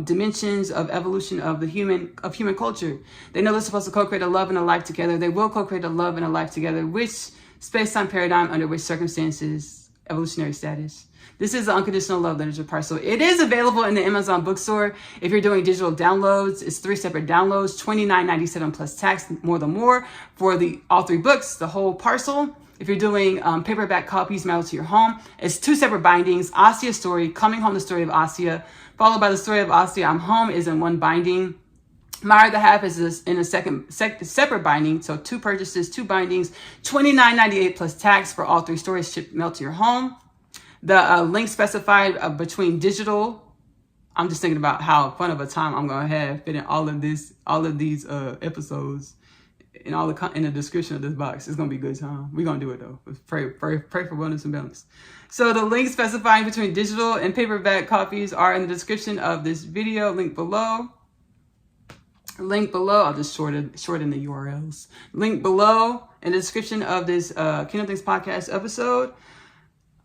dimensions of evolution of human culture. They know they're supposed to co-create a love and a life together. They will co-create a love and a life together. Which space-time paradigm, under which circumstances, evolutionary status. This is the Unconditional Love Literature Parcel. It is available in the Amazon bookstore. If you're doing digital downloads, it's 3 separate downloads, $29.97 plus tax, more for all 3 books, the whole parcel. If you're doing paperback copies mailed to your home, it's 2 separate bindings. Asia's story, Coming Home, the story of Asia, followed by the story of Asia, I'm Home, is in 1 binding. My other half is in a separate binding. So 2 purchases, 2 bindings, $29.98 plus tax for all 3 stories shipped mailed to your home. The link specified between digital. I'm just thinking about how fun of a time I'm gonna have fitting all of these episodes in the description of this box. It's gonna be a good time. We're gonna do it though. Pray for wellness and balance. So the links specifying between digital and paperback copies are in the description of this video. Link below. I'll just shorten the URLs. Link below in the description of this Kingdom Things podcast episode.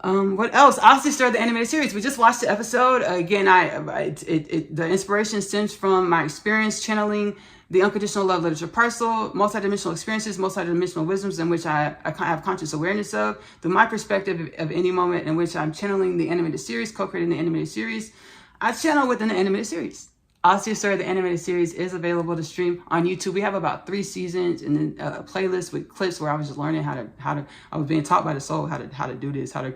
What else? Asia started the animated series. We just watched the episode. Again, the inspiration stems from my experience channeling the Unconditional Love Literature Parcel, multidimensional experiences, multidimensional wisdoms in which I have conscious awareness of, through my perspective of any moment in which I'm channeling the animated series, co-creating the animated series. I channel within the animated series. Asia's Story, the animated series, is available to stream on YouTube. We have about 3 seasons and then a playlist with clips where I was just learning how to. I was being taught by the soul how to do this, how to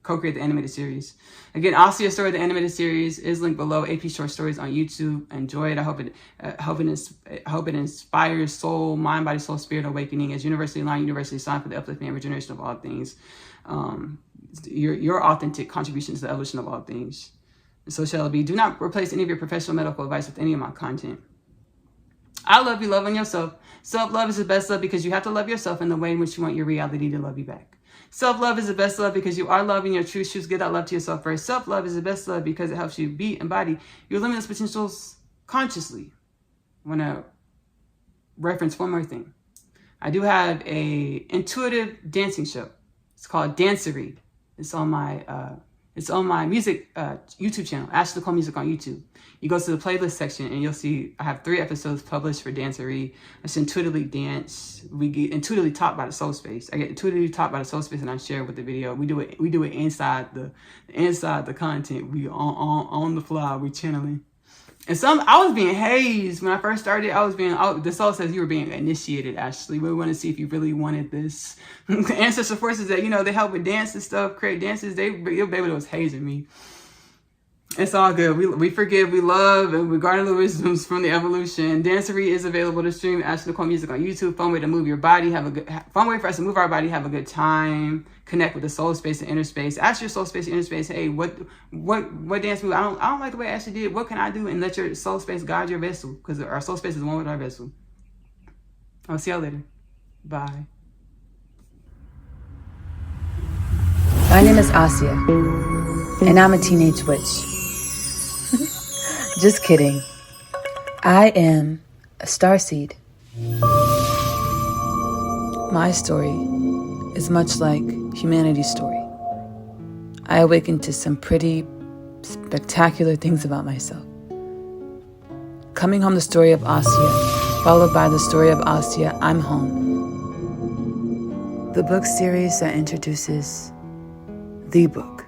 co-create the animated series. Again, Asia's Story, the animated series, is linked below. AP Short Stories on YouTube. Enjoy it. I hope it inspires soul, mind, body, soul, spirit awakening as universally aligned, universally signed for the uplifting and regeneration of all things. Your authentic contribution to the evolution of all things. So shall it be. Do not replace any of your professional medical advice with any of my content. I love you. Love on yourself. Self-love is the best love because you have to love yourself in the way in which you want your reality to love you back. Self-love is the best love because you are loving your true truths. Give that love to yourself first. Self-love is the best love because it helps you be embody your limitless potentials consciously. I want to reference one more thing. I do have a intuitive dancing show. It's called Dancery. It's on my music YouTube channel, Ashley Nicole Music on YouTube. You go to the playlist section and you'll see I have 3 episodes published for Dancery. It's intuitively dance. We get intuitively taught by the soul space. I get intuitively taught by the soul space and I share it with the video. We do it inside the content. We on the fly. We channeling. And I was being hazed when I first started. The soul says you were being initiated, Ashley. We want to see if you really wanted this. The ancestral forces that, they help with dance and stuff, create dances. Your baby was hazing me. It's all good. We forgive, we love, and we garner the wisdoms from the evolution. Dancery is available to stream. Ashley Nicole Music on YouTube. Fun way to move your body. Fun way for us to move our body. Have a good time. Connect with the soul space and inner space. Ask your soul space and inner space. Hey, what dance move? I don't like the way Ashley did. What can I do? And let your soul space guide your vessel, because our soul space is one with our vessel. I'll see y'all later. Bye. My name is Asia, and I'm a teenage witch. Just kidding. I am a starseed. My story is much like humanity's story. I awakened to some pretty spectacular things about myself. Coming home, the story of Asia, followed by the story of Asia, I'm home. The book series that introduces the book.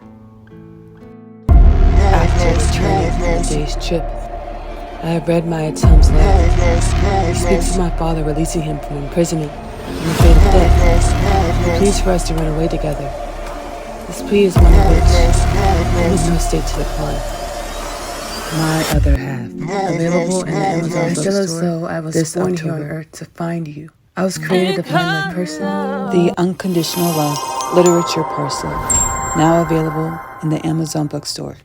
After returning from the day's trip, I have read my Atom's letter. He speaks of my father releasing him from imprisonment and the fate of death. He pleads for us to run away together. This plea is one of which I'm in no state to decline. My other half, available in the Amazon bookstore. I feel as though I was born here on Earth to find you. I was created to find my person, the unconditional love literature person, now available in the Amazon bookstore.